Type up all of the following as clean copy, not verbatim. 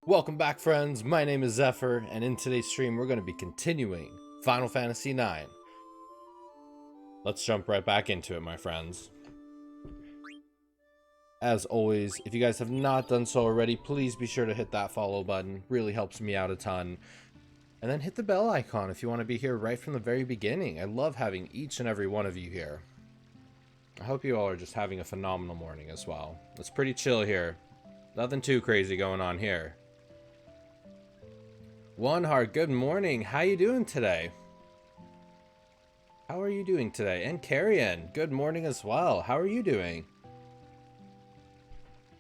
Welcome back, friends. My name is Zephyr, and in today's stream we're going to be continuing Final Fantasy IX. Let's jump right back into it, my friends. As always, if you guys have not done so already, please be sure to hit that follow button. Really helps me out a ton. And then hit the bell icon if you want to be here right from the very beginning. I love having each and every one of you here. I hope you all are just having a phenomenal morning as well. It's pretty chill here. Nothing too crazy going on here. One Heart, good morning. How you doing today? How are you doing today? And Carrion, good morning as well. How are you doing?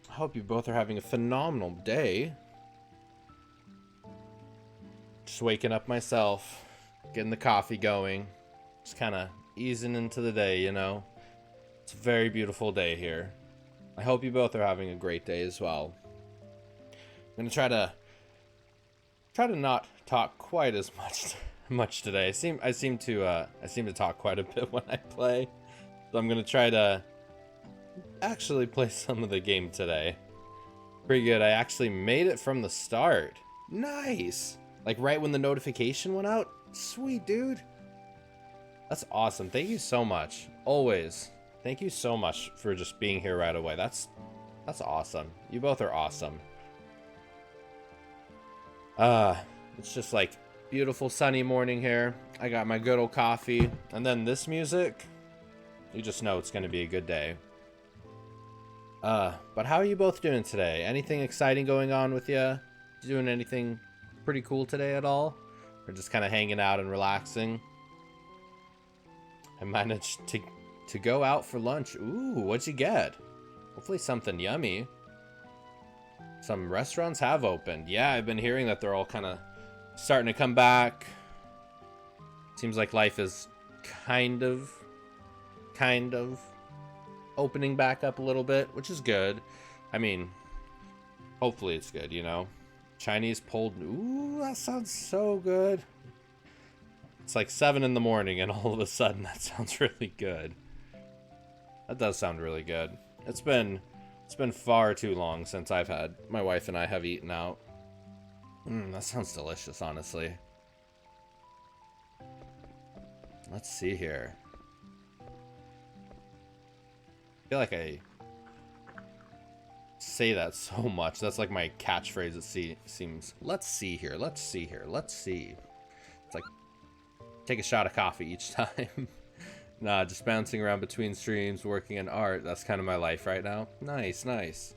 I hope you both are having a phenomenal day. Just waking up myself, getting the coffee going, just kind of easing into the day, you know. It's a very beautiful day here. I hope you both are having a great day as well. I'm gonna try to not talk quite as much today. I seem to talk quite a bit when I play, so I'm gonna try to actually play some of the game today. Pretty good. I actually made it from the start. Nice. Like right when the notification went out. Sweet, dude. That's awesome. Thank you so much. Always. Thank you so much for just being here right away. That's awesome. You both are awesome. It's just like beautiful sunny morning here. I got my good old coffee, and then this music. You just know it's gonna be a good day. But how are you both doing today? Anything exciting going on with you? Doing anything pretty cool today at all? Or just kind of hanging out and relaxing? I managed to go out for lunch. Ooh, what'd you get? Hopefully something yummy. Some restaurants have opened. Yeah, I've been hearing that they're all kind of starting to come back. Seems like life is kind of opening back up a little bit, which is good. I mean, hopefully it's good, you know. Chinese pulled. Ooh, that sounds so good. It's like 7 in the morning and all of a sudden that sounds really good. That does sound really good. It's been far too long since my wife and I have eaten out. That sounds delicious, honestly. Let's see here. I feel like I say that so much. That's like my catchphrase, it seems. Let's see here. Let's see here. Let's see. It's like take a shot of coffee each time. Nah, just bouncing around between streams, working in art. That's kind of my life right now. Nice, nice.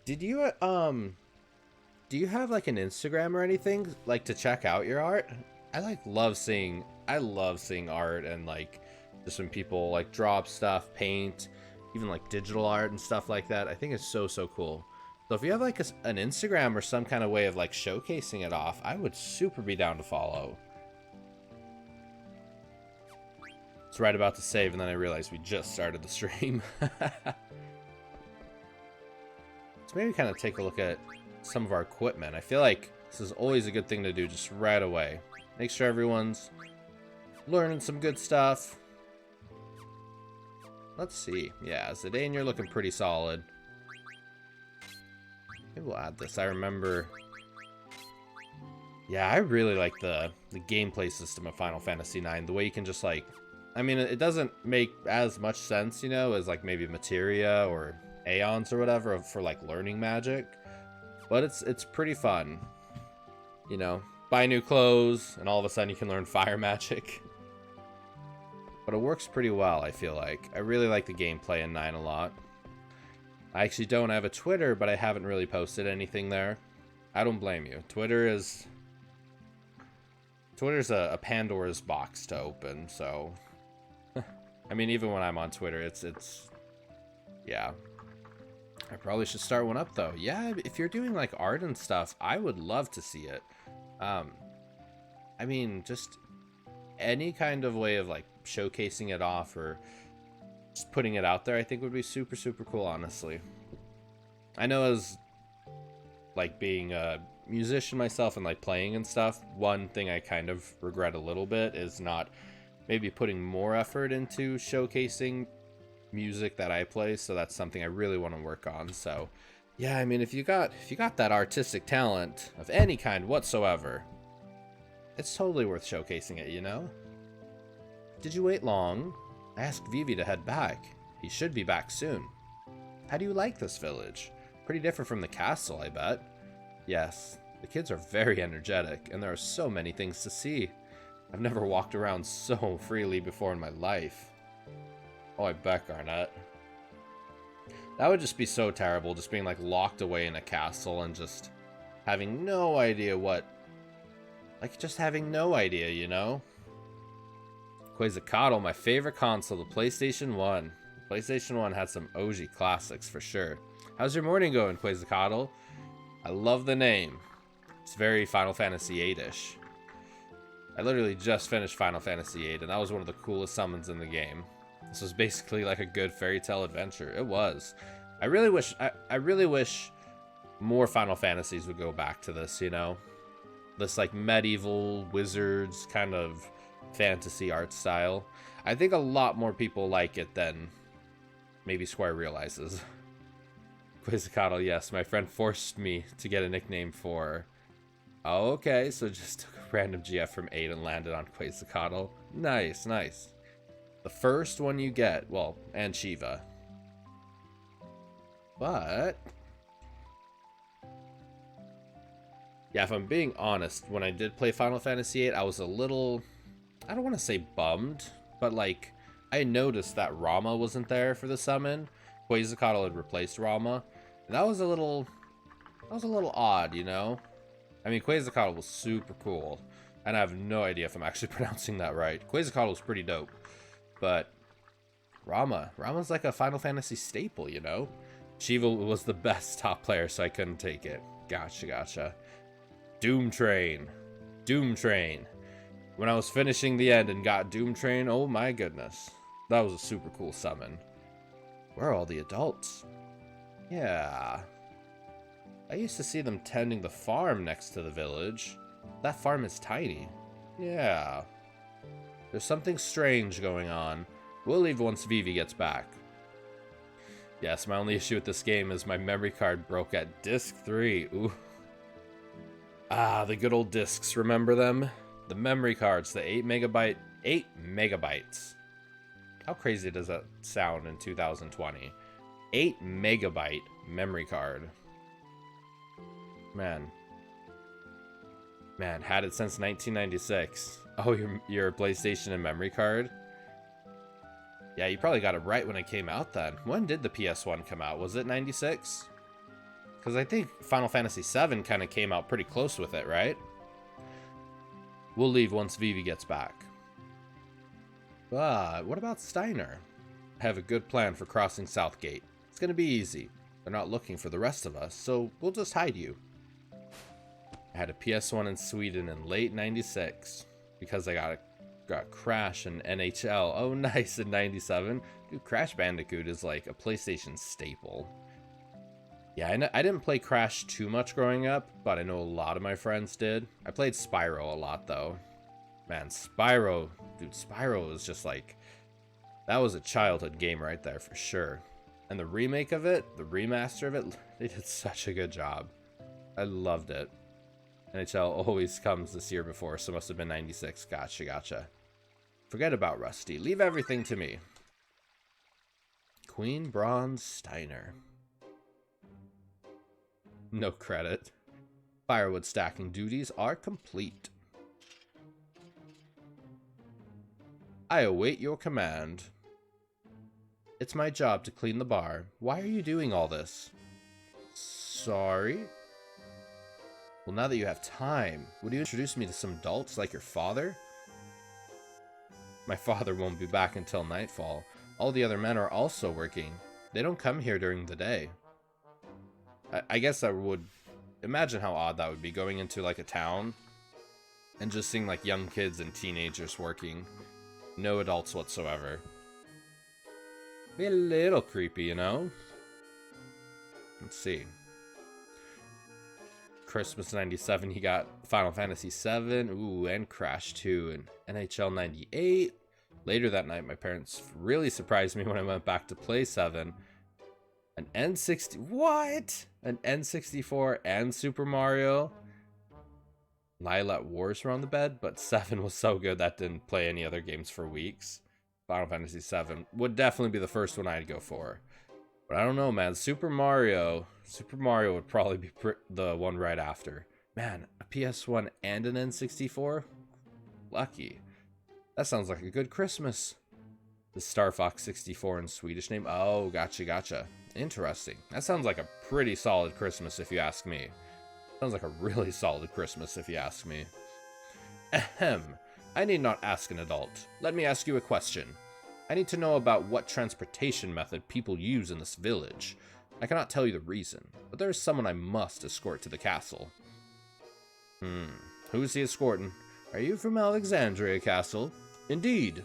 Do you have like an Instagram or anything like to check out your art? I love seeing art, and like just when people like draw up stuff, paint, even like digital art and stuff like that. I think it's so cool. So if you have like an Instagram or some kind of way of like showcasing it off, I would super be down to follow. It's right about to save, and then I realized we just started the stream. So maybe kind of take a look at some of our equipment. I feel like this is always a good thing to do just right away. Make sure everyone's learning some good stuff. Let's see. Yeah, Zidane, you're looking pretty solid. Maybe we'll add this. I remember. Yeah, I really like the gameplay system of Final Fantasy IX. The way you can just like, I mean, it doesn't make as much sense, you know, as like maybe Materia or Aeons or whatever for like learning magic, but it's pretty fun. You know, buy new clothes and all of a sudden you can learn fire magic. But it works pretty well, I feel like. I really like the gameplay in 9 a lot. I actually don't have a Twitter, but I haven't really posted anything there. I don't blame you. Twitter's a Pandora's box to open, so I mean, even when I'm on Twitter, it's yeah. I probably should start one up though. Yeah, if you're doing like art and stuff, I would love to see it. I mean, just any kind of way of like showcasing it off or just putting it out there, I think would be super cool, honestly. I know as like being a musician myself and like playing and stuff, one thing I kind of regret a little bit is not maybe putting more effort into showcasing music that I play, so that's something I really want to work on. So Yeah, I mean, if you got that artistic talent of any kind whatsoever, it's totally worth showcasing it, you know? Did you wait long? I asked Vivi to head back. He should be back soon. How do you like this village? Pretty different from the castle, I bet. Yes, the kids are very energetic, and there are so many things to see. I've never walked around so freely before in my life. Oh, I bet, Garnet. That would just be so terrible, just being like locked away in a castle and just having no idea what... Like, just having no idea, you know? Quetzalcoatl, my favorite console, the PlayStation 1. The PlayStation 1 had some OG classics for sure. How's your morning going, Quetzalcoatl? I love the name. It's very Final Fantasy VIII-ish. I literally just finished Final Fantasy VIII, and that was one of the coolest summons in the game. This was basically like a good fairy tale adventure. It was. I really wish more Final Fantasies would go back to this, you know? This like medieval wizards kind of fantasy art style. I think a lot more people like it than maybe Square realizes. Quetzalcoatl, yes, my friend forced me to get a nickname for... Oh, okay, so just took a random GF from 8 and landed on Quetzalcoatl. Nice, nice. The first one you get, well, and Shiva. But... yeah, if I'm being honest, when I did play Final Fantasy VIII, I was a little... I don't want to say bummed, but like, I noticed that Rama wasn't there for the summon. Quetzalcoatl had replaced Rama. And that was a little odd, you know? I mean, Quetzalcoatl was super cool. And I have no idea if I'm actually pronouncing that right. Quetzalcoatl was pretty dope. But Rama's like a Final Fantasy staple, you know? Shiva was the best top player, so I couldn't take it. Gotcha. Doom Train. When I was finishing the end and got Doom Train, oh my goodness. That was a super cool summon. Where are all the adults? Yeah. I used to see them tending the farm next to the village. That farm is tiny. Yeah. There's something strange going on. We'll leave once Vivi gets back. Yes, my only issue with this game is my memory card broke at disc 3. Ooh. Ah, the good old discs, remember them? The memory cards, the 8 megabytes. How crazy does that sound in 2020? 8 megabyte memory card. Man, had it since 1996. Oh, your PlayStation and memory card? Yeah, you probably got it right when it came out then. When did the PS1 come out? Was it 96? Because I think Final Fantasy VII kind of came out pretty close with it, right? We'll leave once Vivi gets back. But what about Steiner? I have a good plan for crossing Southgate. It's going to be easy. They're not looking for the rest of us, so we'll just hide you. I had a PS1 in Sweden in late 96 because I got Crash and NHL. Oh, nice, in 97. Dude, Crash Bandicoot is like a PlayStation staple. Yeah, I didn't play Crash too much growing up, but I know a lot of my friends did. I played Spyro a lot, though. Man, Spyro was just like... that was a childhood game right there, for sure. And the remake of it, the remaster of it, they did such a good job. I loved it. NHL always comes this year before, so it must have been 96. Gotcha. Forget about Rusty. Leave everything to me. Queen Bronze Steiner. No credit. Firewood stacking duties are complete. I await your command. It's my job to clean the bar. Why are you doing all this? Sorry? Well, now that you have time, would you introduce me to some adults like your father? My father won't be back until nightfall. All the other men are also working. They don't come here during the day. I guess I would imagine how odd that would be, going into like a town and just seeing like young kids and teenagers working. No adults whatsoever. Be a little creepy, you know? Let's see. Christmas 97, he got Final Fantasy 7, ooh, and Crash 2, and NHL 98. Later that night, my parents really surprised me when I went back to play 7. An N60, what? An N64 and Super Mario. Lilat Wars were on the bed, but 7 was so good that didn't play any other games for weeks. Final Fantasy 7 would definitely be the first one I'd go for. But I don't know, man. Super Mario would probably be the one right after. Man, a PS1 and an N64? Lucky. That sounds like a good Christmas. The Star Fox 64 in Swedish name. Oh, gotcha. Interesting. That sounds like a pretty solid Christmas if you ask me. Sounds like a really solid Christmas if you ask me. Ahem. I need not ask an adult. Let me ask you a question. I need to know about what transportation method people use in this village. I cannot tell you the reason, but there is someone I must escort to the castle. Who's he escorting? Are you from Alexandria Castle? Indeed.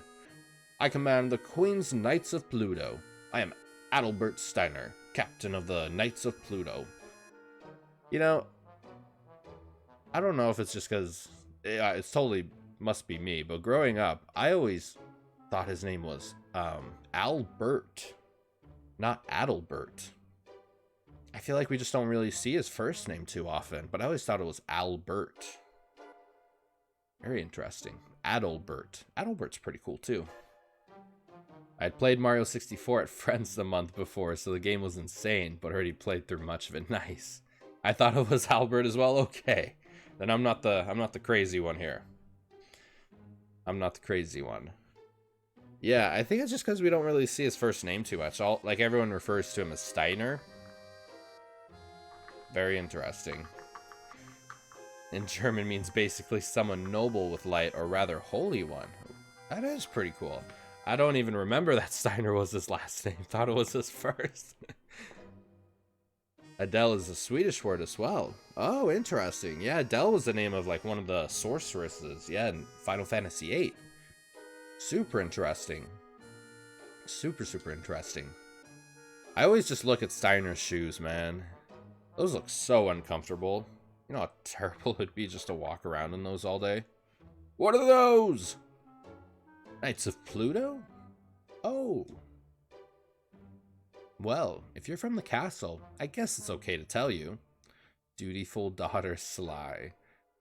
I command the Queen's Knights of Pluto. I am Adalbert Steiner, captain of the Knights of Pluto. You know, I don't know if it's just because it's totally must be me, but growing up, I always thought his name was Albert, not Adalbert. I feel like we just don't really see his first name too often, but I always thought it was Albert. Very interesting. Adalbert. Adalbert's pretty cool too. I had played Mario 64 at Friends the month before, so the game was insane, but already played through much of it. Nice. I thought it was Albert as well. Okay. Then I'm not the crazy one here. I'm not the crazy one. Yeah, I think it's just because we don't really see his first name too much. Like everyone refers to him as Steiner. Very interesting. In German means basically someone noble with light, or rather holy one. That is pretty cool. I don't even remember that Steiner was his last name. Thought it was his first. Adele is a Swedish word as well. Oh, interesting. Yeah, Adele was the name of like one of the sorceresses. Yeah, in Final Fantasy VIII. Super interesting. Super interesting. I always just look at Steiner's shoes, man. Those look so uncomfortable. You know how terrible it'd be just to walk around in those all day? What are those? Knights of Pluto? Oh. Well, if you're from the castle, I guess it's okay to tell you. Dutiful daughter Sly.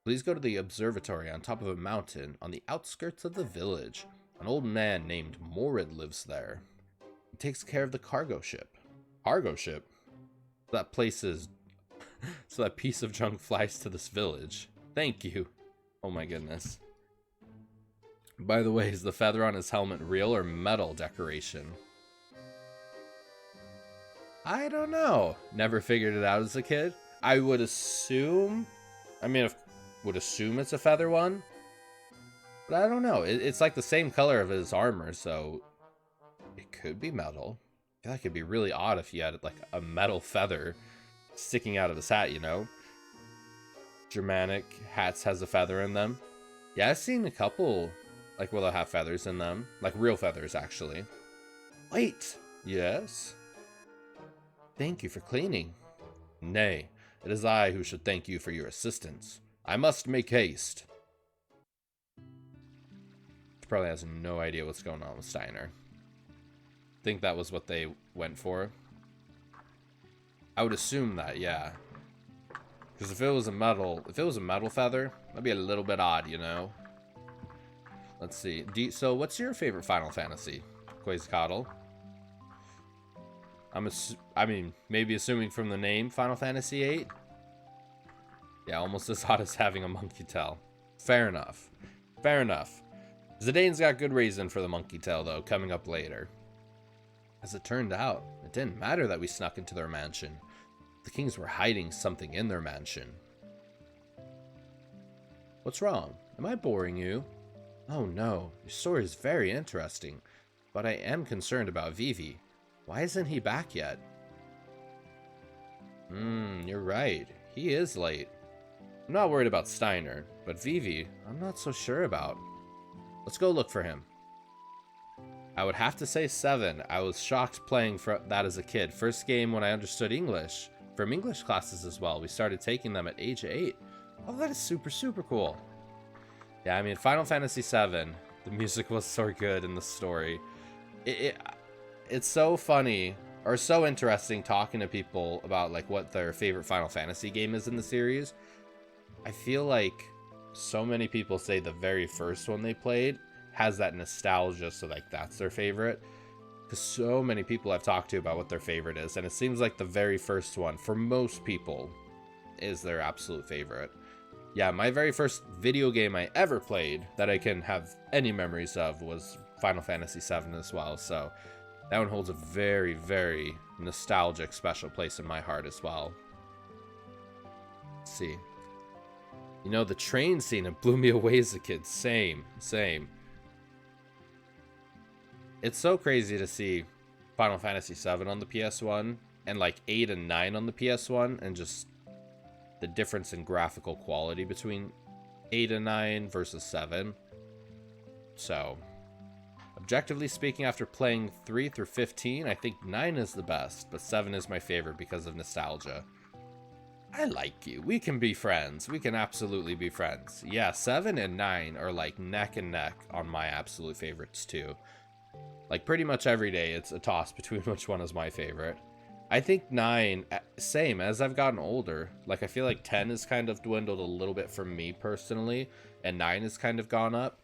Please go to the observatory on top of a mountain on the outskirts of the village. An old man named Morid lives there. He takes care of the cargo ship. Cargo ship? That place is... so that piece of junk flies to this village. Thank you. Oh my goodness. By the way, is the feather on his helmet real or metal decoration? I don't know. Never figured it out as a kid. I would assume... would assume it's a feather one. But I don't know. It's like the same color of his armor, so... it could be metal. I feel like it'd be really odd if he had like a metal feather sticking out of his hat, you know? Germanic hats has a feather in them. Yeah, I've seen a couple like where they'll have feathers in them. Like real feathers, actually. Wait! Yes? Thank you for cleaning. Nay, it is I who should thank you for your assistance. I must make haste. She probably has no idea what's going on with Steiner. I think that was what they went for. I would assume that, yeah. Because if it was a metal feather, that'd be a little bit odd, you know? Let's see. So what's your favorite Final Fantasy? Quetzalcoatl? Maybe assuming from the name Final Fantasy VIII? Yeah, almost as hot as having a monkey tail. Fair enough. Fair enough. Zidane's got good reason for the monkey tail, though, coming up later. As it turned out, it didn't matter that we snuck into their mansion. The kings were hiding something in their mansion. What's wrong? Am I boring you? Oh no, your story is very interesting, but I am concerned about Vivi. Why isn't he back yet? You're right. He is late. I'm not worried about Steiner, but Vivi, I'm not so sure about. Let's go look for him. I would have to say 7. I was shocked playing for that as a kid. First game when I understood English. From English classes as well. We started taking them at age 8. Oh, that is super cool. Yeah, I mean, Final Fantasy VII, the music was so good in the story. It's so funny or so interesting talking to people about like what their favorite Final Fantasy game is in the series. I feel like so many people say the very first one they played has that nostalgia, so like that's their favorite. Because so many people I've talked to about what their favorite is, and it seems like the very first one, for most people, is their absolute favorite. Yeah, my very first video game I ever played that I can have any memories of was Final Fantasy VII as well, so that one holds a very, very nostalgic, special place in my heart as well. Let's see. You know, the train scene, it blew me away as a kid. Same. It's so crazy to see Final Fantasy VII on the PS1 and like 8 and 9 on the PS1, and just the difference in graphical quality between 8 and 9 versus 7. So, objectively speaking, after playing 3 through 15, I think 9 is the best, but 7 is my favorite because of nostalgia. I like you. We can be friends. We can absolutely be friends. Yeah, 7 and 9 are like neck and neck on my absolute favorites too. Like pretty much every day it's a toss between which one is my favorite. I think 9, same, as I've gotten older. Like I feel like 10 has kind of dwindled a little bit for me personally, and 9 has kind of gone up.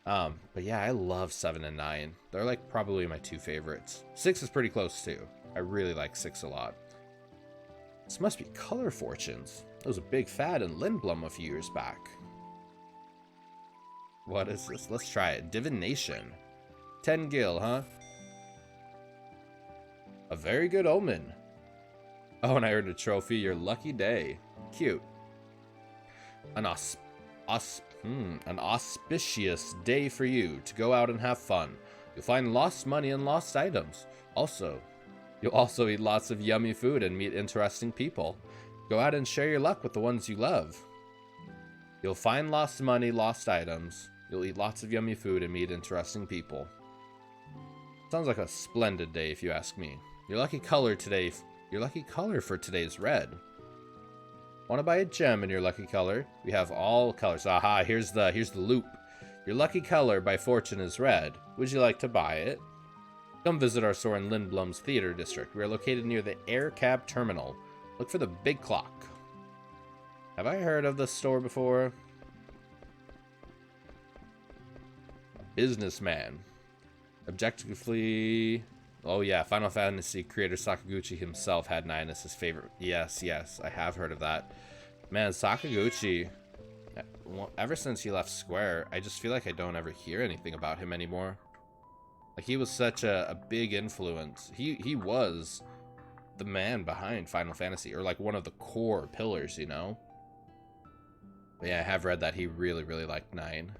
But yeah, I love 7 and 9. They're like probably my 2 favorites. 6 is pretty close too. I really like 6 a lot. This must be Color Fortunes. It was a big fad in Lindblom a few years back. What is this? Let's try it. Divination. 10 gil, huh? A very good omen. Oh, and I earned a trophy. Your lucky day. Cute. An auspicious day for you to go out and have fun. You'll find lost money and lost items. You'll also eat lots of yummy food and meet interesting people. Go out and share your luck with the ones you love. You'll find lost money, lost items. You'll eat lots of yummy food and meet interesting people. Sounds like a splendid day if you ask me. Your lucky color for today is red. Want to buy a gem in your lucky color? We have all colors. Aha, here's the loop. Your lucky color by fortune is red. Would you like to buy it? Come visit our store in Lindblom's Theater District. We are located near the Air Cab Terminal. Look for the big clock. Have I heard of this store before? Businessman. Objectively... Oh yeah, Final Fantasy creator Sakaguchi himself had 9 as his favorite. Yes, I have heard of that. Man, Sakaguchi, ever since he left Square, I just feel like I don't ever hear anything about him anymore. Like, he was such a big influence. He was the man behind Final Fantasy, or like one of the core pillars, you know? But yeah, I have read that he really, really liked 9.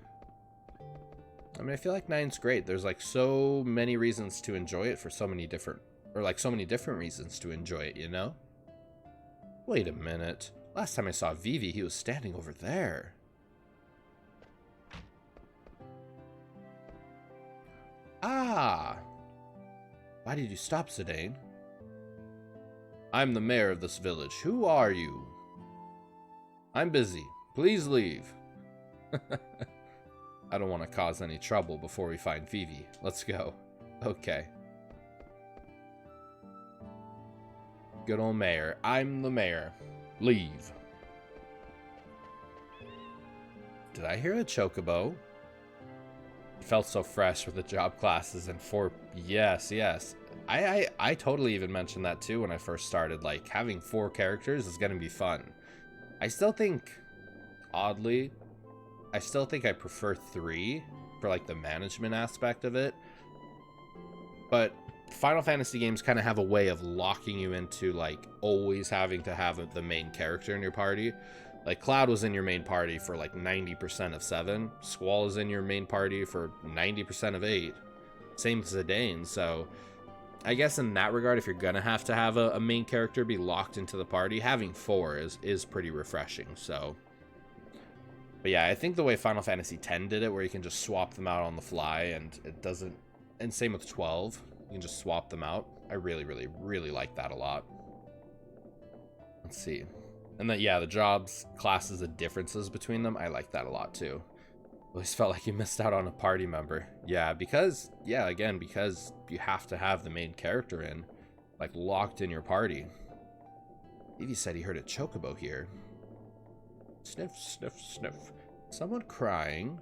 I mean, I feel like 9's great. There's like so many reasons to enjoy it for so many different reasons to enjoy it, you know? Wait a minute. Last time I saw Vivi, he was standing over there. Ah! Why did you stop, Zidane? I'm the mayor of this village. Who are you? I'm busy. Please leave. I don't want to cause any trouble before we find Vivi. Let's go. Okay. Good old mayor. I'm the mayor. Leave. Did I hear a chocobo? It felt so fresh with the job classes and 4... Yes. I totally even mentioned that too when I first started. Like, having 4 characters is going to be fun. I still think, oddly... I prefer 3 for like the management aspect of it. But Final Fantasy games kind of have a way of locking you into like always having to have the main character in your party. Like Cloud was in your main party for like 90% of 7. Squall is in your main party for 90% of 8. Same as Zidane. So I guess in that regard, if you're gonna have to have a main character be locked into the party, having 4 is pretty refreshing. So... But yeah, I think the way Final Fantasy X did it, where you can just swap them out on the fly, and it doesn't... And same with 12, you can just swap them out. I really, really, really like that a lot. Let's see. And then, yeah, the jobs, classes, the differences between them, I like that a lot too. Always felt like you missed out on a party member. Yeah, because you have to have the main character in. like locked in your party. Evie said he heard a chocobo here. Sniff, sniff, sniff. Someone crying.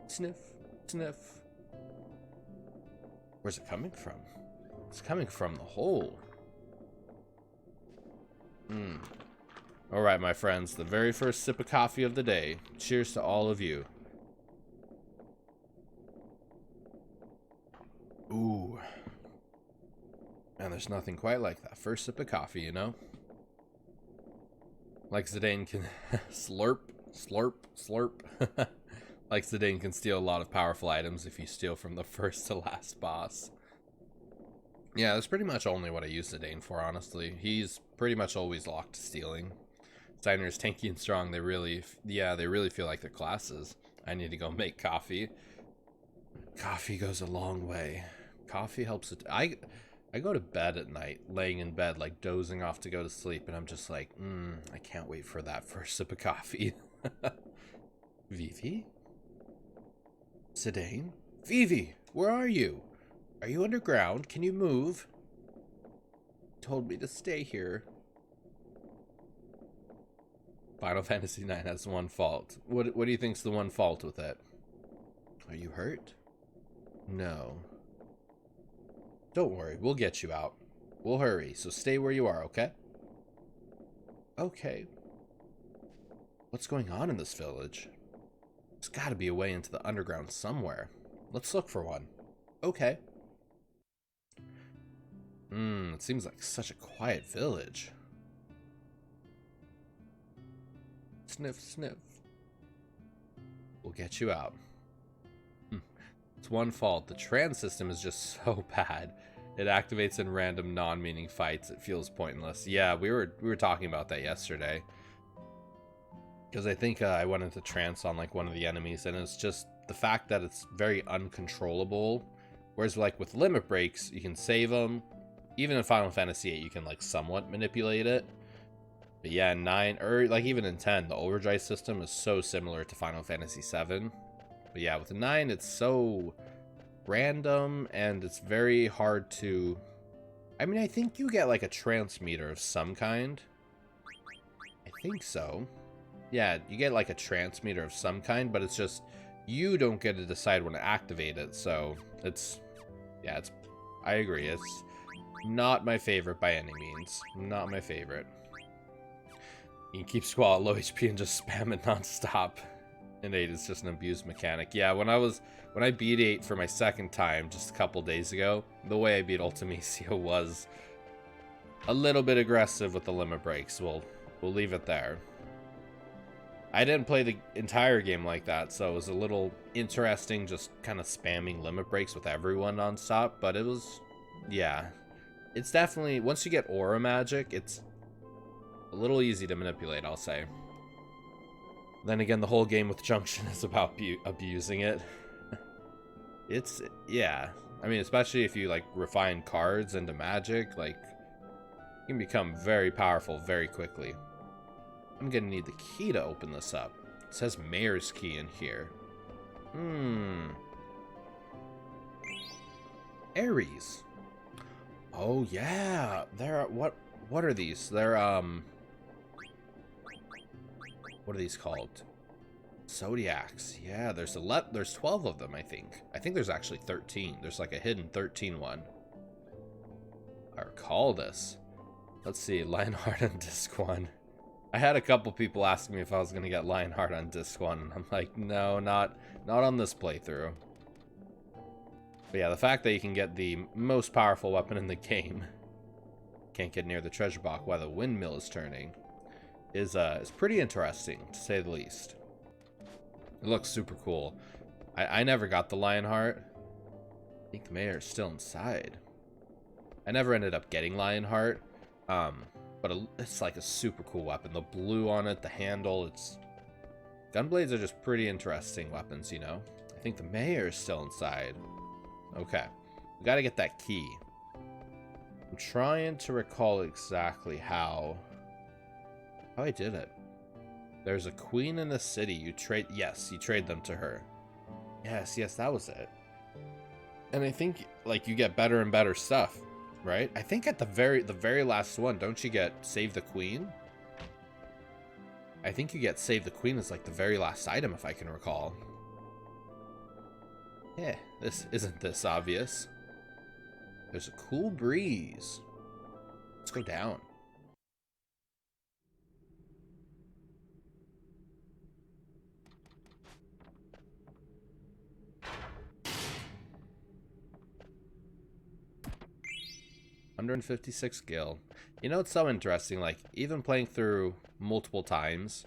Sniff, sniff. Where's it coming from? It's coming from the hole. Alright, my friends. The very first sip of coffee of the day. Cheers to all of you. Ooh. Man, there's nothing quite like that first sip of coffee, you know? Like Zidane can slurp, slurp, slurp. Like Zidane can steal a lot of powerful items if you steal from the first to last boss. Yeah, that's pretty much only what I use Zidane for, honestly. He's pretty much always locked to stealing. Designers tanky and strong, they really feel like they're classes. I need to go make coffee. Coffee goes a long way. Coffee helps it. I go to bed at night, laying in bed, like dozing off to go to sleep, and I'm just like, I can't wait for that first sip of coffee. Vivi? Zidane? Vivi, where are you? Are you underground? Can you move? Told me to stay here. Final Fantasy IX has one fault. What do you think's the one fault with it? Are you hurt? No. Don't worry, we'll get you out. We'll hurry, so stay where you are, okay? Okay. What's going on in this village? There's gotta be a way into the underground somewhere. Let's look for one. Okay. It seems like such a quiet village. Sniff, sniff. We'll get you out. It's one fault. The trans system is just so bad. It activates in random non-meaning fights. It feels pointless. Yeah, we were talking about that yesterday. Because I think I went into trance on like one of the enemies, and it's just the fact that it's very uncontrollable. Whereas like with limit breaks, you can save them. Even in Final Fantasy VIII, you can like somewhat manipulate it. But yeah, in 9, or like even in 10, the overdrive system is so similar to Final Fantasy VII. But yeah, with 9, it's so random, and it's very hard to... I mean, I think you get like a transmitter of some kind. I think so. Yeah, you get like a transmitter of some kind, but it's just... You don't get to decide when to activate it, so it's... Yeah, it's... I agree, it's not my favorite by any means. Not my favorite. You can keep Squall at low HP and just spam it non-stop. And 8 is just an abused mechanic. Yeah, when I beat 8 for my second time just a couple days ago, the way I beat Ultimacia was a little bit aggressive with the limit breaks. We'll leave it there. I didn't play the entire game like that, so it was a little interesting just kind of spamming limit breaks with everyone non-stop, but it was, yeah. It's definitely, once you get aura magic, it's a little easy to manipulate, I'll say. Then again, the whole game with Junction is about abusing it. It's, yeah. I mean, especially if you, like, refine cards into magic, like, you can become very powerful very quickly. I'm gonna need the key to open this up. It says Mayor's Key in here. Ares. Oh, yeah. They're, what are these? They're, what are these called? Zodiacs. Yeah, there's 12 of them, I think. I think there's actually 13. There's like a hidden 13 one. I recall this. Let's see, Lionheart on disc 1. I had a couple people asking me if I was going to get Lionheart on disc 1, and I'm like, no, not on this playthrough. But yeah, the fact that you can get the most powerful weapon in the game, can't get near the treasure box while the windmill is turning, is pretty interesting, to say the least. It looks super cool. I never got the Lionheart. I think the mayor is still inside. I never ended up getting Lionheart, but it's like a super cool weapon. The blue on it, the handle, Gunblades are just pretty interesting weapons, you know? I think the mayor is still inside. Okay. We gotta get that key. I'm trying to recall exactly how I did it. There's a queen in the city. Yes, you trade them to her. Yes, that was it. And I think like you get better and better stuff, right? I think at the very last one, don't you get Save the Queen? I think you get Save the Queen as like the very last item, if I can recall. Yeah, this isn't this obvious. There's a cool breeze. Let's go down. $156 gil. You know, it's so interesting, like, even playing through multiple times,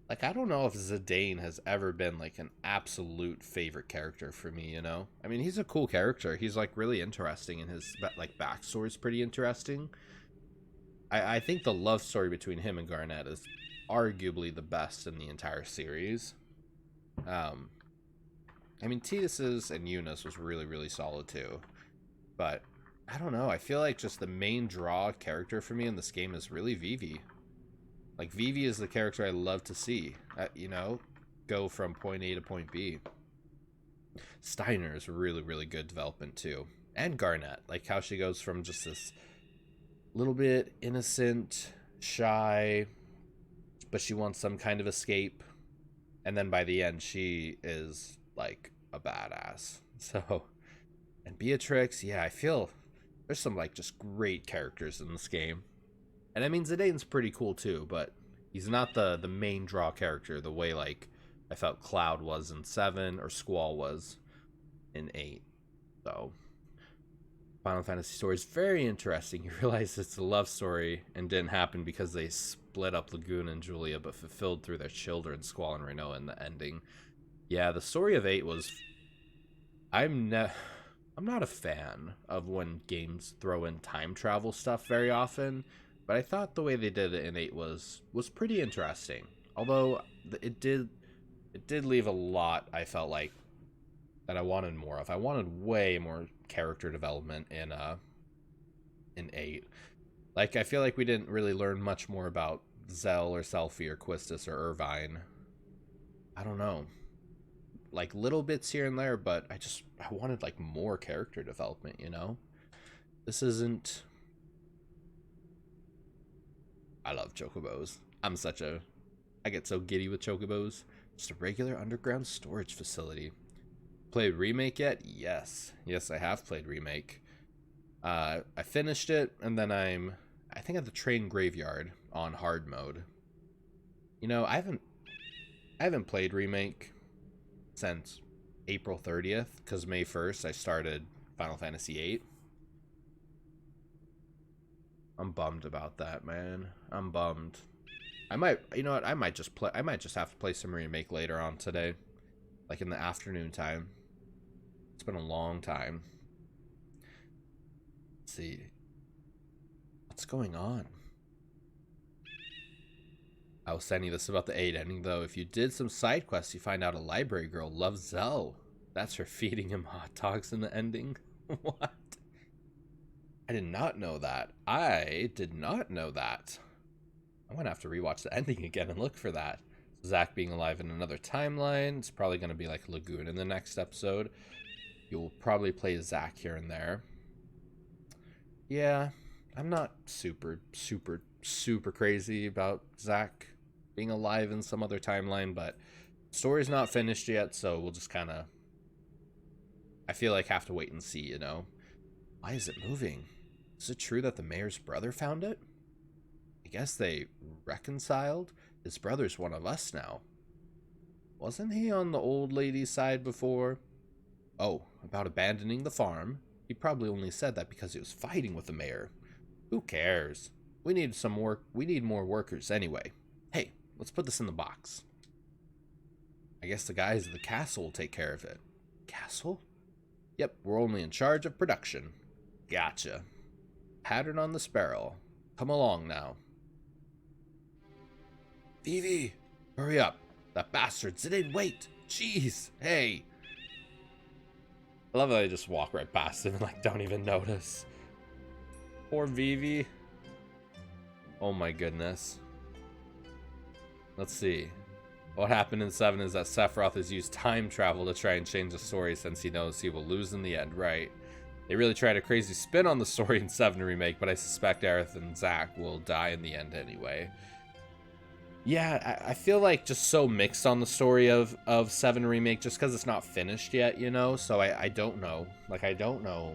like, I don't know if Zidane has ever been, like, an absolute favorite character for me, you know? I mean, he's a cool character. He's, like, really interesting, and his, like, backstory is pretty interesting. I think the love story between him and Garnet is arguably the best in the entire series. I mean, Tidus's and Eunice was really, really solid, too. But I don't know. I feel like just the main draw character for me in this game is really Vivi. Like, Vivi is the character I love to see, you know, go from point A to point B. Steiner is really, really good development, too. And Garnet. Like, how she goes from just this little bit innocent, shy, but she wants some kind of escape. And then by the end, she is, like, a badass. So, and Beatrix, yeah, I feel there's some, like, just great characters in this game. And I mean, Zidane's pretty cool, too, but he's not the main draw character the way, like, I felt Cloud was in 7 or Squall was in 8. So, Final Fantasy story is very interesting. You realize it's a love story and didn't happen because they split up Laguna and Julia, but fulfilled through their children, Squall and Reno, in the ending. Yeah, the story of 8 was... I'm not a fan of when games throw in time travel stuff very often, but I thought the way they did it in 8 was pretty interesting. Although it did leave a lot, I felt like, that I wanted more of. I wanted way more character development in 8. Like, I feel like we didn't really learn much more about Zell or Selphie or Quistis or Irvine. I don't know. Like, little bits here and there, but I wanted, like, more character development, you know? This isn't... I love chocobos. I get so giddy with chocobos. Just a regular underground storage facility. Played Remake yet? Yes. Yes, I have played Remake. I finished it, and then I think at the train graveyard on hard mode. You know, I haven't played Remake since April 30th, because May 1st I started Final Fantasy VIII. I'm bummed about that, man. I'm bummed. You know what, I might just have to play some Remake later on today. Like in the afternoon time. It's been a long time. Let's see. What's going on? I was sending this about the 8 ending, though. If you did some side quests, you find out a library girl loves Zell. That's her feeding him hot dogs in the ending? What? I did not know that. I did not know that. I'm going to have to rewatch the ending again and look for that. Zack being alive in another timeline. It's probably going to be like Lagoon in the next episode. You'll probably play Zack here and there. Yeah, I'm not super crazy about Zack being alive in some other timeline, but story's not finished yet, so we'll just kind of... I feel like have to wait and see, you know? Why is it moving? Is it true that the mayor's brother found it? I guess they reconciled? His brother's one of us now. Wasn't he on the old lady's side before? Oh, about abandoning the farm. He probably only said that because he was fighting with the mayor. Who cares? We need more workers anyway. Hey, let's put this in the box. I guess the guys at the castle will take care of it. Castle? Yep, we're only in charge of production. Gotcha. Pattern on the sparrow. Come along now. Vivi, hurry up. That bastards didn't wait. Jeez, hey. I love that I just walk right past him and like don't even notice. Poor Vivi. Oh my goodness. Let's see. What happened in 7 is that Sephiroth has used time travel to try and change the story since he knows he will lose in the end, right? They really tried a crazy spin on the story in 7 Remake, but I suspect Aerith and Zack will die in the end anyway. Yeah, I feel like just so mixed on the story of 7 Remake just because it's not finished yet, you know? So I don't know. Like, I don't know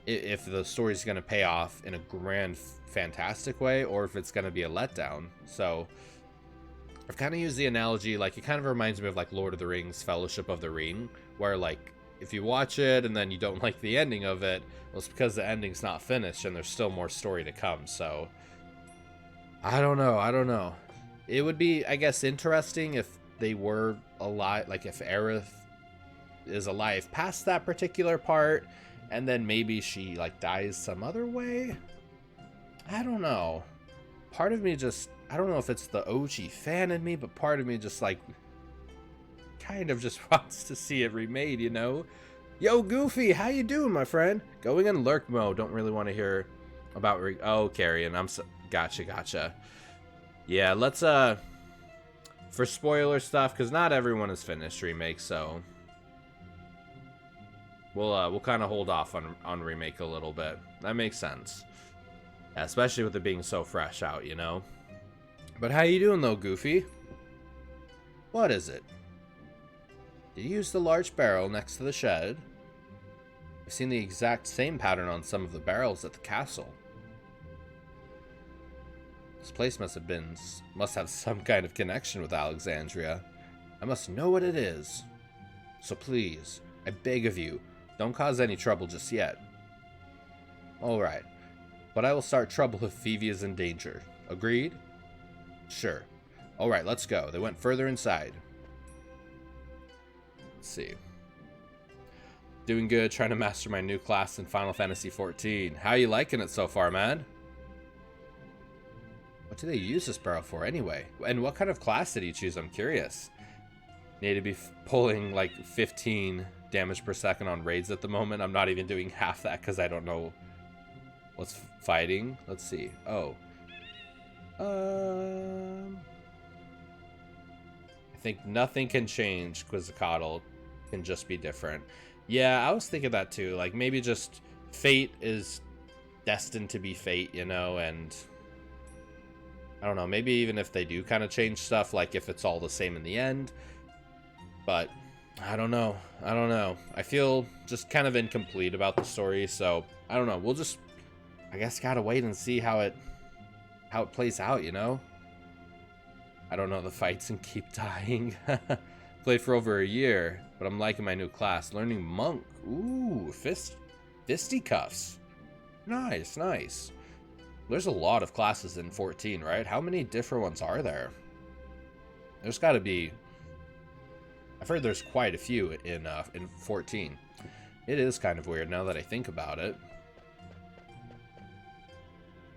if the story's going to pay off in a grand, fantastic way or if it's going to be a letdown. So I've kind of used the analogy, like, it kind of reminds me of, like, Lord of the Rings Fellowship of the Ring, where, like, if you watch it and then you don't like the ending of it, well, it's because the ending's not finished and there's still more story to come. So I don't know. It would be, I guess, interesting if they were alive, like if Aerith is alive past that particular part and then maybe she, like, dies some other way. I don't know. Part of me just, I don't know if it's the OG fan in me, but part of me just, like, kind of just wants to see it remade, you know? Yo, Goofy, how you doing, my friend? Going in lurk mode. Don't really want to hear about oh, Carrion. Gotcha. Yeah, let's for spoiler stuff, because not everyone has finished Remake, so we'll kind of hold off on Remake a little bit. That makes sense. Yeah, especially with it being so fresh out, you know? But how you doing, though, Goofy? What is it? Did you use the large barrel next to the shed? I've seen the exact same pattern on some of the barrels at the castle. This place must have some kind of connection with Alexandria. I must know what it is. So please, I beg of you, don't cause any trouble just yet. Alright, but I will start trouble if Phoebe is in danger. Agreed? Sure. Alright, let's go. They went further inside. Let's see. Doing good, trying to master my new class in Final Fantasy XIV. How you liking it so far, man? What do they use this barrel for anyway? And what kind of class did he choose? I'm curious. Need to be pulling like 15 damage per second on raids at the moment. I'm not even doing half that because I don't know what's fighting. Let's see. Oh. I think nothing can change. Quizzicatle can just be different. Yeah, I was thinking that too. Like, maybe just fate is destined to be fate, you know, and I don't know, maybe even if they do kind of change stuff, like if it's all the same in the end. But I don't know. I feel just kind of incomplete about the story, so I don't know. We'll just, I guess, gotta wait and see how it plays out, you know? I don't know the fights and keep dying. Played for over a year, but I'm liking my new class. Learning Monk. Ooh, fisticuffs. Nice. There's a lot of classes in 14, right? How many different ones are there? There's got to be. I've heard there's quite a few in 14. It is kind of weird now that I think about it.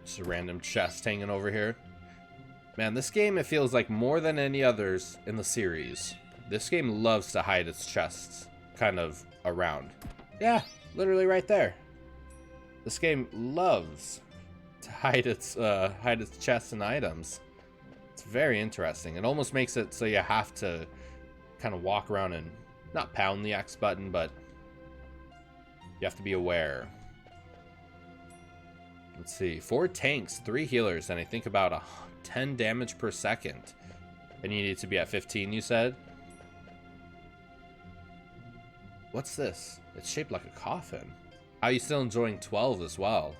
Just a random chest hanging over here. Man, this game, it feels like more than any others in the series. This game loves to hide its chests kind of around. Yeah, literally right there. This game loves to hide its chests and items. It's very interesting. It almost makes it so you have to kind of walk around and not pound the X button, but you have to be aware. Let's see, 4 tanks, 3 healers, and I think about 10 damage per second. And you need to be at 15, you said? What's this? It's shaped like a coffin. Are you still enjoying 12 as well?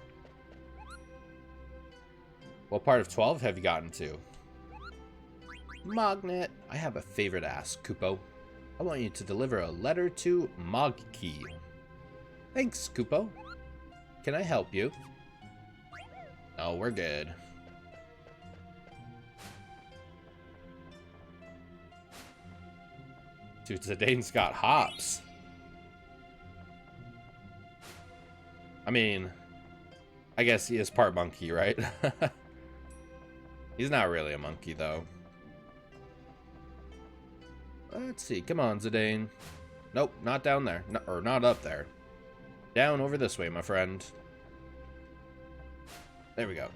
What part of 12 have you gotten to? Magnet. I have a favor to ask, Kupo. I want you to deliver a letter to Mogki. Thanks, Kupo. Can I help you? Oh, we're good. Dude, Zidane's got hops. I mean, I guess he is part monkey, right? He's not really a monkey, though. Let's see. Come on, Zidane. Nope, not down there. No, or not up there. Down over this way, my friend. There we go.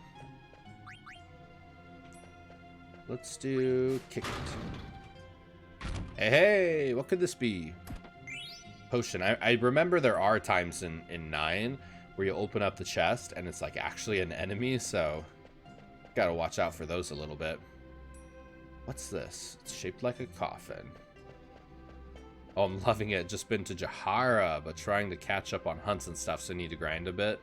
Let's do kick it. Hey, what could this be? Potion. I remember there are times in 9 where you open up the chest and it's like actually an enemy, so gotta watch out for those a little bit. What's this? It's shaped like a coffin. Oh, I'm loving it. Just been to Jahara, but trying to catch up on hunts and stuff, so I need to grind a bit.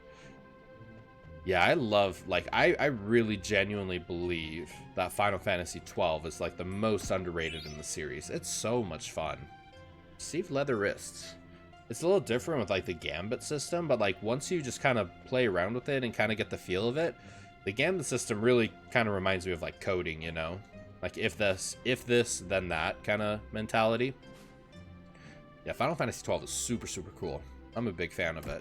Yeah, I love, like, I really genuinely believe that Final Fantasy 12 is like the most underrated in the series. It's so much fun. Received leather wrists. It's a little different with like the gambit system, but like once you just kind of play around with it and kind of get the feel of it, the gambit system really kind of reminds me of like coding, you know? Like if this, then that kind of mentality. Yeah, Final Fantasy 12 is super, super cool. I'm a big fan of it.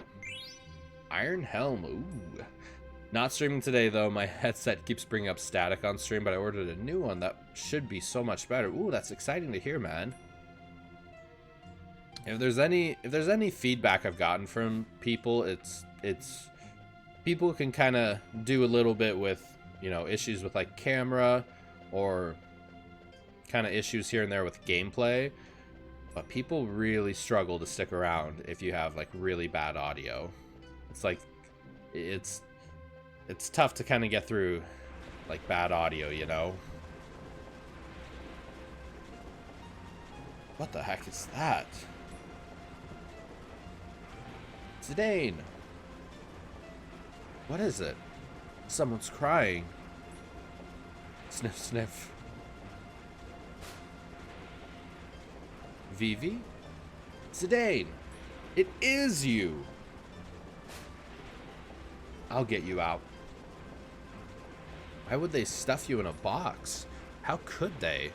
Iron Helm, ooh. Not streaming today though, my headset keeps bringing up static on stream, but I ordered a new one that should be so much better. Ooh, that's exciting to hear, man. If there's any feedback I've gotten from people, it's people can kind of do a little bit with, you know, issues with like camera or kind of issues here and there with gameplay, but people really struggle to stick around if you have like really bad audio. It's like it's tough to kind of get through like bad audio, you know. What the heck is that? Zidane. What is it? Someone's crying. Sniff, sniff. Vivi? Zidane! It is you! I'll get you out. Why would they stuff you in a box? How could they?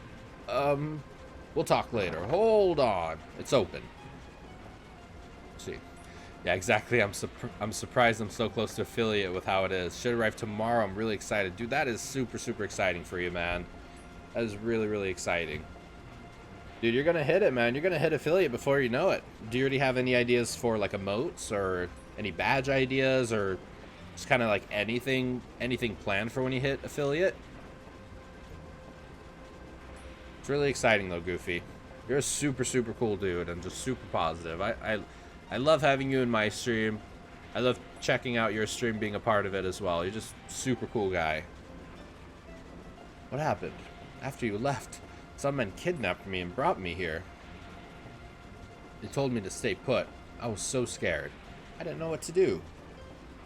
We'll talk later. Hold on. It's open. Let's see. Yeah, exactly. I'm surprised I'm so close to affiliate with how it is. Should arrive tomorrow. I'm really excited. Dude, that is super, super exciting for you, man. That is really, really exciting. Dude, you're going to hit it, man. You're going to hit affiliate before you know it. Do you already have any ideas for, like, emotes or any badge ideas or just kind of, like, anything planned for when you hit affiliate? It's really exciting, though, Goofy. You're a super, super cool dude and just super positive. I love having you in my stream. I love checking out your stream, being a part of it as well. You're just a super cool guy. What happened? After you left, some men kidnapped me and brought me here. They told me to stay put. I was so scared. I didn't know what to do.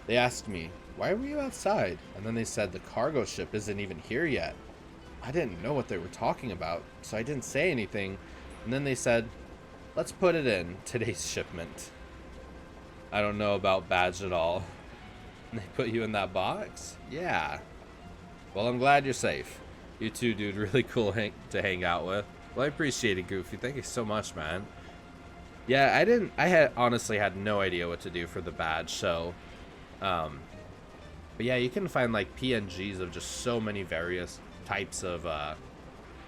They asked me, why were you outside? And then they said the cargo ship isn't even here yet. I didn't know what they were talking about, so I didn't say anything. And then they said, let's put it in today's shipment. I don't know about badge at all. And they put you in that box? Yeah. Well, I'm glad you're safe. You too, dude. Really cool to hang out with. Well, I appreciate it, Goofy. Thank you so much, man. Yeah, I honestly had no idea what to do for the badge, so but yeah, you can find like PNGs of just so many various types of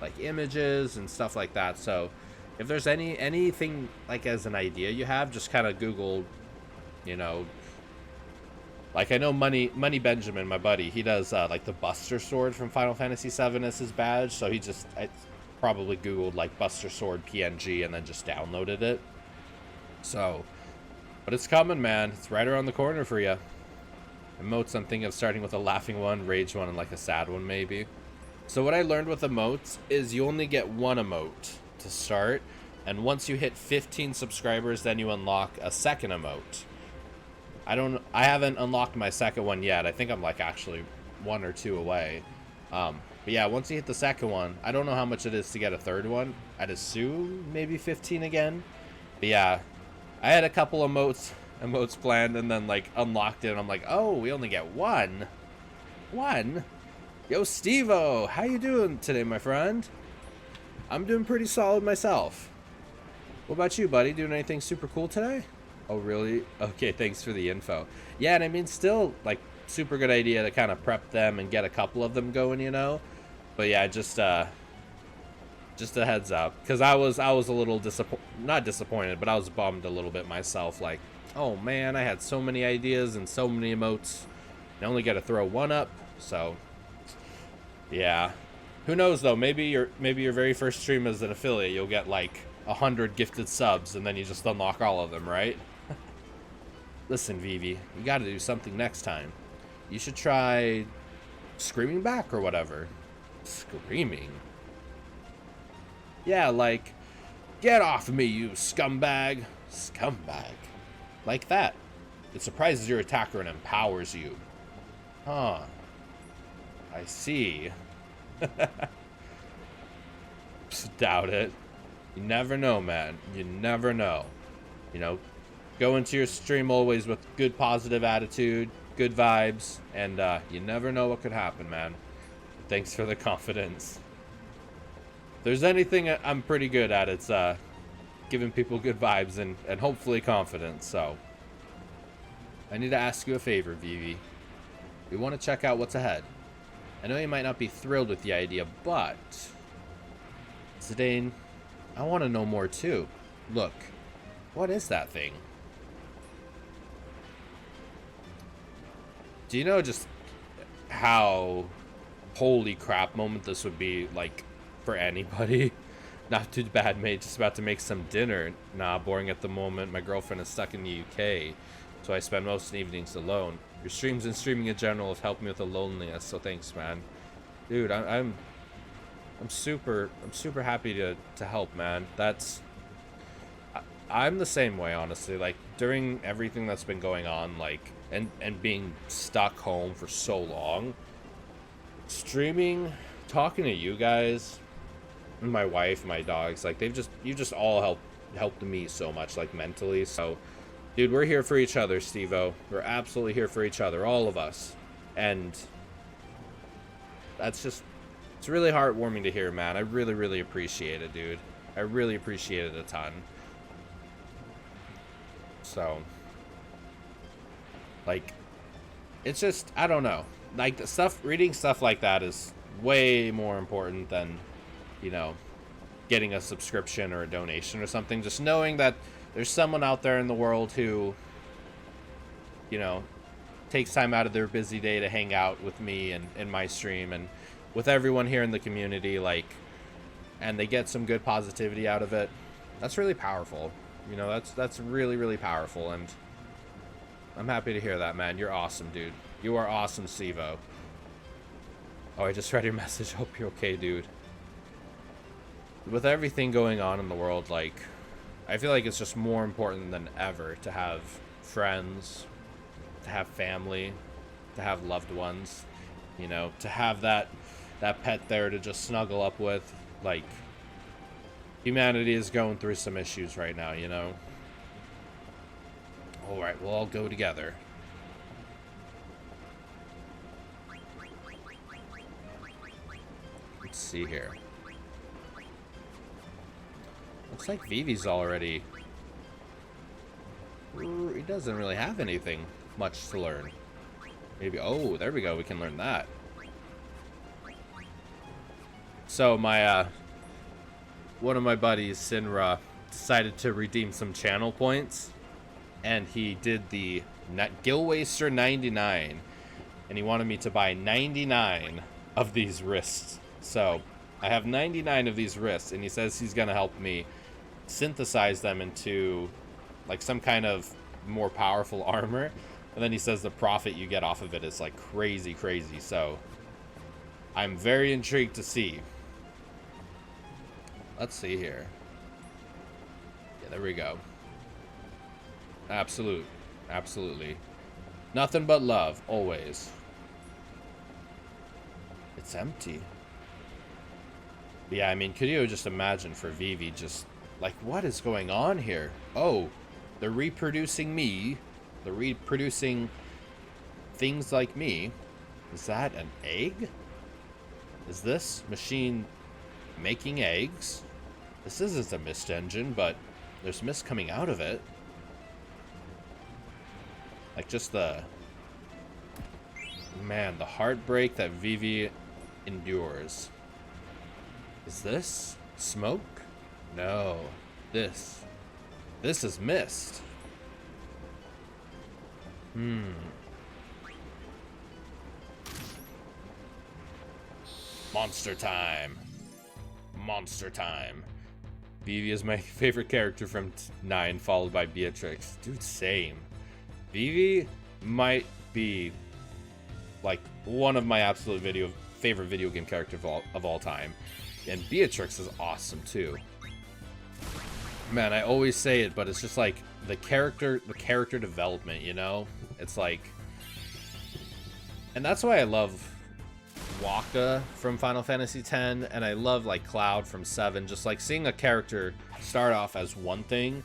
like images and stuff like that. So if there's anything like as an idea you have, just kind of Google, you know, like I know Money Benjamin, my buddy, he does like the Buster Sword from Final Fantasy VII as his badge. So he just probably Googled like Buster Sword PNG and then just downloaded it. So, but it's coming, man. It's right around the corner for you. Emotes, I'm thinking of starting with a laughing one, rage one, and like a sad one maybe. So what I learned with emotes is you only get one emote to start, and once you hit 15 subscribers, then you unlock a second emote. I haven't unlocked my second one yet. I think I'm like actually 1 or 2 away. But yeah, once you hit the second one, I don't know how much it is to get a third one. I'd assume maybe 15 again. But yeah, I had a couple emotes planned and then like unlocked it and I'm like, oh, we only get one. Yo, Steve-O, how you doing today, my friend? I'm doing pretty solid myself. What about you, buddy? Doing anything super cool today? Oh, really? Okay, thanks for the info. Yeah, and I mean, still, like, super good idea to kind of prep them and get a couple of them going, you know? But yeah, just a heads up. Because I was a little not disappointed, but I was bummed a little bit myself. Like, oh, man, I had so many ideas and so many emotes. I only got to throw one up, so... yeah. Who knows though? Maybe your very first stream as an affiliate, you'll get like 100 gifted subs, and then you just unlock all of them, right? Listen, Vivi, you got to do something next time. You should try screaming back or whatever. Screaming? Yeah, like, get off me, you scumbag. Scumbag. Like that. It surprises your attacker and empowers you. Huh. I see. Just doubt it. You never know, man. You never know. You know, go into your stream always with good positive attitude, good vibes, and you never know what could happen, man. Thanks for the confidence. If there's anything I'm pretty good at, it's giving people good vibes and hopefully confidence. So I need to ask you a favor, Vivi. We want to check out what's ahead. I know you might not be thrilled with the idea, but Zidane, I want to know more too. Look, what is that thing? Do you know just how holy crap moment this would be, like, for anybody? Not too bad, mate. Just about to make some dinner. Nah, boring at the moment. My girlfriend is stuck in the UK, so I spend most evenings alone. Your streams and streaming in general have helped me with the loneliness, so thanks, man. Dude, I'm super happy to help, man. I'm the same way, honestly. Like, during everything that's been going on, like, and being stuck home for so long, streaming, talking to you guys, my wife, my dogs, like, you just all helped me so much, like, mentally. So, dude, we're here for each other, Steve-O. We're absolutely here for each other, all of us. And that's just, it's really heartwarming to hear, man. I really, really appreciate it, dude. I really appreciate it a ton. So, like, it's just, I don't know. Like, the stuff, reading stuff like that is way more important than, you know, getting a subscription or a donation or something. Just knowing that there's someone out there in the world who, you know, takes time out of their busy day to hang out with me and in my stream and with everyone here in the community, like, and they get some good positivity out of it. That's really powerful. You know, that's really, really powerful, and I'm happy to hear that, man. You're awesome, dude. You are awesome, Steve-O. Oh, I just read your message. Hope you're okay, dude. With everything going on in the world, like, I feel like it's just more important than ever to have friends, to have family, to have loved ones, you know, to have that pet there to just snuggle up with. Like, humanity is going through some issues right now, you know. All right, we'll all go together. Let's see here. Looks like Vivi's already... He doesn't really have anything much to learn. Maybe... Oh, there we go. We can learn that. So, my, one of my buddies, Sinra, decided to redeem some channel points. And he did the Gill Waster 99. And he wanted me to buy 99 of these wrists. So, I have 99 of these wrists. And he says he's going to help me synthesize them into, like, some kind of more powerful armor. And then he says the profit you get off of it is, like, crazy, crazy. So, I'm very intrigued to see. Let's see here. Yeah, there we go. Absolutely. Nothing but love, always. It's empty. But yeah, I mean, could you just imagine for Vivi just, like, what is going on here? Oh, they're reproducing me. They're reproducing things like me. Is that an egg? Is this machine making eggs? This isn't a mist engine, but there's mist coming out of it. Like, just the... Man, the heartbreak that Vivi endures. Is this smoke? No. This is mist. Monster time. Monster time. Vivi is my favorite character from 9, followed by Beatrix. Dude, same. Vivi might be like one of my absolute favorite video game characters of all time. And Beatrix is awesome too. Man, I always say it, but it's just like the character development, you know? It's like, and that's why I love Wakka from Final Fantasy X, and I love like Cloud from 7. Just like seeing a character start off as one thing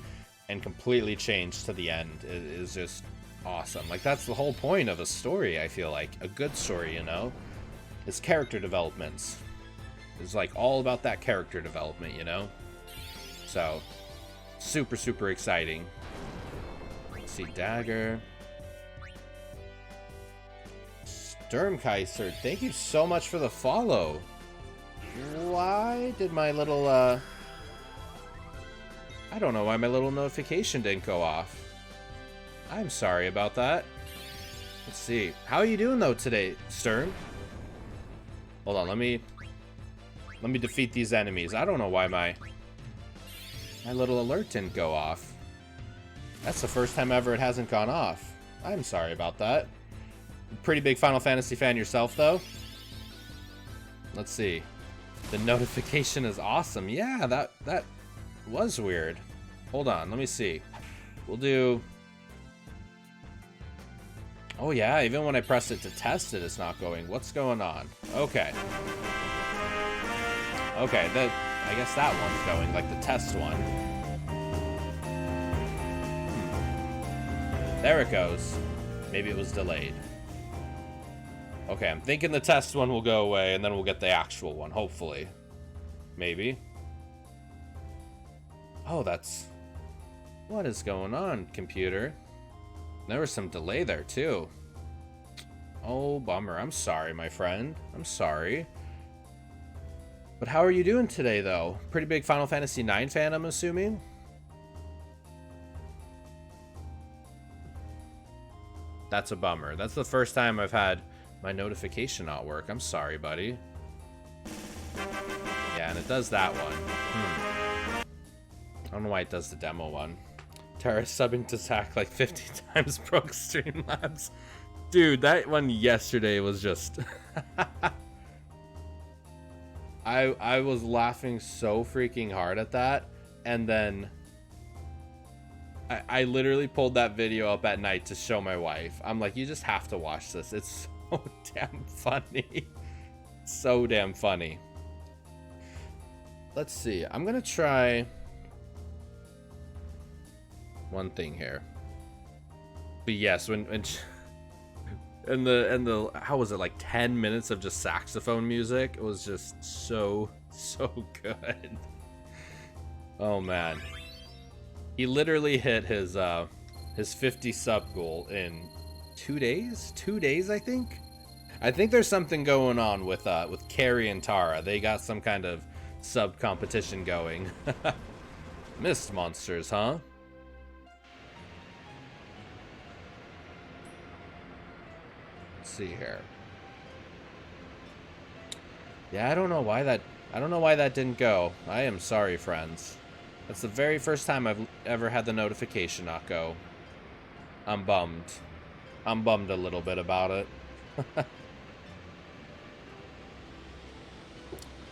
and completely change to the end is just awesome. Like that's the whole point of a story. I feel like a good story, you know, is character developments. It's like all about that character development, you know. So super, super exciting. Let's see, Dagger. Sturmkaiser, thank you so much for the follow. Why did my little, I don't know why my little notification didn't go off. I'm sorry about that. Let's see. How are you doing, though, today, Sturm? Hold on, let me defeat these enemies. I don't know why my little alert didn't go off. That's the first time ever it hasn't gone off. I'm sorry about that. Pretty big Final Fantasy fan yourself, though. Let's see. The notification is awesome. Yeah, that was weird. Hold on, let me see. We'll do... Oh yeah, even when I press it to test it, it's not going. What's going on? Okay. Okay, I guess that one's going, like the test one. There it goes. Maybe it was delayed. Okay, I'm thinking the test one will go away, and then we'll get the actual one, hopefully. Maybe. Oh, that's... What is going on, computer? There was some delay there, too. Oh, bummer. I'm sorry, my friend. I'm sorry. But how are you doing today, though? Pretty big Final Fantasy IX fan, I'm assuming? That's a bummer. That's the first time I've had my notification not work. I'm sorry, buddy. Yeah, and it does that one. I don't know why it does the demo one. Tara subbing to Zach like 50 times broke Streamlabs. Dude, that one yesterday was just... I was laughing so freaking hard at that, and then I literally pulled that video up at night to show my wife. I'm like, you just have to watch this. It's so damn funny. So damn funny. Let's see. I'm gonna try one thing here. But yes, when and the how was it, like 10 minutes of just saxophone music? It was just so good. Oh man. He literally hit his 50 sub goal in 2 days? 2 days, I think? I think there's something going on with Carrie and Tara. They got some kind of sub competition going. Mist monsters, huh? Let's see here. Yeah, I don't know why that didn't go. I am sorry, friends. That's the very first time I've ever had the notification not go. I'm bummed. I'm bummed a little bit about it. I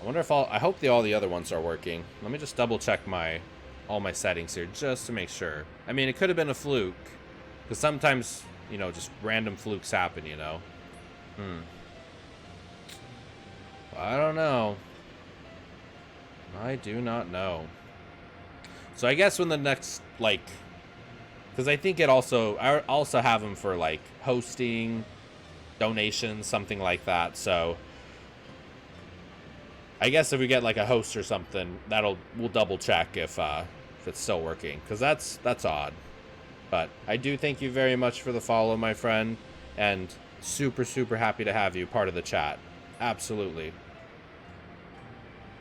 wonder if I hope all the other ones are working. Let me just double check all my settings here just to make sure. I mean, it could have been a fluke, because sometimes, you know, just random flukes happen, you know. I don't know. I do not know. So I guess when the next, like, because I think I also have them for like hosting, donations, something like that. So I guess if we get like a host or something, we'll double check if it's still working, because that's odd. But I do thank you very much for the follow, my friend, and super happy to have you part of the chat. Absolutely.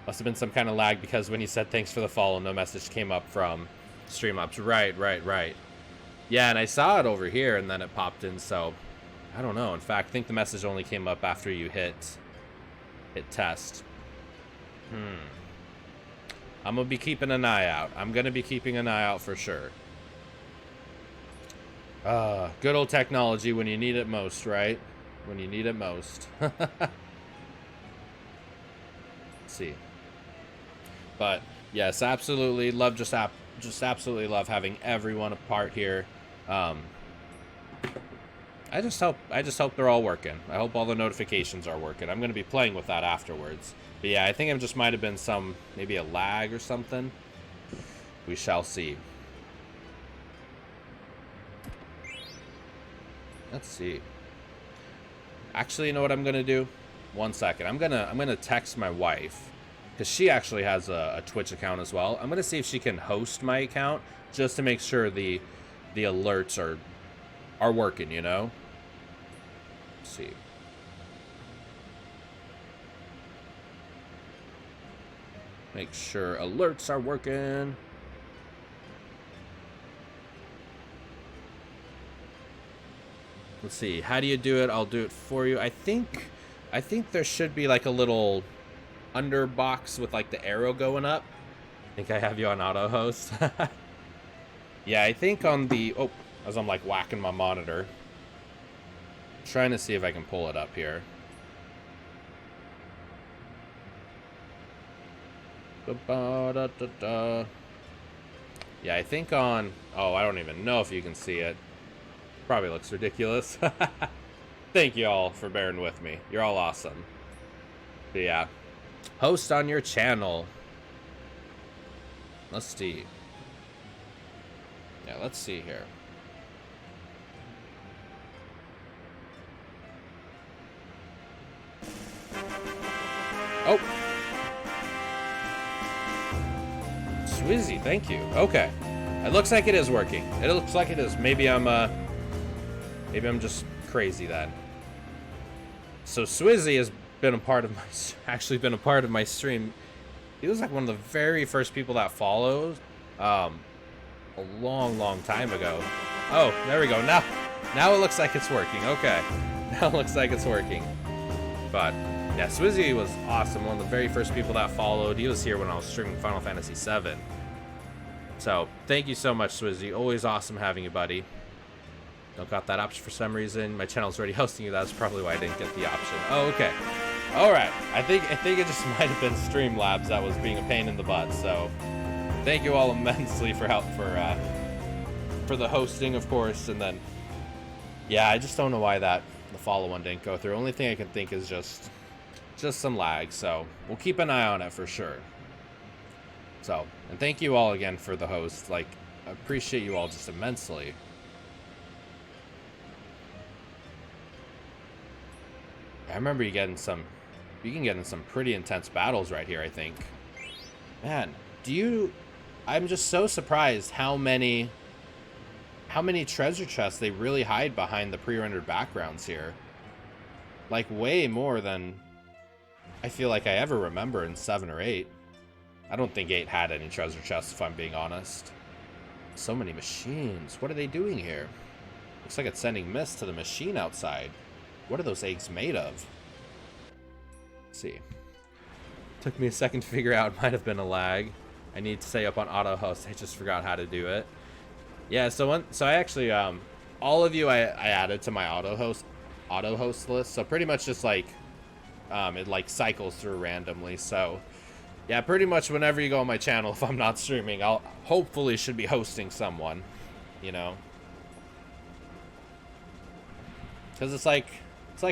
Must have been some kind of lag, because when you said thanks for the follow, no message came up from Streamlabs. Right. Yeah, and I saw it over here, and then it popped in, so I don't know. In fact, I think the message only came up after you hit Hit test. I'm gonna be keeping an eye out. I'm gonna be keeping an eye out for sure. Good old technology when you need it most, right? When you need it most. Let's see. But yes, absolutely love just absolutely love having everyone a part here. I just hope they're all working. I hope all the notifications are working. I'm gonna be playing with that afterwards. But yeah, I think it just might have been maybe a lag or something. We shall see. Let's see. Actually, you know what I'm gonna do? One second. I'm gonna text my wife, because she actually has a Twitch account as well. I'm gonna see if she can host my account just to make sure the alerts are working, you know? Let's see. Make sure alerts are working. Let's see. How do you do it? I'll do it for you. I think there should be like a little under box with like the arrow going up. I think I have you on auto host. Yeah, I think on the as I'm like whacking my monitor. Trying to see if I can pull it up here. Yeah, I think on... Oh, I don't even know if you can see it. Probably looks ridiculous. Thank you all for bearing with me. You're all awesome. But yeah. Host on your channel. Let's see. Yeah, let's see here. Oh. Swizzy, thank you. Okay. It looks like it is working. It looks like it is. Maybe I'm just crazy then. So Swizzy has been a part of my stream. He was like one of the very first people that followed a long time ago. Oh, there we go. Now it looks like it's working. Okay. Now it looks like it's working. But yeah, Swizzy was awesome. One of the very first people that followed. He was here when I was streaming Final Fantasy VII. So thank you so much, Swizzy. Always awesome having you, buddy. Don't got that option for some reason. My channel's already hosting you. That's probably why I didn't get the option. Oh, okay. All right. I think it just might have been Streamlabs that was being a pain in the butt. So thank you all immensely for help for the hosting, of course. And then, yeah, I just don't know why the follow one didn't go through. Only thing I can think is just some lag. So we'll keep an eye on it for sure. So, and thank you all again for the host. Like, I appreciate you all just immensely. I remember you can get in some pretty intense battles right here, I think. Man, I'm just so surprised how many treasure chests they really hide behind the pre-rendered backgrounds here. Like, way more than I feel like I ever remember in 7 or 8. I don't think 8 had any treasure chests, if I'm being honest. So many machines. What are they doing here? Looks like it's sending mist to the machine outside. What are those eggs made of? Let's see. Took me a second to figure out. Might have been a lag. I need to stay up on auto host. I just forgot how to do it. Yeah, so I actually all of you I added to my auto host list. So pretty much just like it like cycles through randomly. So yeah, pretty much whenever you go on my channel, if I'm not streaming, I'll hopefully should be hosting someone, you know. Because it's like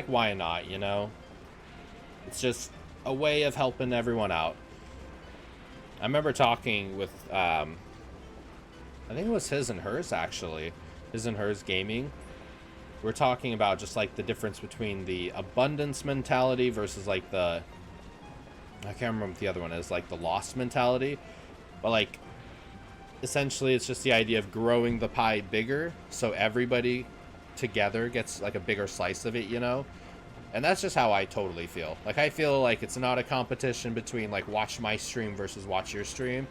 why not, you know? It's just a way of helping everyone out. I remember talking with I think it was His and Hers, actually. His and Hers Gaming. We're talking about just like the difference between the abundance mentality versus like the, I can't remember what the other one is, like the lost mentality. But like essentially it's just the idea of growing the pie bigger so everybody together gets like a bigger slice of it, you know. And that's just how I totally feel. Like, I feel like it's not a competition between like watch my stream versus watch your stream.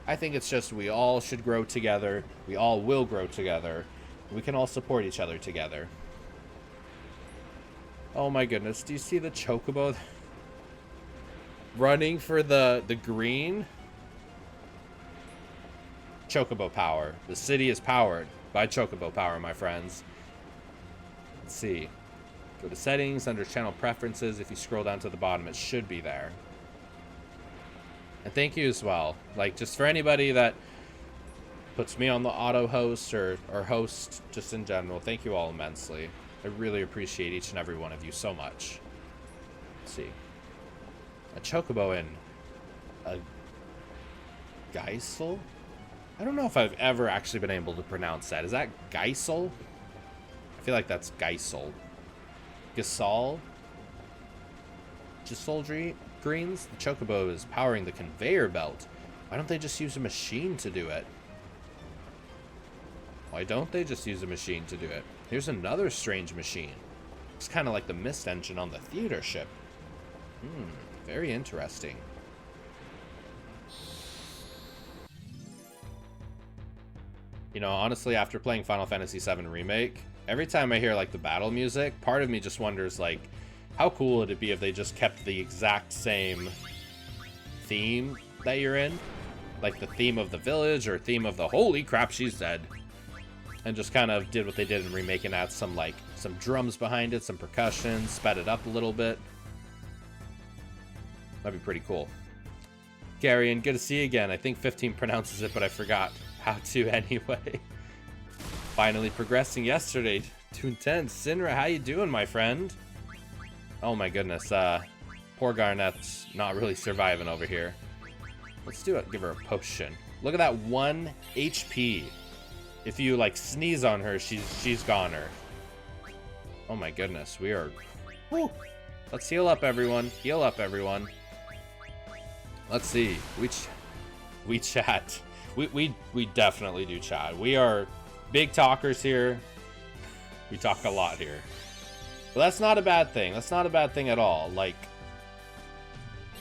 I think it's just we all should grow together. We all will grow together. We can all support each other together. Oh my goodness, do you see the chocobo? running for the green. Chocobo power. The city is powered by Chocobo power, my friends. Let's see. Go to settings, under channel preferences. If you scroll down to the bottom, it should be there. And thank you as well. Like, just for anybody that puts me on the auto host or host just in general, thank you all immensely. I really appreciate each and every one of you so much. Let's see. A Chocobo in a Geisel? I don't know if I've ever actually been able to pronounce that. Is that Geisel? I feel like that's Geisel. Gisal? Gisoldry greens? The Chocobo is powering the conveyor belt. Why don't they just use a machine to do it? Why don't they just use a machine to do it? Here's another strange machine. It's kind of like the mist engine on the theater ship. Very interesting. You know, honestly, after playing Final Fantasy VII Remake, every time I hear, like, the battle music, part of me just wonders, like, how cool would it be if they just kept the exact same theme that you're in? Like, the theme of the village or theme of the holy crap, she's dead. And just kind of did what they did in Remake and add some, like, some drums behind it, some percussion, sped it up a little bit. That'd be pretty cool. Gary, and good to see you again. I think 15 pronounces it, but I forgot how to anyway. Finally progressing yesterday. 210. Sinra, how you doing, my friend? Oh my goodness. Poor Garnet's not really surviving over here. Let's do it. Give her a potion. Look at that 1 HP. If you, like, sneeze on her, she's goner. Oh my goodness. We are... Woo. Let's heal up, everyone. Heal up, everyone. Let's see. We chat. We definitely do chat. We are big talkers here. We talk a lot here. But that's not a bad thing. That's not a bad thing at all. Like,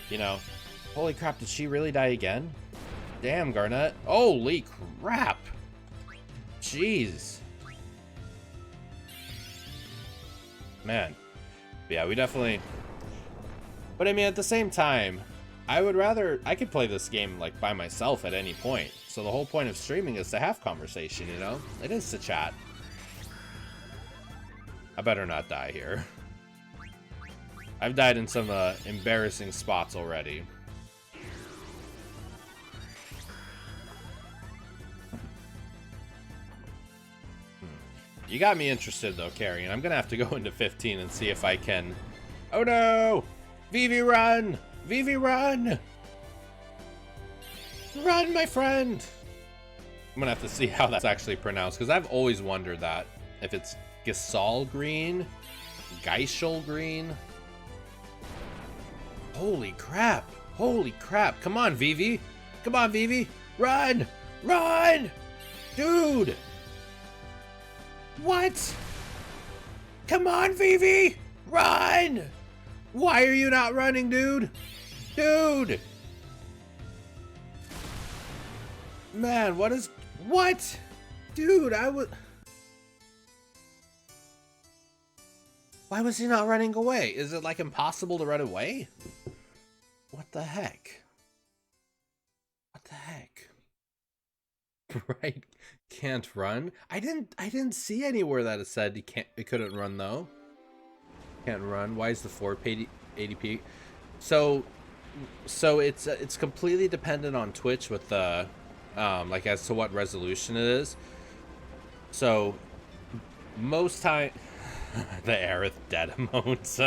you know, holy crap, did she really die again? Damn, Garnet. Holy crap. Jeez. Man. Yeah, we definitely... But I mean, at the same time, I could play this game, like, by myself at any point. So the whole point of streaming is to have conversation, you know? It is to chat. I better not die here. I've died in some embarrassing spots already. You got me interested, though, Carrie, and I'm gonna have to go into 15 and see if I can... Oh, no! Vivi, run! Vivi, run! Run, my friend! I'm gonna have to see how that's actually pronounced, because I've always wondered that. If it's Gisal green? Geishel green? Holy crap! Holy crap! Come on, Vivi! Come on, Vivi! Run! Run! Dude! What? Come on, Vivi! Run! Why are you not running, dude? Dude! Man, what? Dude, why was he not running away? Is it, like, impossible to run away? What the heck? What the heck? Right? Can't run? I didn't see anywhere that it said it couldn't run, though. Can't run. Why is the 480p? So it's completely dependent on Twitch with the like as to what resolution it is. So most time the Aerith dead emotes.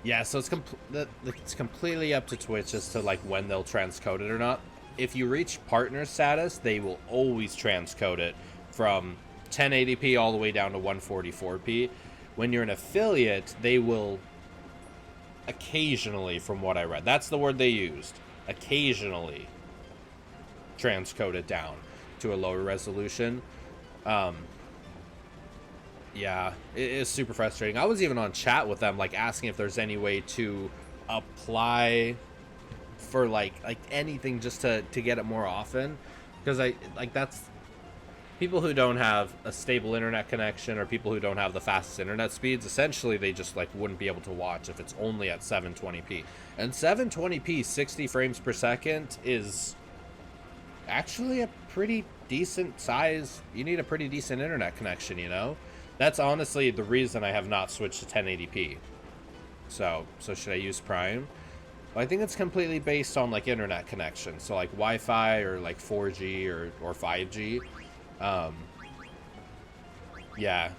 Yeah, so it's completely up to Twitch as to, like, when they'll transcode it or not. If you reach partner status, they will always transcode it from 1080p all the way down to 144p. When you're an affiliate, they will occasionally, from what I read, that's the word they used, occasionally transcode it down to a lower resolution. Yeah, it is super frustrating. I was even on chat with them, like, asking if there's any way to apply for like anything just to get it more often, because that's people who don't have a stable internet connection or people who don't have the fastest internet speeds, essentially they just like wouldn't be able to watch if it's only at 720p. And 720p 60 frames per second is actually a pretty decent size. You need a pretty decent internet connection, you know? That's honestly the reason I have not switched to 1080p. So should I use Prime? Well, I think it's completely based on like internet connection. So like Wi-Fi or like 4G or 5G. Yeah,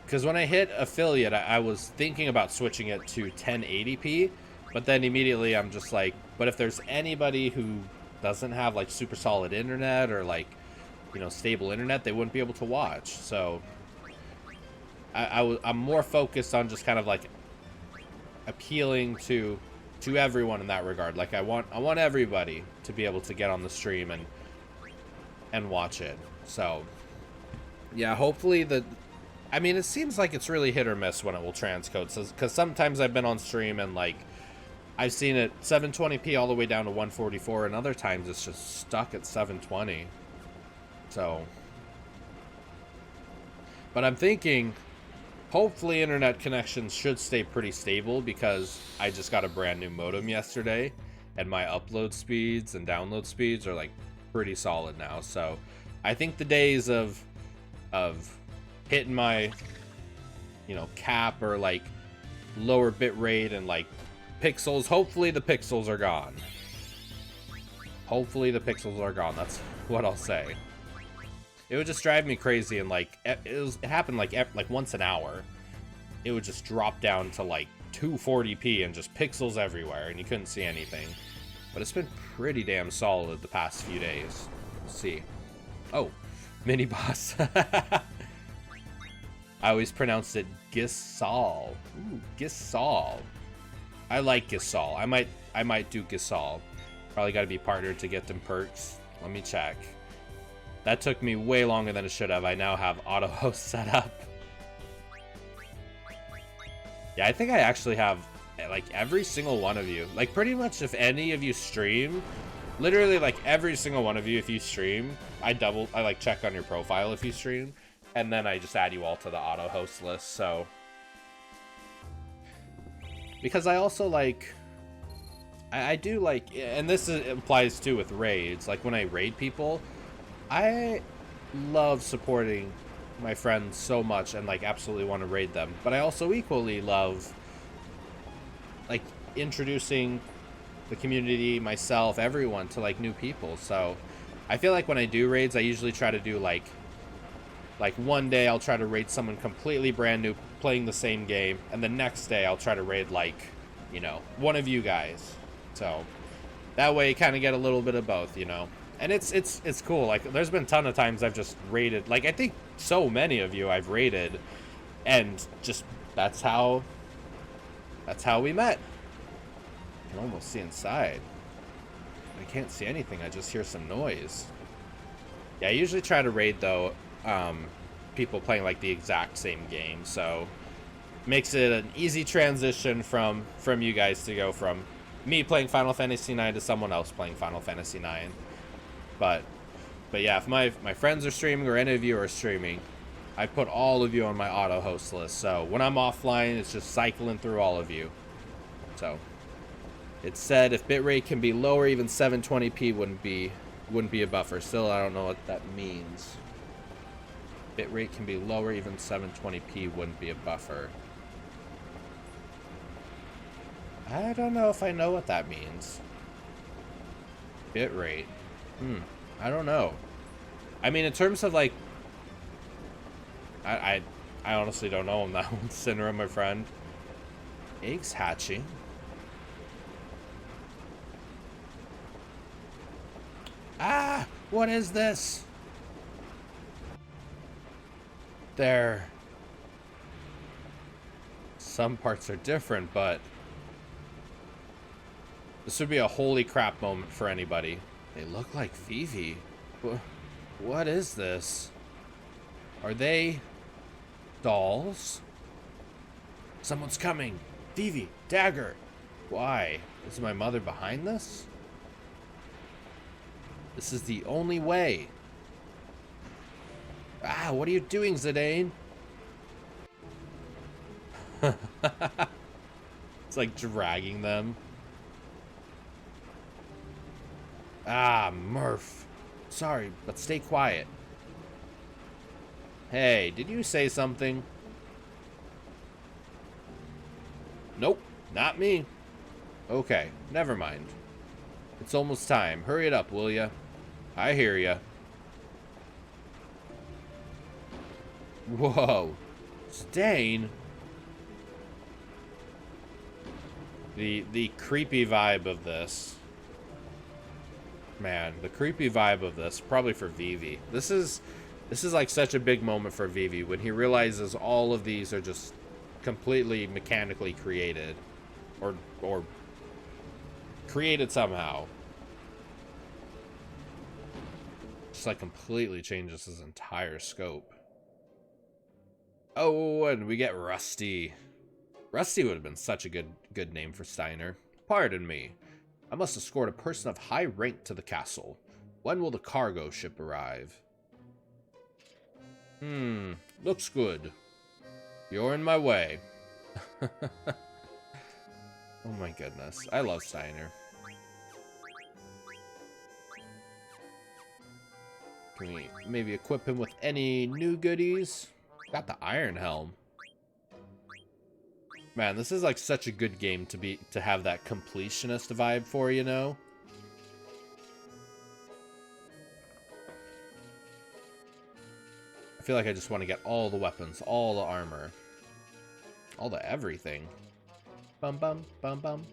because when I hit affiliate, I was thinking about switching it to 1080p, but then immediately I'm just like, but if there's anybody who doesn't have like super solid internet or like, you know, stable internet, they wouldn't be able to watch. So I'm more focused on just kind of like appealing to everyone in that regard. Like I want everybody to be able to get on the stream and watch it. So yeah, hopefully I mean, it seems like it's really hit or miss when it will transcode, because sometimes I've been on stream and like I've seen it 720p all the way down to 144, and other times it's just stuck at 720. So, but I'm thinking hopefully internet connections should stay pretty stable, because I just got a brand new modem yesterday and my upload speeds and download speeds are like pretty solid now. So I think the days of hitting my, you know, cap or like lower bit rate and like pixels, hopefully the pixels are gone. Hopefully the pixels are gone. That's what I'll say. It would just drive me crazy, and like it happened like once an hour. It would just drop down to like 240p and just pixels everywhere, and you couldn't see anything. But it's been pretty damn solid the past few days. Let's see. Oh, mini boss. I always pronounced it Gisal. Ooh, Gisal. I like Gisal. I might do Gisal. Probably got to be partnered to get them perks. Let me check. That took me way longer than it should have. I now have auto host set up. Yeah, I think I actually have like every single one of you. Like pretty much if any of you stream, literally like every single one of you, if you stream, I like check on your profile if you stream, and then I just add you all to the auto host list. So because I also like, I do like, and this applies too with raids, like when I raid people, I love supporting my friends so much and like absolutely want to raid them, but I also equally love like introducing the community, myself, everyone to like new people. So I feel like when I do raids, I usually try to do like one day I'll try to raid someone completely brand new playing the same game, and the next day I'll try to raid like, you know, one of you guys. So that way you kind of get a little bit of both, you know. And it's cool. Like there's been a ton of times I've just raided, like I think so many of you I've raided, and just that's how we met. I can almost see inside. I can't see anything. I just hear some noise. Yeah, I usually try to raid though people playing like the exact same game, so makes it an easy transition from you guys to go from me playing Final Fantasy IX to someone else playing Final Fantasy IX. But yeah, if my friends are streaming or any of you are streaming, I put all of you on my auto host list. So when I'm offline, it's just cycling through all of you. So it said if bitrate can be lower, even 720p wouldn't be a buffer. Still, I don't know what that means. Bitrate can be lower, even 720p wouldn't be a buffer. I don't know if I know what that means. Bitrate. I don't know. I mean, in terms of like, I honestly don't know on that one. Sinra, my friend. Eggs hatching. Ah! What is this? There. Some parts are different, but this would be a holy crap moment for anybody. They look like Vivi. What is this? Are they dolls? Someone's coming. Vivi, dagger. Why? Is my mother behind this? This is the only way. Ah, what are you doing, Zidane? It's like dragging them. Ah, Murph. Sorry, but stay quiet. Hey, did you say something? Nope, not me. Okay, never mind. It's almost time. Hurry it up, will ya? I hear ya. Whoa. Stain? The creepy vibe of this. Man, the creepy vibe of this, probably for Vivi. This is like such a big moment for Vivi when he realizes all of these are just completely mechanically created. Or created somehow. Just like completely changes his entire scope. Oh, and we get Rusty. Rusty would have been such a good name for Steiner. Pardon me. I must escort a person of high rank to the castle. When will the cargo ship arrive? Looks good. You're in my way. Oh my goodness. I love Steiner. Can we maybe equip him with any new goodies? Got the Iron Helm. Man, this is like such a good game to have that completionist vibe for, you know? I feel like I just want to get all the weapons, all the armor, all the everything. Bum bum bum bum.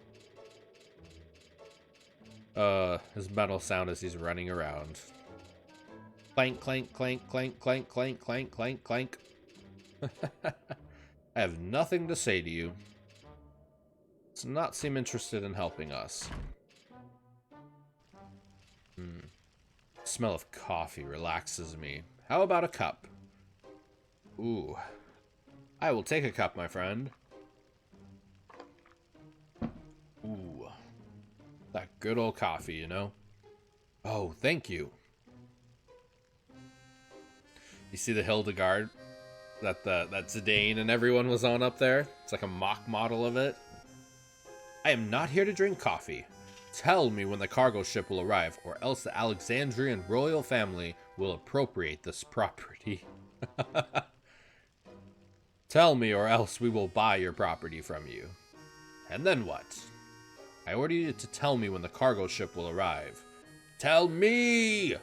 His metal sound as he's running around. Clank clank clank clank clank clank clank clank clank. I have nothing to say to you. Does not seem interested in helping us. Smell of coffee relaxes me. How about a cup? Ooh. I will take a cup, my friend. Ooh. That good old coffee, you know? Oh, thank you. You see the Hildegard that Zidane and everyone was on up there? It's like a mock model of it. I am not here to drink coffee. Tell me when the cargo ship will arrive, or else the Alexandrian royal family will appropriate this property. Tell me, or else we will buy your property from you. And then what? I order you to tell me when the cargo ship will arrive. Tell me! You're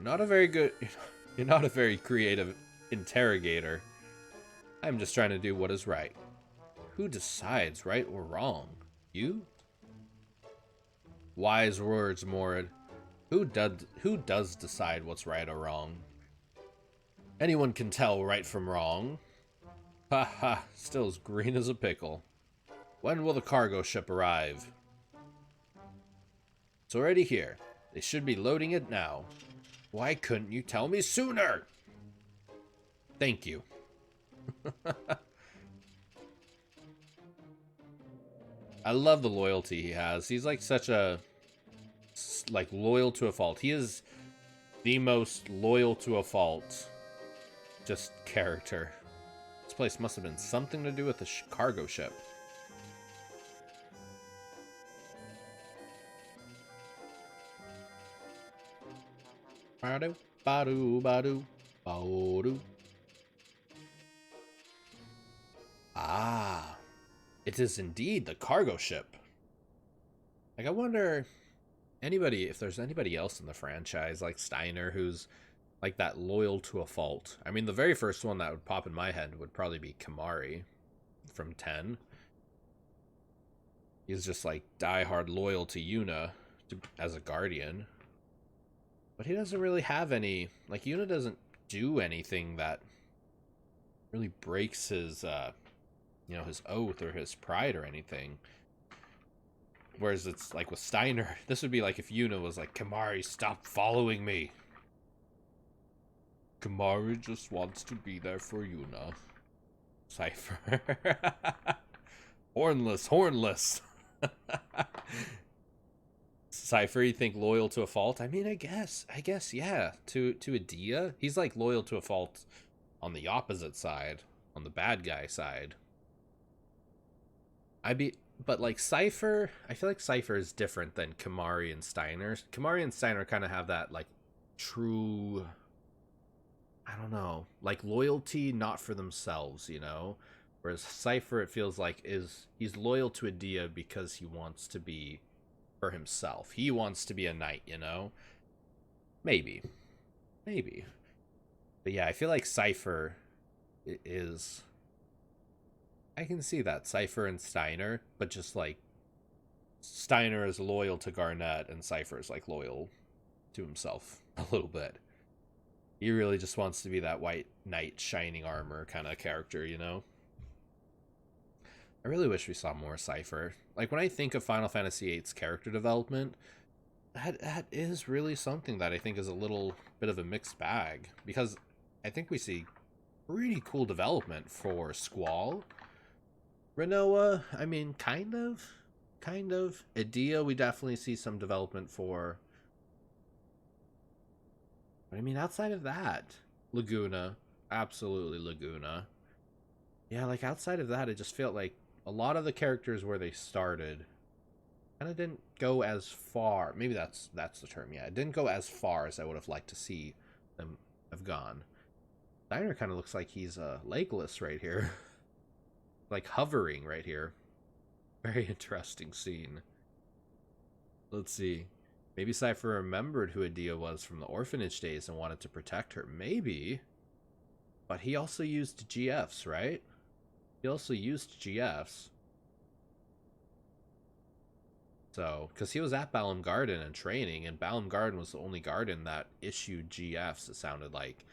not a very creative interrogator. I'm just trying to do what is right. Who decides right or wrong? You? Wise words, Morid. Who does decide what's right or wrong? Anyone can tell right from wrong. Ha ha, still as green as a pickle. When will the cargo ship arrive? It's already here. They should be loading it now. Why couldn't you tell me sooner? Thank you. I love the loyalty he has. He's like such a loyal to a fault. He is the most loyal to a fault just character. This place must have been something to do with the cargo ship. Badu, badu, badu, badu. Ah, it is indeed the cargo ship. Like, I wonder if there's anybody else in the franchise like Steiner who's like that loyal to a fault. I mean, the very first one that would pop in my head would probably be Kamari from 10. He's just like diehard loyal to Yuna as a guardian. But he doesn't really have any, like, Yuna doesn't do anything that really breaks his, his oath or his pride or anything. Whereas it's like with Steiner, this would be like if Yuna was like, Kamari, stop following me. Kamari just wants to be there for Yuna. Cypher. Hornless. Cypher, you think loyal to a fault? I mean, I guess, yeah. To Adia, he's like loyal to a fault on the opposite side, on the bad guy side. I be, but like Cypher, I feel like Cypher is different than Kamari and Steiner. Kamari and Steiner kind of have that like true, I don't know, like loyalty not for themselves, you know. Whereas Cypher, it feels like he's loyal to Adia because he wants to be for himself. He wants to be a knight, you know? Maybe. Maybe. But yeah, I feel like Cypher is. I can see that. Cypher and Steiner, but just like Steiner is loyal to Garnett and Cypher is like loyal to himself a little bit. He really just wants to be that white knight, shining armor kind of character, you know? I really wish we saw more Cypher. Like, when I think of Final Fantasy VIII's character development, that is really something that I think is a little bit of a mixed bag. Because I think we see pretty cool development for Squall. Renoa, I mean, kind of. Kind of. Adia, we definitely see some development for. But I mean, outside of that, Laguna. Absolutely Laguna. Yeah, like outside of that, it just felt like a lot of the characters where they started kind of didn't go as far. Maybe that's the term. Yeah, it didn't go as far as I would have liked to see them have gone. Diner kind of looks like he's legless right here, like hovering right here. Very interesting scene. Let's see. Maybe Cypher remembered who Adia was from the orphanage days and wanted to protect her. Maybe. But he also used GFs, right? He also used GFs. So, because he was at Balam Garden and training, and Balam Garden was the only garden that issued GFs, it sounded like,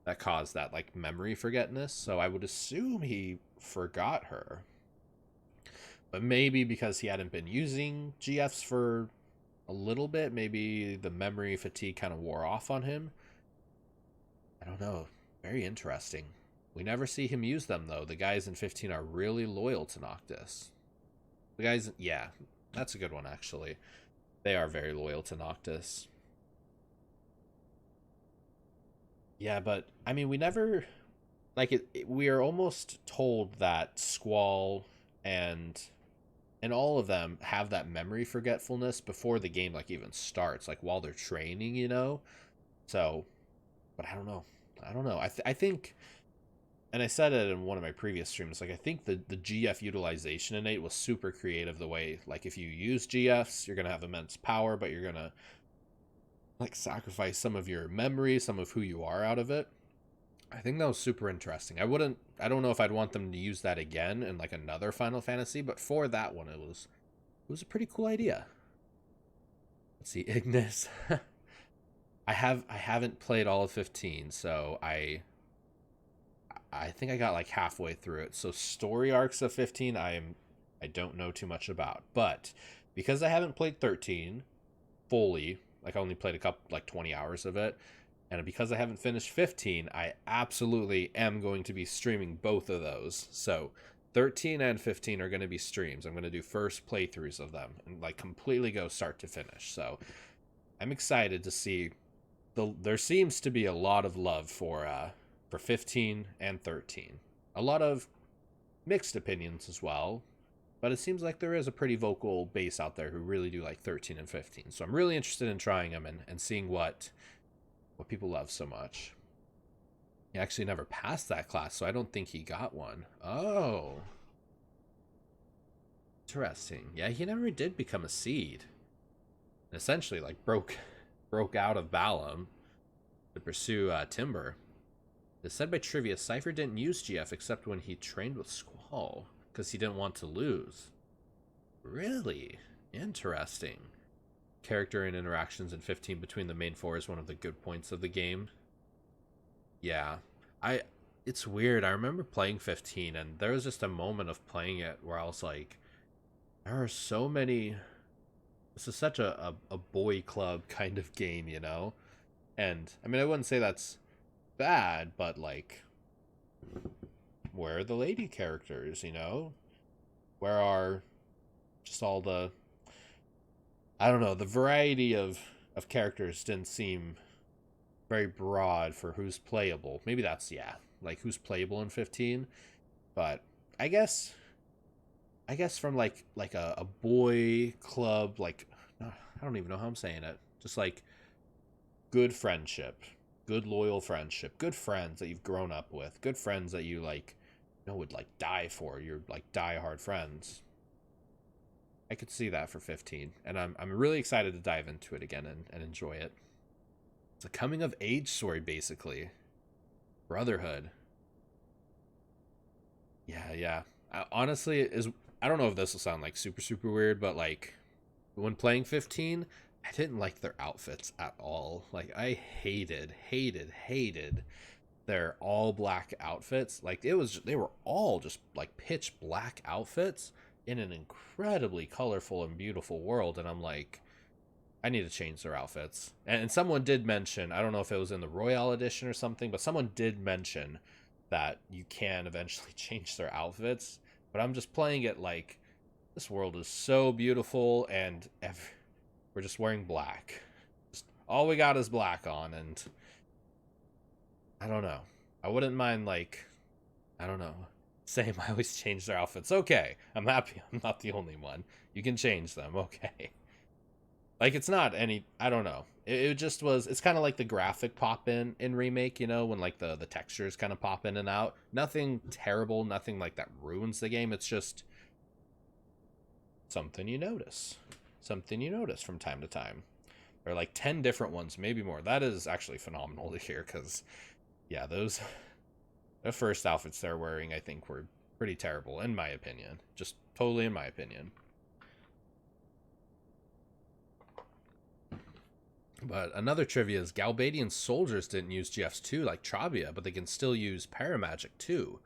that caused that, like, memory forgetness. So I would assume he forgot her. But maybe because he hadn't been using GFs for a little bit, maybe the memory fatigue kind of wore off on him. I don't know. Very interesting. We never see him use them, though. The guys in 15 are really loyal to Noctis. The guys, yeah, that's a good one, actually. They are very loyal to Noctis. Yeah, but, I mean, we never... Like, we are almost told that Squall and all of them have that memory forgetfulness before the game, like, even starts. Like, while they're training, you know? So, but I don't know. I don't know. I think... And I said it in one of my previous streams, like, I think the GF utilization in 8 was super creative the way, like, if you use GFs, you're going to have immense power, but you're going to, like, sacrifice some of your memory, some of who you are out of it. I think that was super interesting. I don't know if I'd want them to use that again in, like, another Final Fantasy, but for that one, it was a pretty cool idea. Let's see, Ignis. I haven't played all of 15, so I think I got like halfway through it. So story arcs of 15 I don't know too much about. But because I haven't played 13 fully, like I only played a couple like 20 hours of it, and because I haven't finished 15, I absolutely am going to be streaming both of those. So 13 and 15 are going to be streams. I'm going to do first playthroughs of them and like completely go start to finish. So I'm excited to see there seems to be a lot of love for 15 and 13. A lot of mixed opinions as well, but it seems like there is a pretty vocal base out there who really do like 13 and 15. So I'm really interested in trying them and seeing what people love so much. He actually never passed that class, so I don't think he got one. Oh. Interesting. Yeah, he never did become a seed. Essentially, like, broke out of Balam to pursue Timber. It's said by trivia, Cypher didn't use GF except when he trained with Squall, because he didn't want to lose. Really? Interesting. Character and interactions in 15 between the main four is one of the good points of the game. Yeah. It's weird. I remember playing 15, and there was just a moment of playing it where I was like, there are so many... This is such a boy club kind of game, you know? And, I mean, I wouldn't say that's bad, but like, where are the lady characters, you know? Where are just all the I don't know, the variety of characters didn't seem very broad for who's playable. Maybe that's, yeah, like who's playable in 15. But I guess I guess from like a boy club, like I don't even know how I'm saying it. Just like good friendship, good loyal friendship, good friends that you've grown up with, good friends that you like, would like die for. You're like die hard friends. I could see that for 15, and I'm really excited to dive into it again and enjoy it. It's a coming of age story, basically. Brotherhood. Yeah, yeah. Honestly, is I don't know if this will sound like super weird, but like when playing 15, I didn't like their outfits at all. Like I hated their all black outfits. Like they were all just like pitch black outfits in an incredibly colorful and beautiful world, and I'm like, I need to change their outfits. And someone did mention, I don't know if it was in the Royale edition or something, but someone did mention that you can eventually change their outfits. But I'm just playing it like this world is so beautiful, and we're just wearing black. Just all we got is black on, and I don't know. I wouldn't mind like, I don't know, saying I always change their outfits. Okay, I'm happy I'm not the only one. You can change them. Okay. Like it's not any, I don't know. It just was, it's kind of like the graphic pop in remake, when like the textures kind of pop in and out. Nothing terrible, nothing like that ruins the game. It's just something you notice. Something you notice from time to time. Or like 10 different ones, maybe more. That is actually phenomenal to hear, cuz yeah, those the first outfits they're wearing I think were pretty terrible in my opinion. Just totally in my opinion. But another trivia is Galbadian soldiers didn't use GFs too, like Trabia, but they can still use Paramagic too.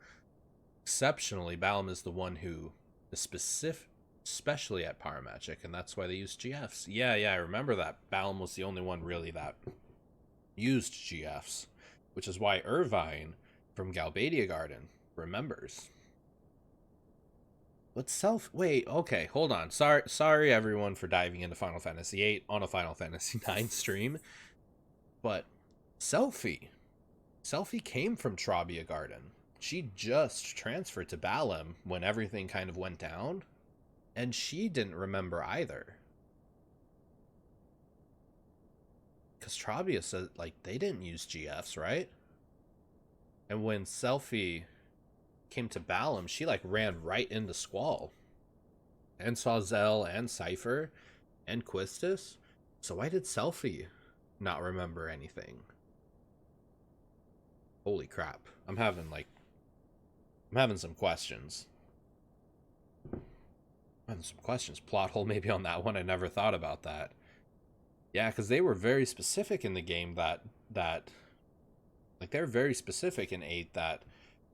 Exceptionally, Balam is the one who is specific, especially at Paramagic, and that's why they use GFs. Yeah, I remember that. Balam was the only one really that used GFs, which is why Irvine from Galbadia Garden remembers. But wait, okay, hold on. Sorry everyone for diving into Final Fantasy VIII on a Final Fantasy IX stream. But Selphie came from Trabia Garden. She just transferred to Balam when everything kind of went down, and she didn't remember either. Because Trabia said like they didn't use GFs, right? And when Selphie came to Balam, she like ran right into Squall and saw Zell and Cypher and Quistis. So why did Selphie not remember anything? Holy crap. I'm having some questions. Plot hole maybe on that one. I never thought about that. Yeah, because they were very specific in the game that like they're very specific in 8 that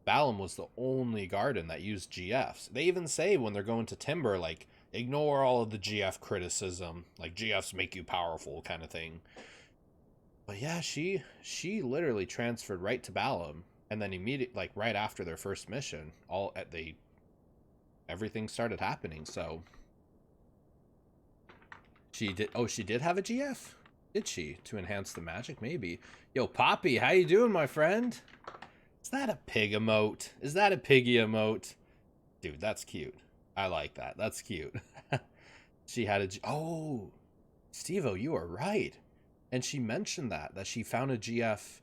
Balam was the only garden that used GFs. They even say when they're going to Timber, like, ignore all of the GF criticism, like GFs make you powerful kind of thing. But yeah, she literally transferred right to Balam, and then immediately, like right after their first mission, everything started happening. So she did have a GF, did she, to enhance the magic? Maybe. Yo, Poppy, how you doing, my friend? Is that a pig emote? Is that a piggy emote? Dude, that's cute. I like that. That's cute. She had oh, Steve-O, you are right. And she mentioned that she found a GF,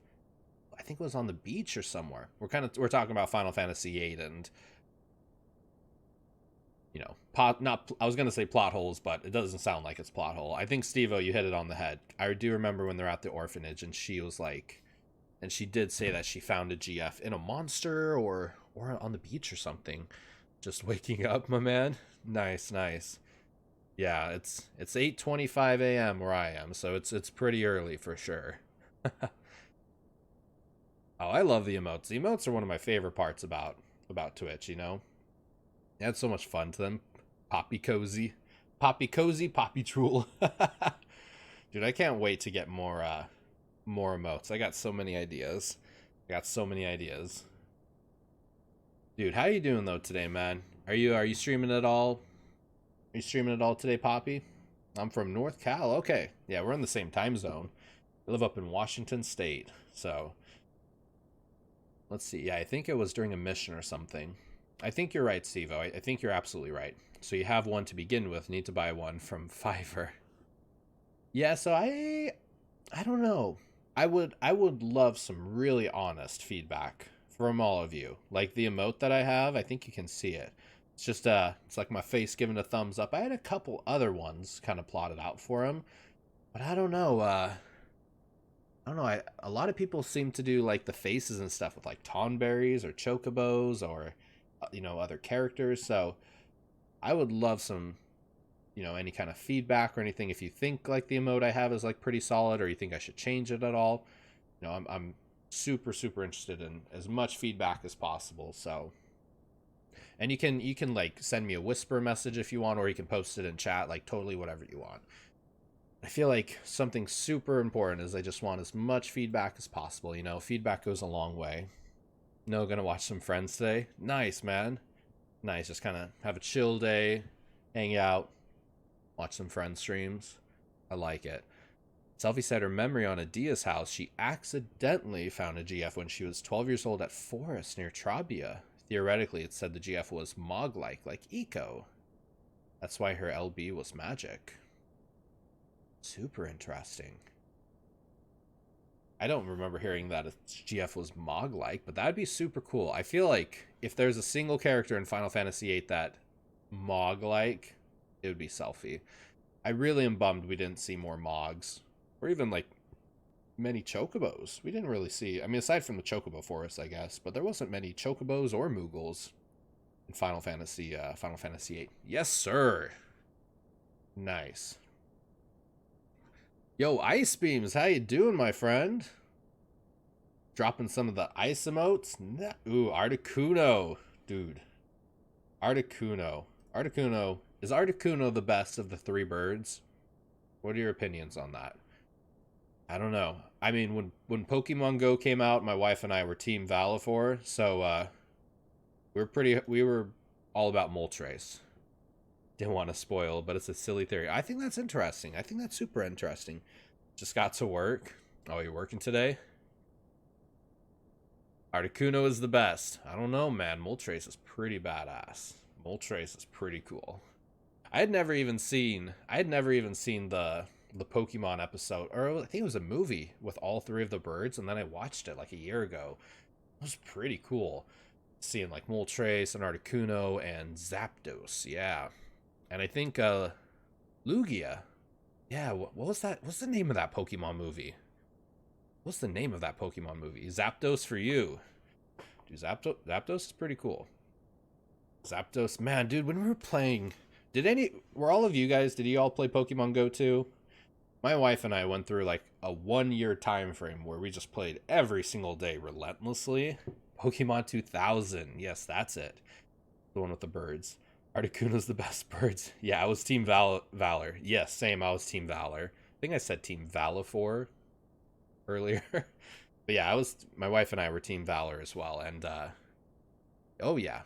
I think it was on the beach or somewhere. We're talking about Final Fantasy VIII, and I was gonna say plot holes, but it doesn't sound like it's plot hole. I think Steve-O, you hit it on the head. I do remember when they're at the orphanage, and she was like, and she did say that she found a GF in a monster or on the beach or something. Just waking up, my man. Nice. Yeah, it's 8:25 a.m. where I am, so it's pretty early for sure. Oh, I love the emotes. The emotes are one of my favorite parts about Twitch, They had so much fun to them. Poppy Cozy, Poppy Trool. Dude, I can't wait to get more emotes. I got so many ideas. Dude, how you doing though today, man? Are you streaming at all? Are you streaming at all today, Poppy? I'm from North Cal. Okay. Yeah, we're in the same time zone. I live up in Washington State. So, let's see. Yeah, I think it was during a mission or something. I think you're right, Stevo. I think you're absolutely right. So you have one to begin with. Need to buy one from Fiverr. Yeah, so I don't know. I would love some really honest feedback from all of you. Like the emote that I have, I think you can see it. It's just it's like my face giving a thumbs up. I had a couple other ones kind of plotted out for him, but I don't know. I don't know. A lot of people seem to do like the faces and stuff with like tonberries or chocobos or other characters. So I would love some any kind of feedback or anything. If you think like the emote I have is like pretty solid, or you think I should change it at all, I'm super super interested in as much feedback as possible. So, and you can like send me a whisper message if you want, or you can post it in chat, like totally whatever you want. I feel like something super important is I just want as much feedback as possible. Feedback goes a long way. No, gonna watch some Friends today. Nice, man. Nice. Just kind of have a chill day, hang out, watch some Friends streams. I like it. Selfie said her memory on Adia's house, she accidentally found a GF when she was 12 years old at Forest near Trabia. Theoretically, it said the GF was Mog-like Eco. That's why her LB was magic. Super interesting. I don't remember hearing that GF was Mog-like, but that'd be super cool. I feel like if there's a single character in Final Fantasy VIII that Mog-like, it would be Selfie. I really am bummed we didn't see more Mogs. Or even, like, many Chocobos. We didn't really see... I mean, aside from the Chocobo Forest, I guess. But there wasn't many Chocobos or Moogles in Final Fantasy VIII. Yes, sir! Nice. Yo, Ice Beams, how you doing, my friend? Dropping some of the ice emotes? Ooh, Articuno. Dude. Articuno. Articuno. Is Articuno the best of the three birds? What are your opinions on that? I don't know. I mean, when Pokemon Go came out, my wife and I were Team Valifor, so we were all about Moltres. Didn't want to spoil, but it's a silly theory. I think that's interesting. I think that's super interesting. Just got to work. Oh, you're working today? Articuno is the best. I don't know, man. Moltres is pretty badass. Moltres is pretty cool. I had never even seen the Pokemon episode, or I think it was a movie with all three of the birds, and then I watched it like a year ago. It was pretty cool. Seeing like Moltres and Articuno and Zapdos, yeah. And I think Lugia. Yeah, what was that? What's the name of that Pokemon movie? What's the name of that Pokemon movie? Zapdos for you. Dude, Zapdos is pretty cool. Zapdos, man, dude, when we were playing, were all of you guys, did you all play Pokemon Go too? My wife and I went through like a 1 year time frame where we just played every single day relentlessly. Pokemon 2000, yes, that's it. The one with the birds. Articuno's the best birds. Yeah, I was Team Valor. Yes, same, I was Team Valor. I think I said Team Valifor earlier. But yeah, my wife and I were Team Valor as well, and oh yeah,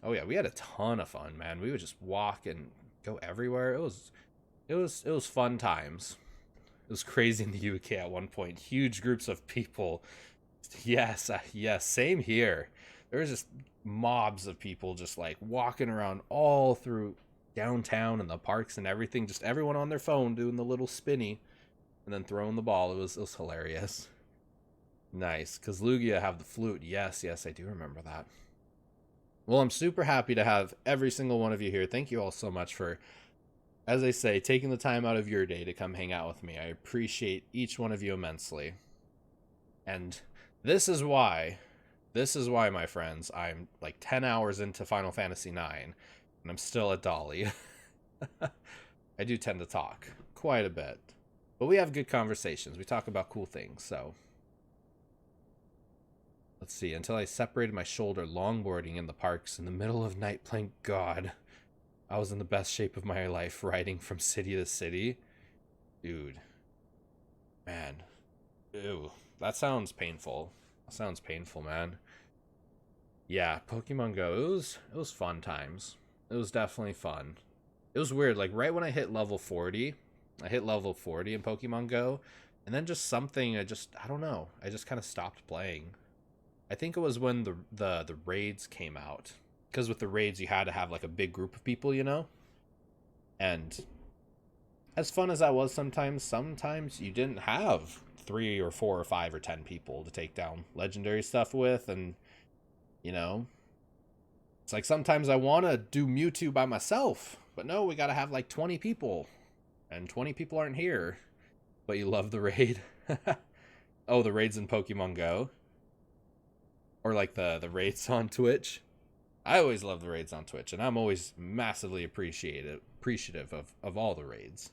we had a ton of fun, man. We would just walk and go everywhere. It was fun times. It was crazy in the UK at one point. Huge groups of people. Yes, yes, same here. There was just mobs of people just like walking around all through downtown and the parks and everything. Just everyone on their phone doing the little spinny and then throwing the ball. It was hilarious. Nice, because Lugia have the flute. Yes, I do remember that. Well, I'm super happy to have every single one of you here. Thank you all so much for, as I say, taking the time out of your day to come hang out with me. I appreciate each one of you immensely. And this is why, my friends, I'm like 10 hours into Final Fantasy IX, and I'm still at Dolly. I do tend to talk quite a bit, but we have good conversations. We talk about cool things, so... Let's see, until I separated my shoulder longboarding in the parks in the middle of night playing God. I was in the best shape of my life riding from city to city. Dude. Man. Ew. That sounds painful. That sounds painful, man. Yeah, Pokemon Go, it was fun times. It was definitely fun. It was weird, like right when I hit level 40, I hit level 40 in Pokemon Go, and then just something, I don't know. I just kind of stopped playing. I think it was when the raids came out. Because with the raids, you had to have like a big group of people, you know? And as fun as that was sometimes you didn't have 3 or 4 or 5 or 10 people to take down legendary stuff with. And, you know, it's like sometimes I want to do Mewtwo by myself. But no, we got to have like 20 people. And 20 people aren't here. But you love the raid. Oh, the raids in Pokemon Go. Or like the raids on Twitch. I always love the raids on Twitch, and I'm always massively appreciative of all the raids.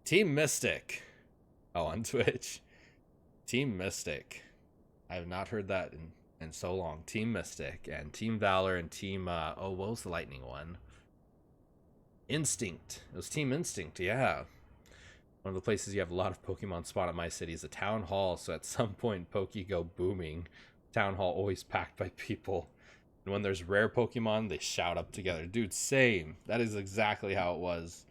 Team Mystic. Oh, on Twitch. Team Mystic. I have not heard that in so long. Team Mystic and Team Valor and Team oh, what was the lightning one? Instinct. It was Team Instinct, yeah. One of the places you have a lot of Pokemon spawn at my city is a town hall, so at some point Poke go booming. Town hall always packed by people. And when there's rare Pokemon, they shout up together. Dude, same. That is exactly how it was.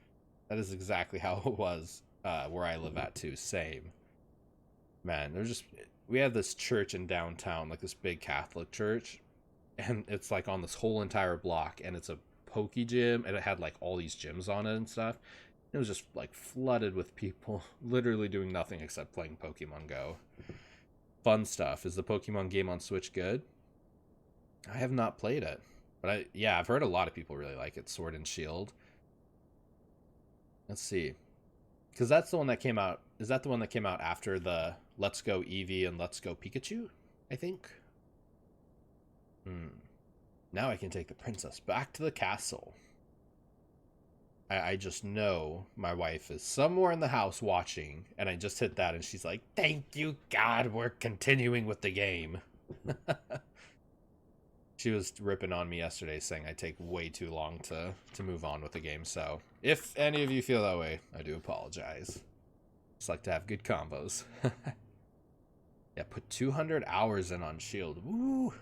That is exactly how it was where I live at too. Same. Man, we have this church in downtown, like this big Catholic church, and it's like on this whole entire block, and it's a Poke gym, and it had like all these gyms on it and stuff. It was just like flooded with people, literally doing nothing except playing Pokemon Go. Fun stuff. Is the Pokemon game on Switch good? I have not played it, but I've heard a lot of people really like it. Sword and Shield. Let's see, because that's the one that came out. Is that the one that came out after the Let's Go Eevee and Let's Go Pikachu? I think. Now I can take the princess back to the castle. I just know my wife is somewhere in the house watching, and I just hit that, and she's like, "Thank you, God, we're continuing with the game." She was ripping on me yesterday, saying I take way too long to move on with the game. So if any of you feel that way, I do apologize. Just like to have good combos. Yeah, put 200 hours in on Shield. Woo!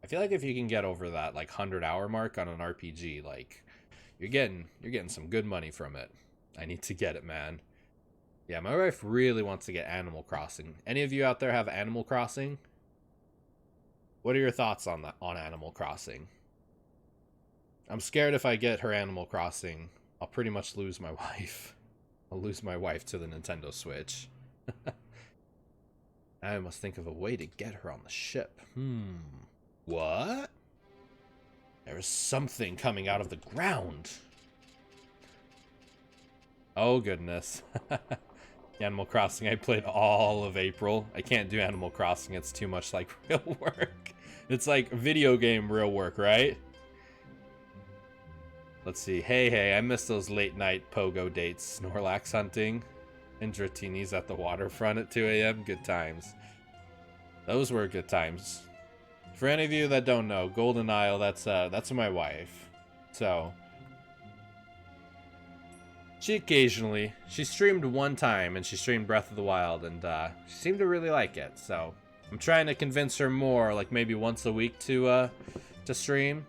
I feel like if you can get over that like 100-hour mark on an RPG, like you're getting some good money from it. I need to get it, man. Yeah, my wife really wants to get Animal Crossing. Any of you out there have Animal Crossing? What are your thoughts on that, on Animal Crossing? I'm scared if I get her Animal Crossing, I'll pretty much lose my wife. I'll lose my wife to the Nintendo Switch. I must think of a way to get her on the ship. What? There is something coming out of the ground. Oh, goodness. Animal Crossing, I played all of April. I can't do Animal Crossing. It's too much like real work. It's like video game real work, right? Let's see. Hey, I miss those late night pogo dates. Snorlax hunting. And Dratinis at the waterfront at 2 a.m. Good times. Those were good times. For any of you that don't know, Golden Isle, that's my wife. So she streamed one time, and she streamed Breath of the Wild, and she seemed to really like it. So I'm trying to convince her more, like maybe once a week to stream.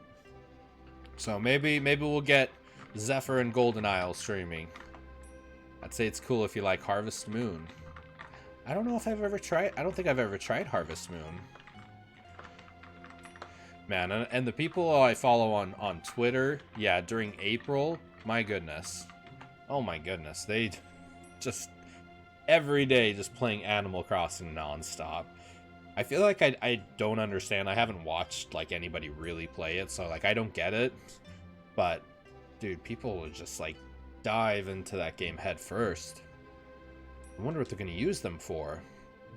So maybe we'll get Zephyr and Golden Isle streaming. I'd say it's cool if you like Harvest Moon. I don't know if I've ever tried. I don't think I've ever tried Harvest Moon. Man, and the people I follow on Twitter, yeah, during April, my goodness. Oh my goodness, they just every day just playing Animal Crossing nonstop. I feel like I don't understand. I haven't watched like anybody really play it, so like I don't get it. But dude, people would just like dive into that game head first. I wonder what they're going to use them for.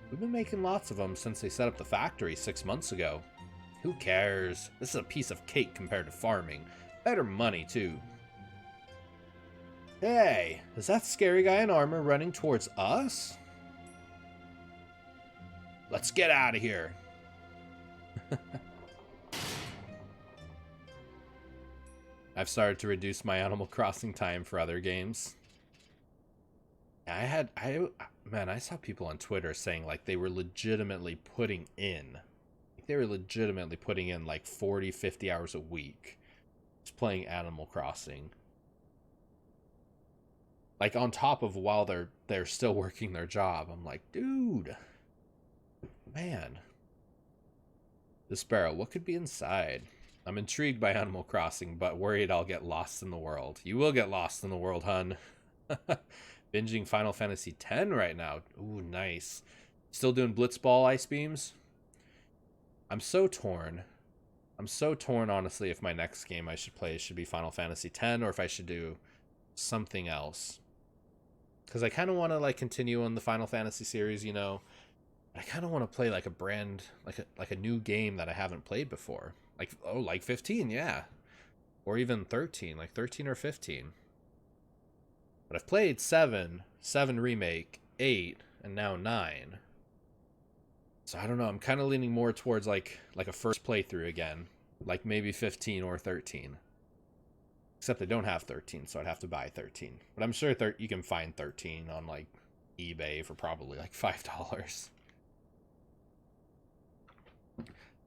We've been making lots of them since they set up the factory 6 months ago. Who cares? This is a piece of cake compared to farming. Better money, too. Hey, is that scary guy in armor running towards us? Let's get out of here. I've started to reduce my Animal Crossing time for other games. Man, I saw people on Twitter saying like they were legitimately putting in like 40, 50 hours a week just playing Animal Crossing. Like on top of while they're still working their job. I'm like, dude, man, this barrel, what could be inside? I'm intrigued by Animal Crossing, but worried I'll get lost in the world. You will get lost in the world, hun. Binging Final Fantasy X right now. Ooh, nice. Still doing Blitzball ice beams? I'm so torn. I'm so torn, honestly, if my next game I should play should be Final Fantasy X or if I should do something else. Because I kind of want to like continue on the Final Fantasy series, you know. I kind of want to play like a brand, like a new game that I haven't played before. Like 15, yeah. Or even 13, like 13 or 15. But I've played 7 Remake, 8, and now 9. So I don't know, I'm kind of leaning more towards like a first playthrough again. Like maybe 15 or 13. Except I don't have 13, so I'd have to buy 13. But I'm sure you can find 13 on like eBay for probably like $5.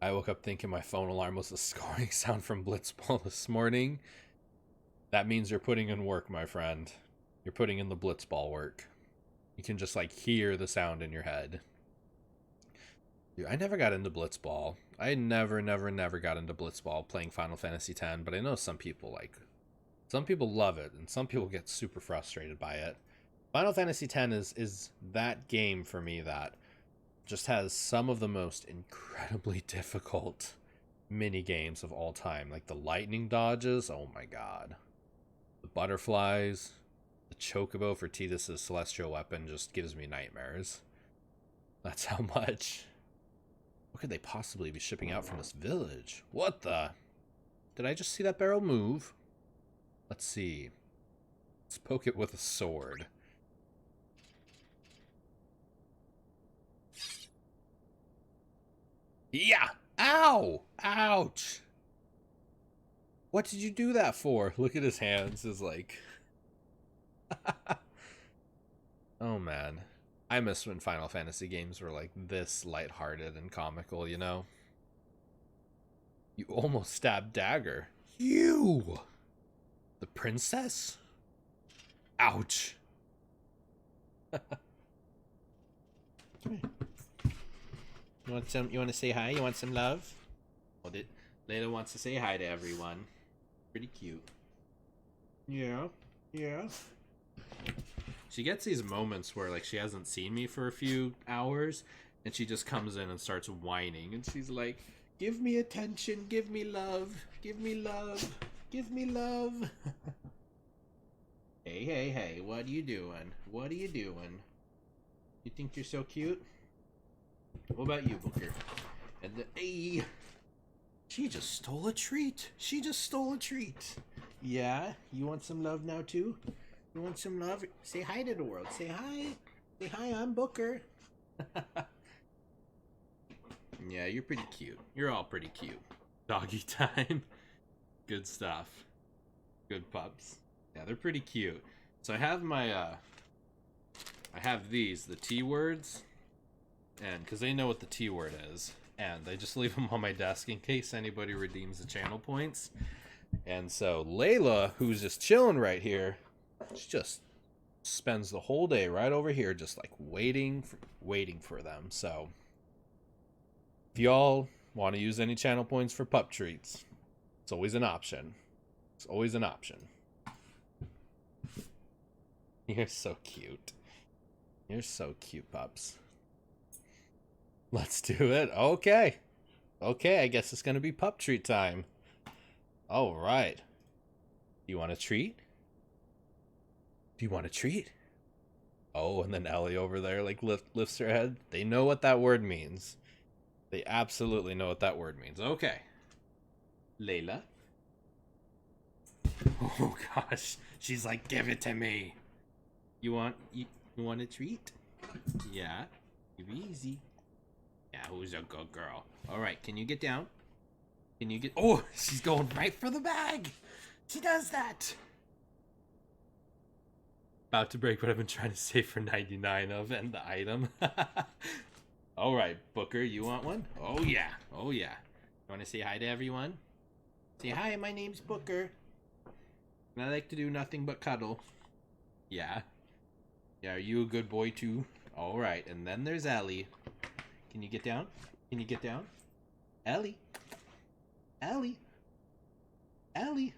I woke up thinking my phone alarm was a scoring sound from Blitzball this morning. That means you're putting in work, my friend. You're putting in the Blitzball work. You can just like hear the sound in your head. Dude, I never got into Blitzball. I never got into Blitzball playing Final Fantasy X, but I know some people love it, and some people get super frustrated by it. Final Fantasy X is that game for me that just has some of the most incredibly difficult mini games of all time. Like the lightning dodges, oh my god. The butterflies, the chocobo for Tidus' celestial weapon just gives me nightmares. That's how much. What could they possibly be shipping out from this village? What the? Did I just see that barrel move? Let's see. Let's poke it with a sword. Yeah! Ow! Ouch! What did you do that for? Look at his hands. Is like... Oh, man. I miss when Final Fantasy games were like this lighthearted and comical, you know? You almost stabbed Dagger. You! The princess? Ouch. You want to say hi? You want some love? Well, Layla wants to say hi to everyone. Pretty cute. Yeah. Yeah. She gets these moments where like she hasn't seen me for a few hours and she just comes in and starts whining and she's like, "Give me attention, give me love, give me love, give me love." Hey, what are you doing? What are you doing? You think you're so cute? What about you, Booker? And hey, she just stole a treat. She just stole a treat. Yeah? You want some love now, too? You want some love? Say hi to the world. Say hi. Say hi, I'm Booker. Yeah, you're pretty cute. You're all pretty cute. Doggy time. Good stuff. Good pups. Yeah, they're pretty cute. So I have my, I have these, the T words. And because they know what the T word is. And I just leave them on my desk in case anybody redeems the channel points. And so Layla, who's just chilling right here, she just spends the whole day right over here just like waiting for them. So if y'all want to use any channel points for pup treats, it's always an option. It's always an option. You're so cute. You're so cute, pups. Let's do it. Okay. Okay, I guess it's going to be pup treat time. All right. You want a treat? Do you want a treat? Oh, and then Ellie over there like lifts her head. They know what that word means. They absolutely know what that word means. Okay. Layla. Oh gosh. She's like, "Give it to me." You want a treat? Yeah. Give it easy. Yeah, who's a good girl? All right, can you get down? Can you get... Oh, she's going right for the bag. She does that. About to break what I've been trying to save for 99 of and the item. All right, Booker, you want one? Oh, yeah. Oh, yeah. You want to say hi to everyone? Say hi, my name's Booker. And I like to do nothing but cuddle. Yeah. Yeah, are you a good boy too? Alright, and then there's Ellie. Can you get down? Can you get down? Ellie. Ellie. Ellie.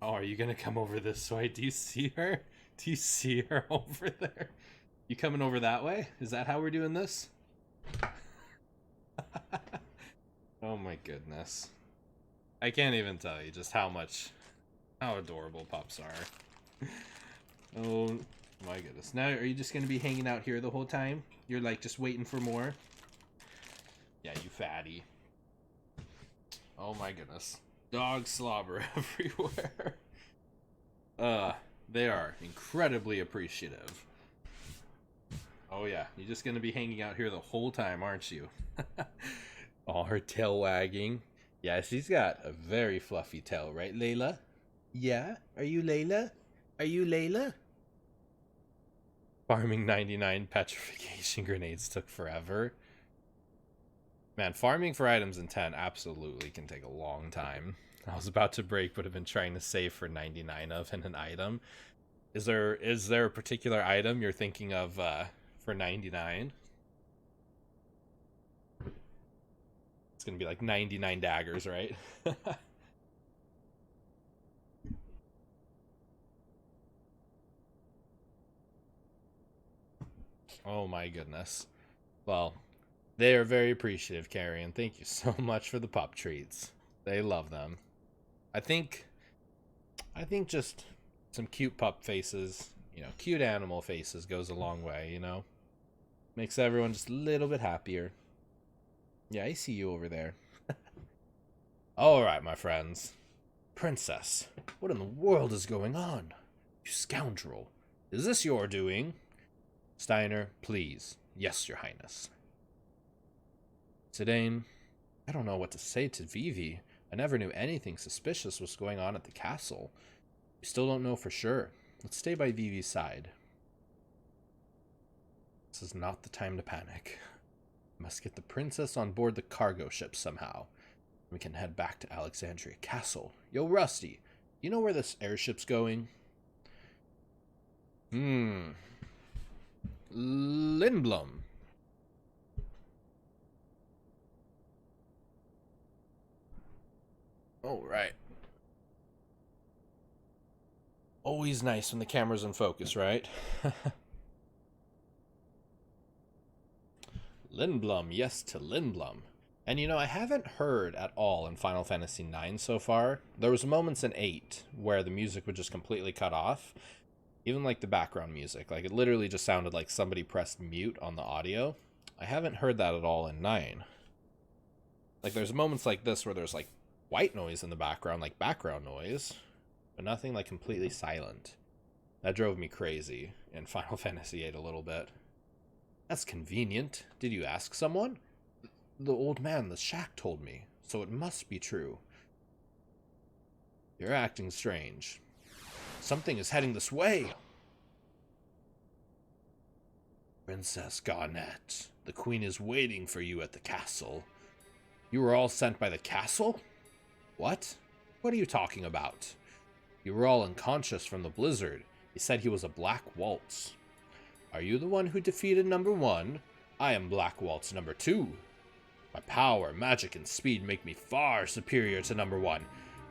Oh, are you gonna come over this way? Do you see her? Do you see her over there? You coming over that way? Is that how we're doing this? Oh my goodness. I can't even tell you just how adorable pups are. Oh my goodness. Now, are you just gonna be hanging out here the whole time? You're like just waiting for more? Yeah, you fatty. Oh my goodness. Dog slobber everywhere. They are incredibly appreciative. Oh yeah, you're just gonna be hanging out here the whole time, aren't you? Oh, her tail wagging. Yeah, she's got a very fluffy tail, right, Layla? Yeah? Are you Layla? Are you Layla? Farming 99 petrification grenades took forever. Man, farming for items in 10 absolutely can take a long time. I was about to break, but have been trying to save for 99 of in an item. Is there a particular item you're thinking of for 99? It's gonna be like 99 daggers, right? Oh my goodness. Well, they are very appreciative, Carrie, and thank you so much for the pup treats. They love them. I think just some cute pup faces, cute animal faces goes a long way, Makes everyone just a little bit happier. Yeah, I see you over there. Alright, my friends. Princess, what in the world is going on? You scoundrel. Is this your doing? Steiner, please. Yes, your highness. Zidane, I don't know what to say to Vivi. I never knew anything suspicious was going on at the castle. We still don't know for sure. Let's stay by Vivi's side. This is not the time to panic. We must get the princess on board the cargo ship somehow. We can head back to Alexandria Castle. Yo, Rusty, you know where this airship's going? Lindblom. Oh, right. Always nice when the camera's in focus, right? Lindblom, yes to Lindblom. And I haven't heard at all in Final Fantasy IX so far. There was moments in 8 where the music would just completely cut off. Even like the background music. Like it literally just sounded like somebody pressed mute on the audio. I haven't heard that at all in 9. Like there's moments like this where there's like white noise in the background, like background noise, but nothing like completely silent. That drove me crazy in Final Fantasy VIII a little bit. That's convenient. Did you ask someone? The old man in the shack told me, so it must be true. You're acting strange. Something is heading this way. Princess Garnet, the queen is waiting for you at the castle. You were all sent by the castle? What? What are you talking about? You were all unconscious from the blizzard. He said he was a Black Waltz. Are you the one who defeated number 1? I am Black Waltz number 2. My power, magic, and speed make me far superior to number 1.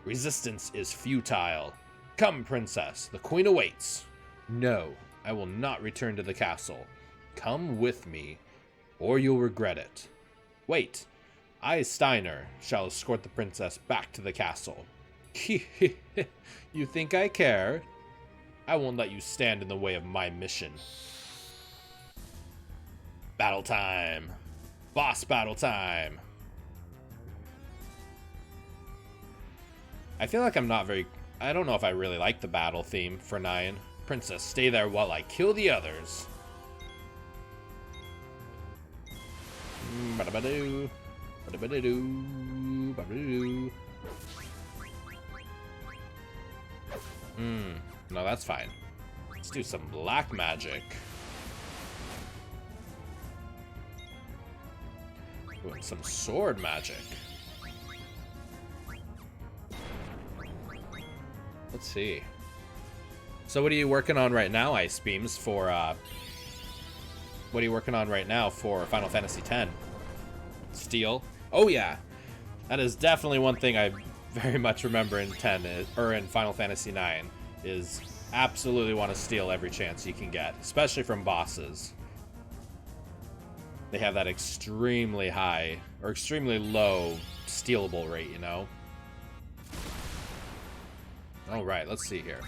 Resistance is futile. Come, princess, the queen awaits. No, I will not return to the castle. Come with me, or you'll regret it. Wait, I, Steiner, shall escort the princess back to the castle. You think I care? I won't let you stand in the way of my mission. Battle time. Boss battle time. I feel like I don't know if I really like the battle theme for 9. Princess, stay there while I kill the others. Ba-da-ba-doo. Ba-da-ba-doo. Ba-da-ba-doo. No, that's fine. Let's do some black magic. Ooh, and some sword magic. Let's see. So what are you working on right now, Ice Beams, for, what are you working on right now for Final Fantasy X? Steel? Oh yeah! That is definitely one thing I very much remember in 10, or in Final Fantasy IX, is absolutely want to steal every chance you can get, especially from bosses. They have that extremely high, or extremely low, stealable rate, you know? Alright, let's see here.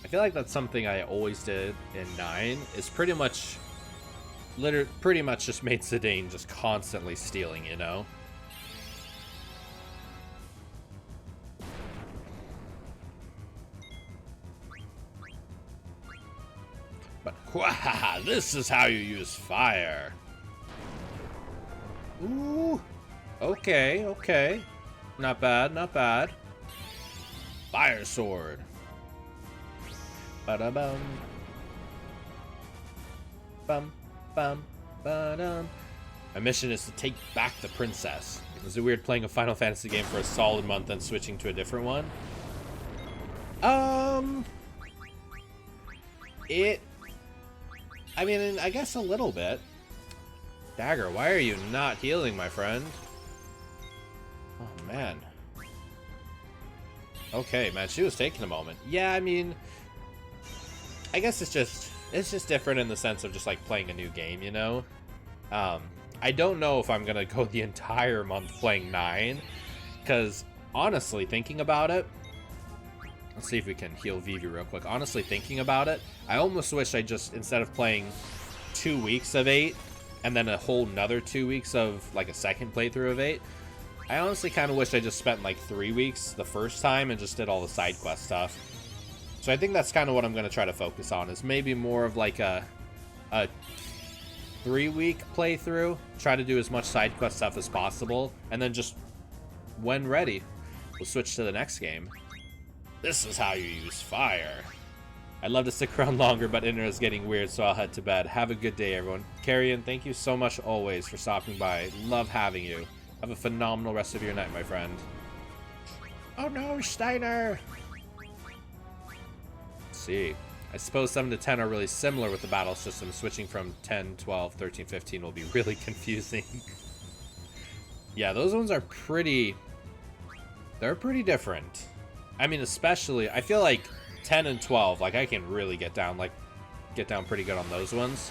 I feel like that's something I always did in 9, is pretty much just made Zidane just constantly stealing, you know? But, wahaha, this is how you use fire. Ooh, okay, okay. Not bad, not bad. Fire sword. Ba-da-bum. Bum, bum, ba-dum. My mission is to take back the princess. Is it weird playing a Final Fantasy game for a solid month and switching to a different one? I mean, I guess a little bit. Dagger, why are you not healing, my friend? Oh, man. Okay, man, she was taking a moment. Yeah, I mean, I guess it's just different in the sense of just, like, playing a new game, you know? I don't know if I'm gonna go the entire month playing 9, because, honestly, thinking about it, let's see if we can heal Vivi real quick. Honestly, thinking about it, I almost wish I just, instead of playing 2 weeks of 8, and then a whole nother 2 weeks of, like, a second playthrough of 8, I honestly kind of wish I just spent, like, 3 weeks the first time and just did all the side quest stuff. So I think that's kind of what I'm going to try to focus on, is maybe more of, like, a 3-week playthrough, try to do as much side quest stuff as possible, and then just, when ready, we'll switch to the next game. This is how you use fire. I'd love to stick around longer, but internet is getting weird, so I'll head to bed. Have a good day, everyone. Carrion, thank you so much always for stopping by. Love having you. Have a phenomenal rest of your night, my friend. Oh no, Steiner! Let's see. I suppose 7 to 10 are really similar with the battle system. Switching from 10, 12, 13, 15 will be really confusing. Yeah, those ones are pretty... They're pretty different. I mean, especially, I feel like 10 and 12, like, I can really get down pretty good on those ones.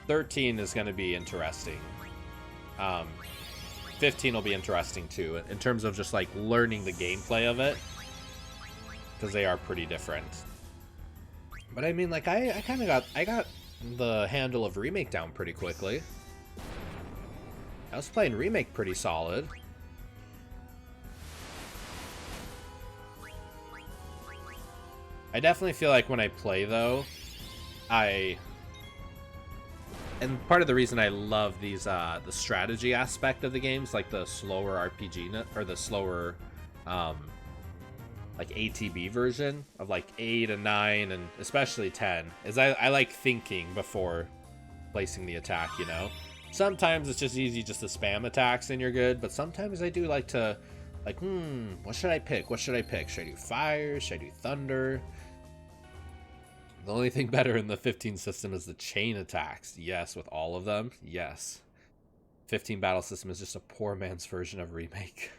13 is going to be interesting. 15 will be interesting, too, in terms of just, like, learning the gameplay of it. Because they are pretty different. But, I mean, like, I kind of got the handle of Remake down pretty quickly. I was playing Remake pretty solid. I definitely feel like when I play, though, and part of the reason I love these, the strategy aspect of the games, like the slower RPG, or the slower, like ATB version of like 8 and 9, and especially 10, is I like thinking before placing the attack, you know? Sometimes it's just easy just to spam attacks and you're good, but sometimes I do like to, like, what should I pick? What should I pick? Should I do fire? Should I do thunder? The only thing better in the 15 system is the chain attacks. Yes, with all of them. Yes. 15 battle system is just a poor man's version of Remake.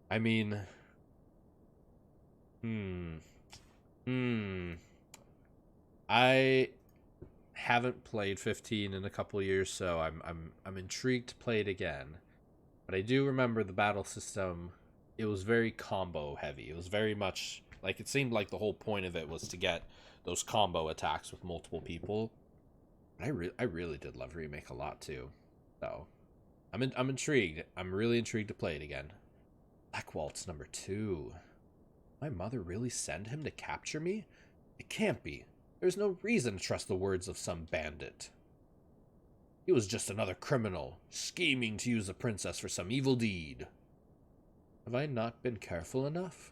I mean... I haven't played 15 in a couple years, so I'm intrigued to play it again. But I do remember the battle system, it was very combo heavy. It was very much... Like, it seemed like the whole point of it was to get those combo attacks with multiple people. I really did love Remake a lot, too. So, I'm intrigued. I'm really intrigued to play it again. Black Waltz number 2. My mother really sent him to capture me? It can't be. There's no reason to trust the words of some bandit. He was just another criminal, scheming to use the princess for some evil deed. Have I not been careful enough?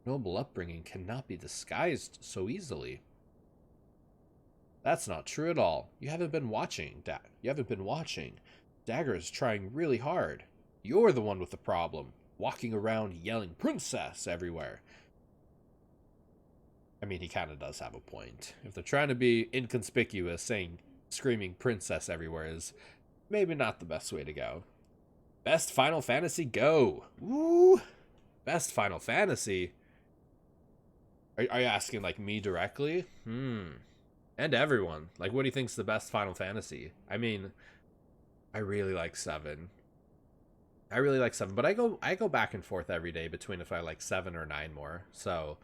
Noble upbringing cannot be disguised so easily. That's not true at all. You haven't been watching, You haven't been watching. Dagger is trying really hard. You're the one with the problem, walking around yelling princess everywhere. I mean, he kind of does have a point. If they're trying to be inconspicuous, saying screaming princess everywhere is maybe not the best way to go. Best Final Fantasy, go! Woo! Best Final Fantasy? Are you asking, like, me directly? And everyone. Like, what do you think's the best Final Fantasy? I mean, I really like 7. I really like 7, but I go back and forth every day between if I like 7 or 9 more. So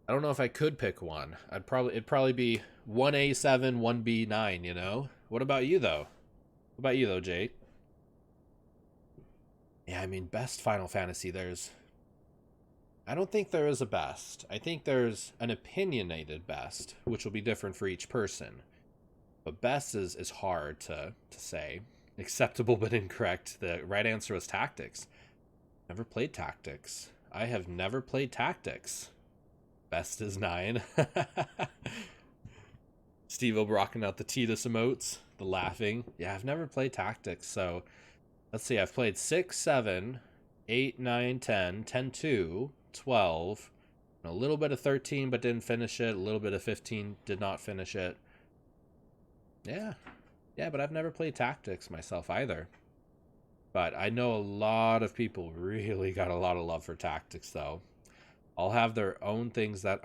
I don't know if I could pick one. It'd probably be 1A 7, 1B 9, you know? What about you though? What about you though, Jade? Yeah, I mean, best Final Fantasy, I don't think there is a best. I think there's an opinionated best, which will be different for each person. But best is hard to say. Acceptable but incorrect. The right answer was Tactics. Never played Tactics. I have never played Tactics. Best is 9. Steve-O rocking out the Tidus emotes. The laughing. Yeah, I've never played Tactics, so let's see. I've played 6, 7, 8, 9, 10, 10, 2, 12, and a little bit of 13 but didn't finish it. A little bit of 15, did not finish it. Yeah, but I've never played Tactics myself either. But I know a lot of people really got a lot of love for Tactics, though. All have their own things that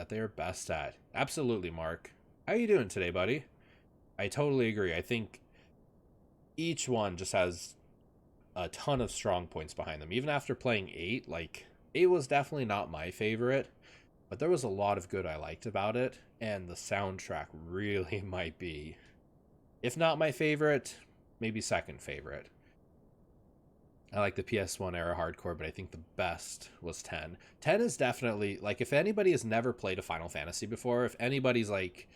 they are best at. Absolutely, Mark. How you doing today, buddy? I totally agree. I think each one just has a ton of strong points behind them. Even after playing 8, like 8 was definitely not my favorite, but there was a lot of good I liked about it, and the soundtrack really might be, if not my favorite, maybe second favorite. I like the PS1 era hardcore, but I think the best was 10. 10 is definitely, like, if anybody has never played a Final Fantasy before, if anybody's like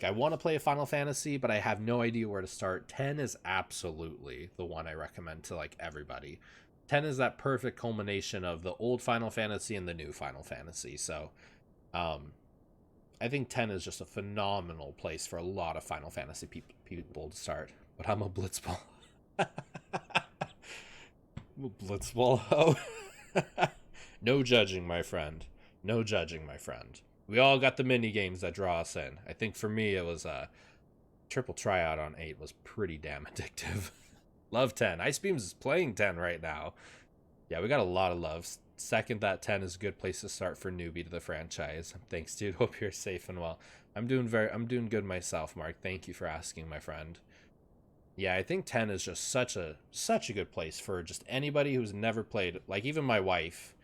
I want to play a Final Fantasy, but I have no idea where to start, 10 is absolutely the one I recommend to, like, everybody. 10 is that perfect culmination of the old Final Fantasy and the new Final Fantasy. So, I think 10 is just a phenomenal place for a lot of Final Fantasy people to start. But I'm a Blitzball. Blitzball ho. No judging, my friend. No judging, my friend. We all got the mini games that draw us in. I think for me, it was triple tryout on 8 was pretty damn addictive. Love 10. Ice Beams is playing 10 right now. Yeah, we got a lot of love. Second, that 10 is a good place to start for newbie to the franchise. Thanks, dude. Hope you're safe and well. I'm doing good myself, Mark. Thank you for asking, my friend. Yeah, I think 10 is just such a good place for just anybody who's never played. Like, even my wife,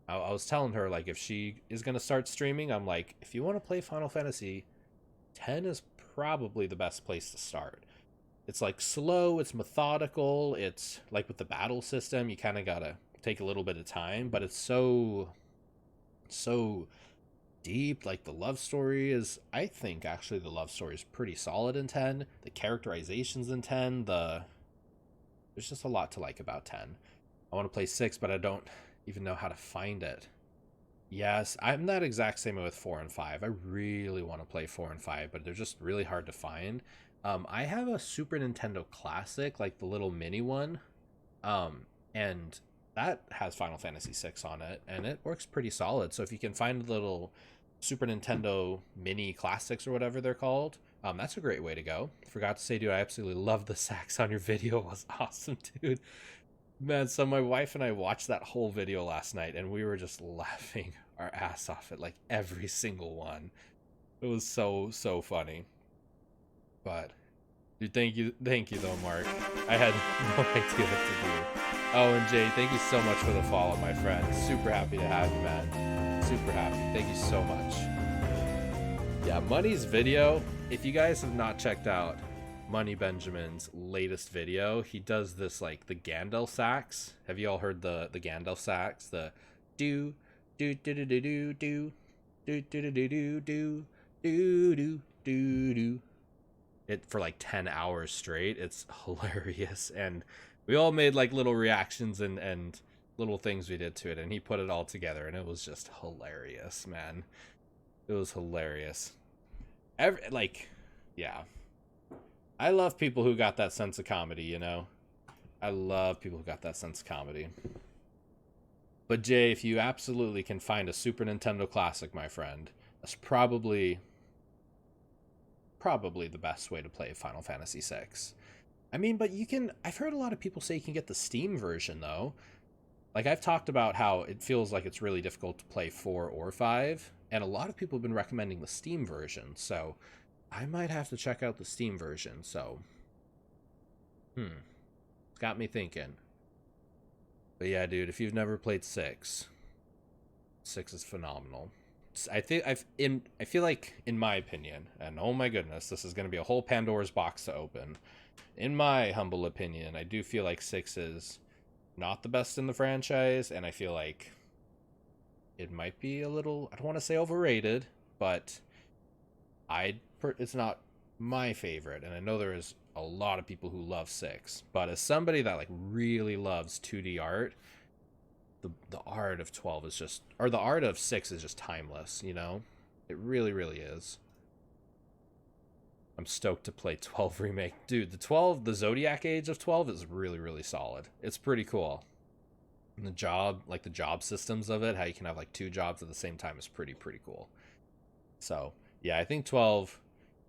I was telling her, like, if she is going to start streaming, I'm like, if you want to play Final Fantasy, 10 is probably the best place to start. It's, like, slow, it's methodical, it's, like, with the battle system, you kind of got to take a little bit of time, but it's so deep. Like, the love story is, I think actually the love story is pretty solid in 10. The characterizations in 10, there's just a lot to like about 10. I want to play 6, but I don't even know how to find it. Yes, I'm that exact same way with 4 and 5. I really want to play 4 and 5, but they're just really hard to find. I have a Super Nintendo Classic, like the little mini one, and that has Final Fantasy 6 on it, and it works pretty solid. So if you can find the little Super Nintendo mini classics or whatever they're called, that's a great way to go. Forgot to say, dude, I absolutely love the sax on your video. It was awesome, dude. Man, so my wife and I watched that whole video last night, and we were just laughing our ass off at, like, every single one. It was so funny. But, dude, thank you though, Mark. I had no idea what to do. Oh, and Jay, thank you so much for the follow, my friend. Super happy to have you, man. Super happy. Thank you so much. Yeah, Money's video, if you guys have not checked out Money Benjamin's latest video, he does this, like, the Gandalf sax. Have you all heard the Gandalf sax? The do do do do do do do do do do do do do do do do. It for like 10 hours straight. It's hilarious, and we all made, like, little reactions and little things we did to it, and he put it all together, and it was just hilarious, man. It was hilarious. Yeah. I love people who got that sense of comedy, you know? I love people who got that sense of comedy. But Jay, if you absolutely can find a Super Nintendo classic, my friend, that's probably the best way to play Final Fantasy VI. I mean, but you can. I've heard a lot of people say you can get the Steam version though. Like I've talked about how it feels like it's really difficult to play 4 or 5, and a lot of people have been recommending the Steam version. So I might have to check out the Steam version. So, it's got me thinking. But yeah, dude, if you've never played 6, 6 is phenomenal. I feel like, in my opinion, and oh my goodness, this is going to be a whole Pandora's box to open. In my humble opinion, I do feel like 6 is not the best in the franchise, and I feel like it might be a little, I don't want to say overrated, but it's not my favorite, and I know there is a lot of people who love 6, but as somebody that like really loves 2D art, the art of 12 is just, or the art of 6 is just timeless, you know? It really, really is. I'm stoked to play 12 remake. Dude, the Zodiac Age of 12 is really, really solid. It's pretty cool. And the job systems of it, how you can have like 2 jobs at the same time is pretty cool. So, yeah, I think 12,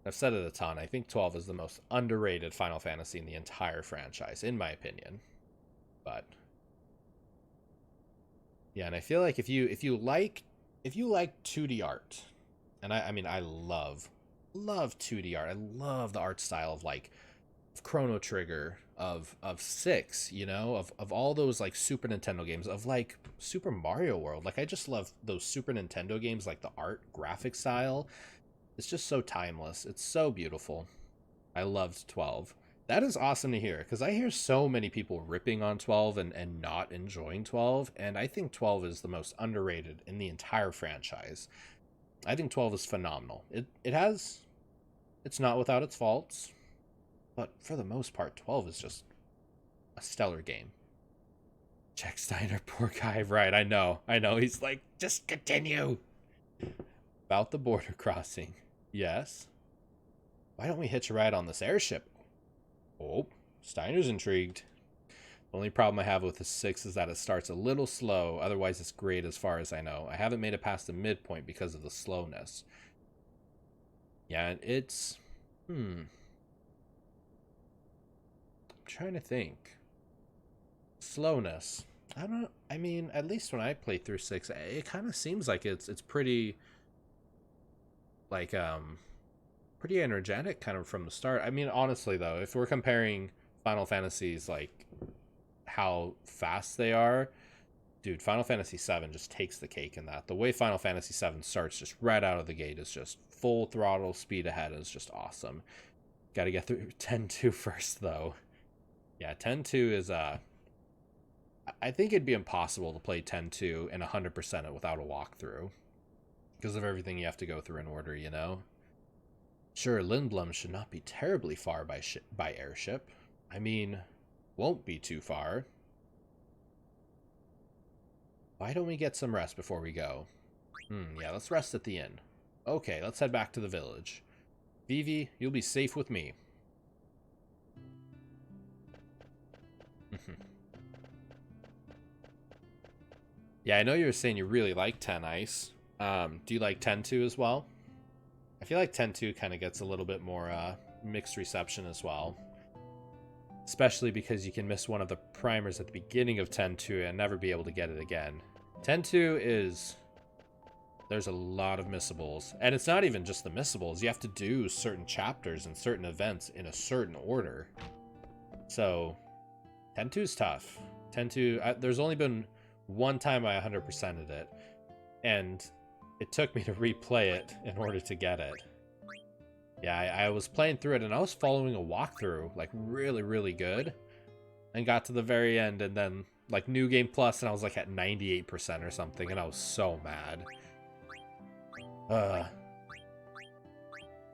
I've said it a ton, I think 12 is the most underrated Final Fantasy in the entire franchise, in my opinion. But yeah, and I feel like if you like 2D art, and I mean I love 2D art. I love the art style of like of Chrono Trigger, of 6, you know, of all those like Super Nintendo games, of like Super Mario World. Like I just love those Super Nintendo games, like the art graphic style. It's just so timeless. It's so beautiful. I loved 12. That is awesome to hear, because I hear so many people ripping on 12 and not enjoying 12, and I think 12 is the most underrated in the entire franchise. I think 12 is phenomenal. It's not without its faults, but for the most part, 12 is just a stellar game. Jack Steiner, poor guy, right, I know, he's like, just continue. About the border crossing. Yes. Why don't we hitch a ride on this airship? Oh, Steiner's intrigued. The only problem I have with the 6 is that it starts a little slow. Otherwise, it's great as far as I know. I haven't made it past the midpoint because of the slowness. Yeah, it's... I'm trying to think. Slowness. I don't know. I mean, at least when I play through 6, it kind of seems like it's pretty... Like, pretty energetic kind of from the start. I mean, honestly, though, if we're comparing Final Fantasies, like, how fast they are, dude, Final Fantasy VII just takes the cake in that. The way Final Fantasy VII starts just right out of the gate is just full throttle speed ahead is just awesome. Got to get through 10-2 first, though. Yeah, 10-2 is, I think it'd be impossible to play 10-2 and 100% it without a walkthrough, because of everything you have to go through in order, you know? Sure, Lindblum should not be terribly far by airship. I mean, won't be too far. Why don't we get some rest before we go? Yeah, let's rest at the inn. Okay, let's head back to the village. Vivi, you'll be safe with me. Yeah, I know you were saying you really like 10 Ice. Do you like 10-2 as well? I feel like 10-2 kind of gets a little bit more mixed reception as well. Especially because you can miss one of the primers at the beginning of 10-2 and never be able to get it again. 10-2 is... There's a lot of missables. And it's not even just the missables. You have to do certain chapters and certain events in a certain order. So, 10-2 is tough. 10-2... There's only been one time I 100%ed it. And it took me to replay it in order to get it. Yeah, I was playing through it and I was following a walkthrough, like really, really good. And got to the very end and then like New Game Plus and I was like at 98% or something and I was so mad.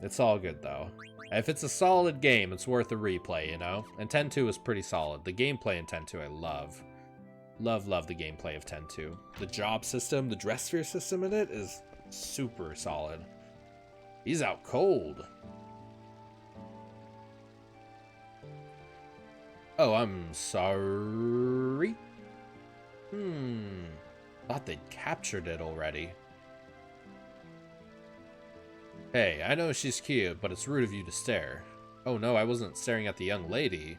It's all good though. If it's a solid game, it's worth a replay, you know? And 10-2 is pretty solid. The gameplay in 10-2 I love. Love the gameplay of 10-2. The job system, the dress sphere system in it is super solid. He's out cold. Oh, I'm sorry. Thought they'd captured it already. Hey, I know she's cute, but it's rude of you to stare. Oh no, I wasn't staring at the young lady.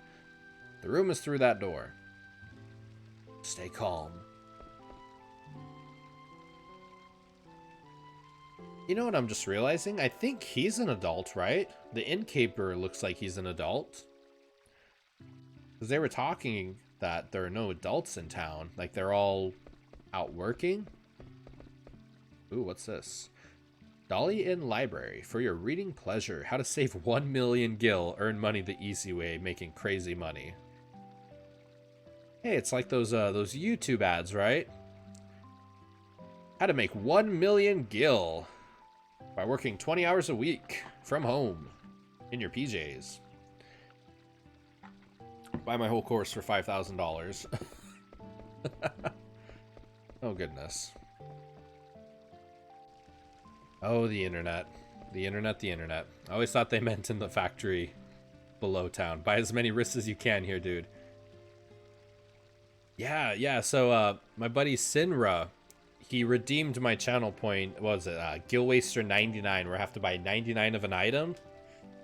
The room is through that door. Stay calm. You know what I'm just realizing? I think he's an adult, right? The innkeeper looks like he's an adult. Because they were talking that there are no adults in town. Like, they're all out working. Ooh, what's this? Dolly Inn Library. For your reading pleasure. How to save 1 million gil. Earn money the easy way. Making crazy money. Hey, it's like those YouTube ads, right? How to make 1 million gil. By working 20 hours a week. From home. In your PJs. Buy my whole course for $5,000. Oh, goodness. Oh, the internet. The internet. I always thought they meant in the factory below town. Buy as many risks as you can here, dude. Yeah, so, my buddy Sinra, he redeemed my channel point, what was it, Gil Waster 99, where I have to buy 99 of an item.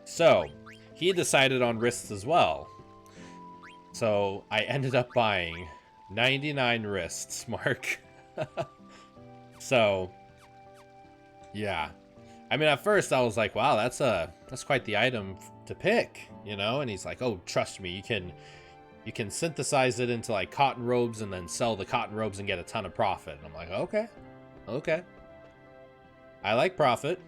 So, he decided on risks as well. So, I ended up buying 99 wrists, Mark. So, yeah. I mean, at first I was like, wow, that's quite the item to pick, you know? And he's like, oh, trust me, you can synthesize it into like cotton robes and then sell the cotton robes and get a ton of profit. And I'm like, okay. I like profit.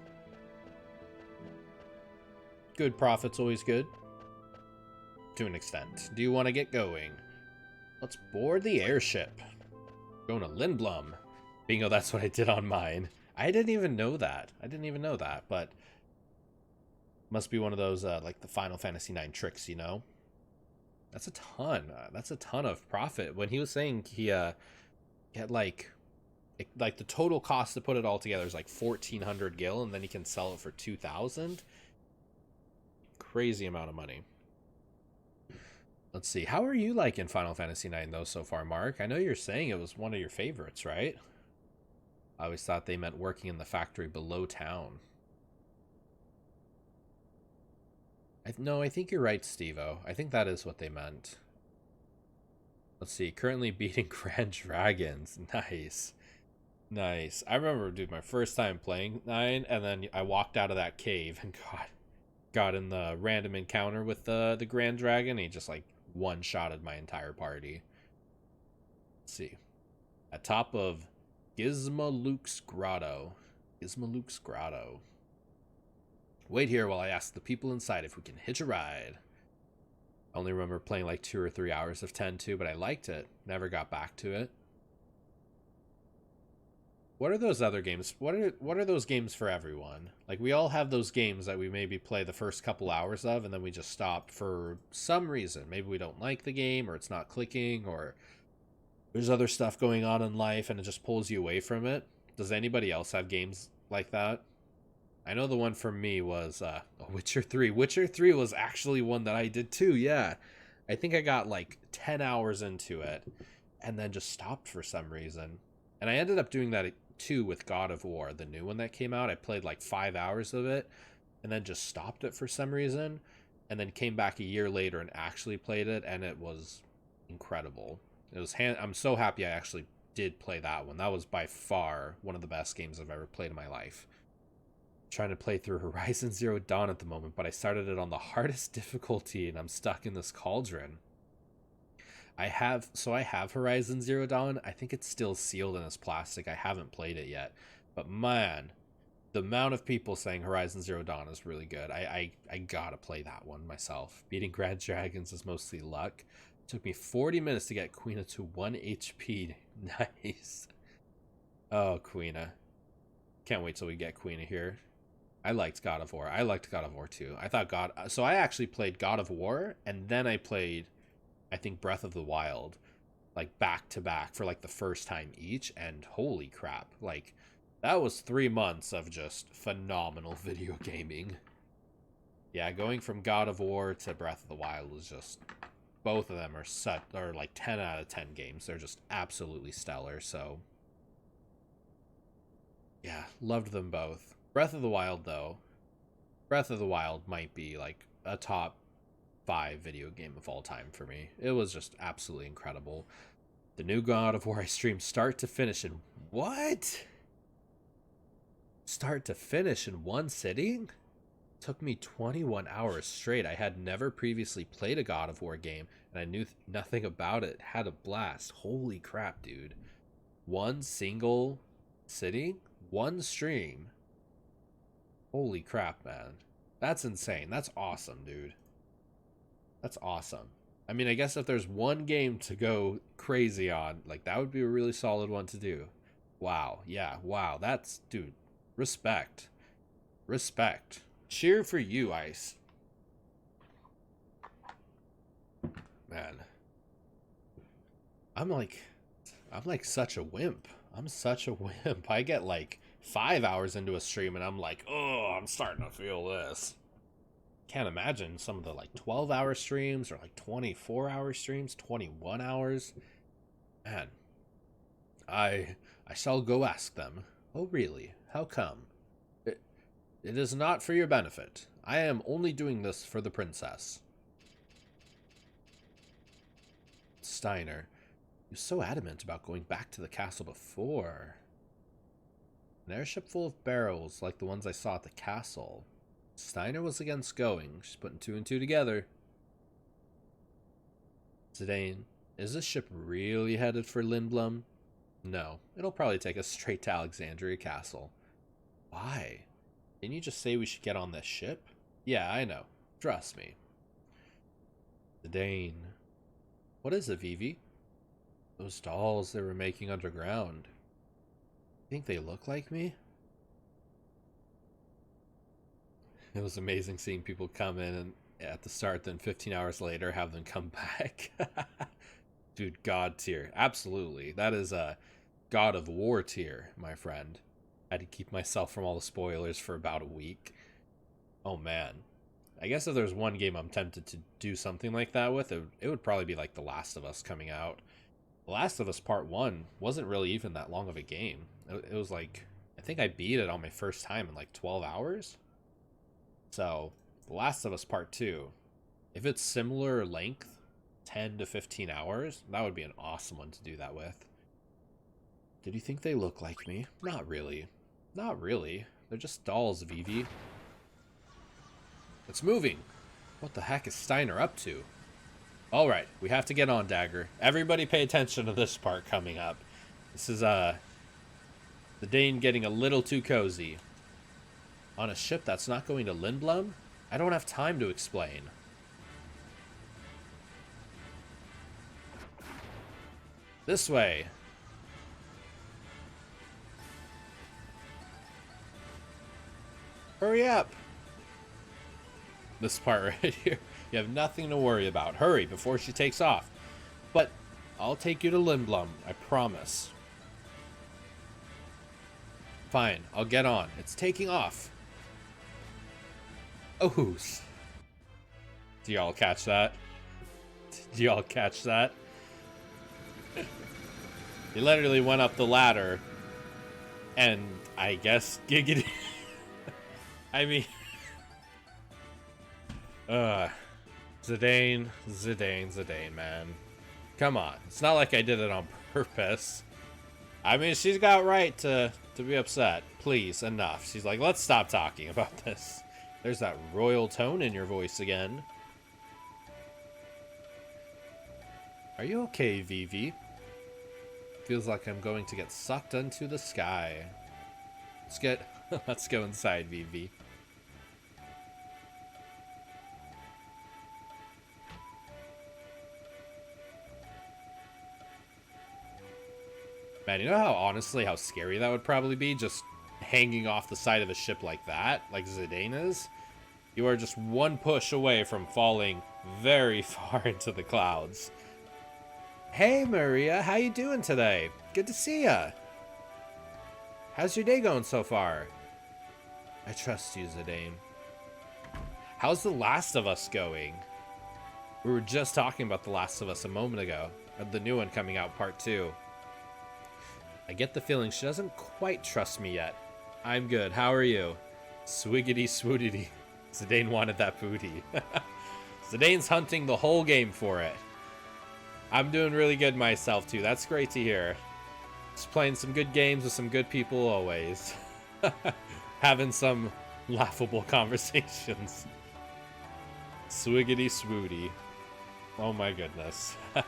Good profit's always good. To an extent. Do you want to get going? Let's board the airship. Going to Lindblum. Bingo, that's what I did on mine. I didn't even know that. But must be one of those, like the Final Fantasy IX tricks, you know? That's a ton. That's a ton of profit. When he was saying he had like the total cost to put it all together is like 1,400 gil, and then he can sell it for 2,000. Crazy amount of money. Let's see. How are you liking Final Fantasy IX, though, so far, Mark? I know you're saying it was one of your favorites, right? I always thought they meant working in the factory below town. No, I think you're right, Steve-O. I think that is what they meant. Let's see. Currently beating Grand Dragons. Nice. I remember, dude, my first time playing 9, and then I walked out of that cave and got in the random encounter with the Grand Dragon, and he just, like, one-shotted my entire party. Let's see. At top of Gizmaluke's Grotto. Wait here while I ask the people inside if we can hitch a ride. I only remember playing like 2 or 3 hours of 10-2, but I liked it. Never got back to it. What are those other games? What are those games for everyone? Like, we all have those games that we maybe play the first couple hours of, and then we just stop for some reason. Maybe we don't like the game, or it's not clicking, or there's other stuff going on in life, and it just pulls you away from it. Does anybody else have games like that? I know the one for me was Witcher 3. Witcher 3 was actually one that I did too, yeah. I think I got like 10 hours into it, and then just stopped for some reason. And I ended up doing that too with God of War, the new one that came out. I played like 5 hours of it, and then just stopped it for some reason, and then came back a year later and actually played it, and it was incredible. It was I'm so happy I actually did play that one. That was by far one of the best games I've ever played in my life. I'm trying to play through Horizon Zero Dawn at the moment, but I started it on the hardest difficulty, and I'm stuck in this cauldron. I have Horizon Zero Dawn. I think it's still sealed in this plastic. I haven't played it yet. But man, the amount of people saying Horizon Zero Dawn is really good. I gotta play that one myself. Beating Grand Dragons is mostly luck. It took me 40 minutes to get Quina to 1 HP. Nice. Oh, Quina. Can't wait till we get Quina here. I liked God of War. I liked God of War too. So I actually played God of War, and then I played, I think, Breath of the Wild, like back to back for like the first time each, and holy crap, like that was 3 months of just phenomenal video gaming. Yeah, going from God of War to Breath of the Wild was just both of them are like 10 out of 10 games. They're just absolutely stellar. So yeah, loved them both. Breath of the Wild, though. Breath of the Wild might be like a top 5 video game of all time for me. It was just absolutely incredible. The new God of War I streamed start to finish in what? Start to finish in one sitting? Took me 21 hours straight. I had never previously played a God of War game, and I knew nothing about it. Had a blast. Holy crap, dude. One single sitting? One stream? Holy crap, man. That's insane. That's awesome, dude. That's awesome. I mean, I guess if there's one game to go crazy on, like, that would be a really solid one to do. Wow. Yeah, wow. That's, dude, respect. Respect. Cheer for you, Ice. Man. I'm like such a wimp. I'm such a wimp. I get like 5 hours into a stream and I'm like, oh, I'm starting to feel this. Can't imagine some of the like 12-hour streams or like 24-hour streams, 21 hours. Man, I shall go ask them. Oh, really? How come? It is not for your benefit. I am only doing this for the princess. Steiner, you're so adamant about going back to the castle before. An airship full of barrels like the ones I saw at the castle. Steiner was against going. She's putting 2 and 2 together. Zidane, is this ship really headed for Lindblum? No, it'll probably take us straight to Alexandria Castle. Why? Didn't you just say we should get on this ship? Yeah, I know. Trust me. Zidane. What is it, Vivi? Those dolls they were making underground. Think they look like me? It was amazing seeing people come in and at the start, then 15 hours later have them come back. Dude, God tier. Absolutely. That is a God of War tier, my friend. I had to keep myself from all the spoilers for about a week. Oh, man. I guess if there's one game I'm tempted to do something like that with, it would probably be like The Last of Us coming out. The Last of Us Part 1 wasn't really even that long of a game. It was like, I think I beat it on my first time in like 12 hours. So, The Last of Us Part 2, if it's similar length, 10 to 15 hours, that would be an awesome one to do that with. Did you think they look like me? Not really. Not really. They're just dolls, Vivi. It's moving. What the heck is Steiner up to? Alright, we have to get on, Dagger. Everybody pay attention to this part coming up. This is, the Dane getting a little too cozy. On a ship that's not going to Lindblum? I don't have time to explain. This way. Hurry up. This part right here. You have nothing to worry about. Hurry before she takes off. But I'll take you to Lindblum, I promise. Fine, I'll get on. It's taking off. Oh, who's? Do y'all catch that? Do y'all catch that? He literally went up the ladder, and I guess giggity. I mean, Zidane, man. Come on, it's not like I did it on purpose. I mean, she's got right to be upset. Please, enough. She's like, let's stop talking about this. There's that royal tone in your voice again. Are you okay, Vivi? Feels like I'm going to get sucked into the sky. Let's go inside, Vivi. Man, you know how scary that would probably be? Just hanging off the side of a ship like that, like Zidane is. You are just one push away from falling very far into the clouds. Hey, Maria, how you doing today? Good to see ya. How's your day going so far? I trust you, Zidane. How's The Last of Us going? We were just talking about The Last of Us a moment ago. The new one coming out, part 2. I get the feeling she doesn't quite trust me yet. I'm good. How are you? Swiggity swootity. Zidane wanted that booty. Zidane's hunting the whole game for it. I'm doing really good myself, too. That's great to hear. Just playing some good games with some good people always. Having some laughable conversations. Swiggity swooty. Oh my goodness. I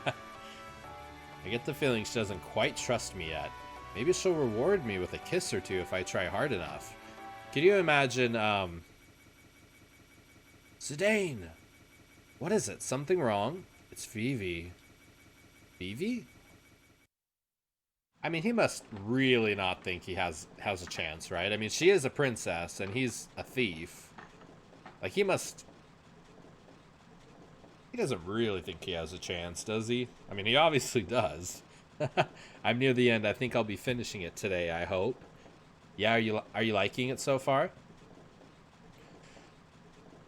get the feeling she doesn't quite trust me yet. Maybe she'll reward me with a kiss or two if I try hard enough. Can you imagine, Zidane! What is it? Something wrong? It's Vivi. Vivi? I mean, he must really not think he has a chance, right? I mean, she is a princess, and he's a thief. Like, he doesn't really think he has a chance, does he? I mean, he obviously does. I'm near the end. I think I'll be finishing it today, I hope. Yeah, are you liking it so far?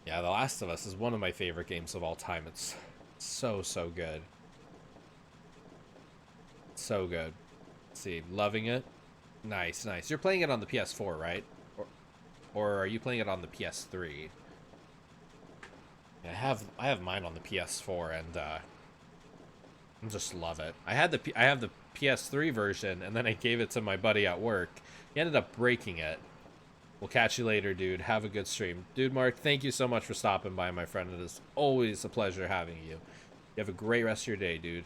Yeah, The Last of Us is one of my favorite games of all time. It's so good. So good. Let's see, loving it. Nice. You're playing it on the PS4, right? Or are you playing it on the PS3? Yeah, I have mine on the PS4, and I just love it. I have the PS3 version, and then I gave it to my buddy at work. He ended up breaking it. We'll catch you later, dude. Have a good stream. Dude, Mark, thank you so much for stopping by, my friend. It is always a pleasure having you. You have a great rest of your day, dude.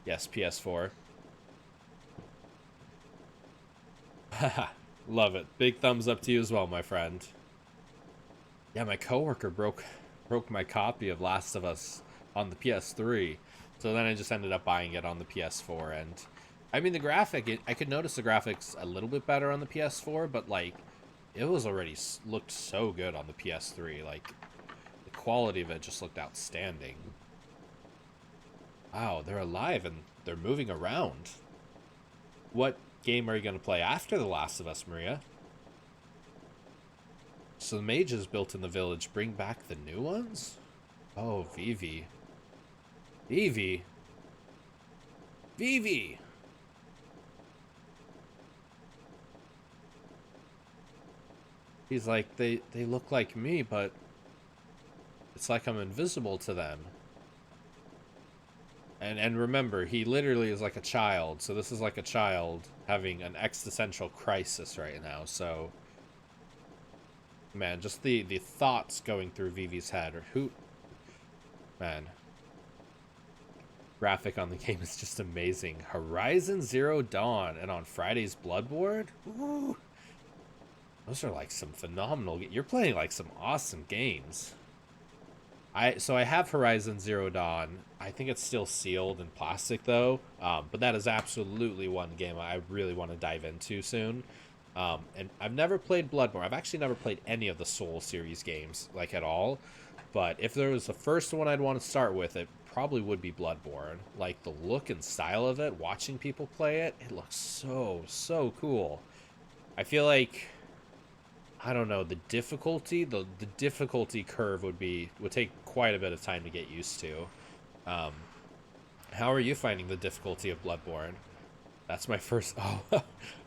Yes, PS4. Haha, love it. Big thumbs up to you as well, my friend. Yeah, my coworker broke my copy of Last of Us on the PS3, so then I just ended up buying it on the PS4. And I mean, I could notice the graphics a little bit better on the PS4, but like, it was already looked so good on the PS3. Like, the quality of it just looked outstanding. Wow, they're alive and they're moving around. What game are you going to play after The Last of Us, Maria? So the mages built in the village bring back the new ones? Oh, Vivi. Vivi? Vivi! He's like, they look like me, but it's like I'm invisible to them. And remember, he literally is like a child, so this is like a child having an existential crisis right now, so... Man, just the thoughts going through Vivi's head, or who... Man. Graphic on the game is just amazing. Horizon Zero Dawn, and on Friday's Bloodborne? Ooh. Those are like some phenomenal... You're playing like some awesome games. So I have Horizon Zero Dawn. I think it's still sealed in plastic, though. But that is absolutely one game I really want to dive into soon. And I've never played Bloodborne. I've actually never played any of the Soul series games, like, at all. But if there was the first one I'd want to start with, it probably would be Bloodborne. Like, the look and style of it, watching people play it, it looks so cool. I feel like... I don't know, the difficulty curve would take quite a bit of time to get used to. How are you finding the difficulty of Bloodborne? That's my first,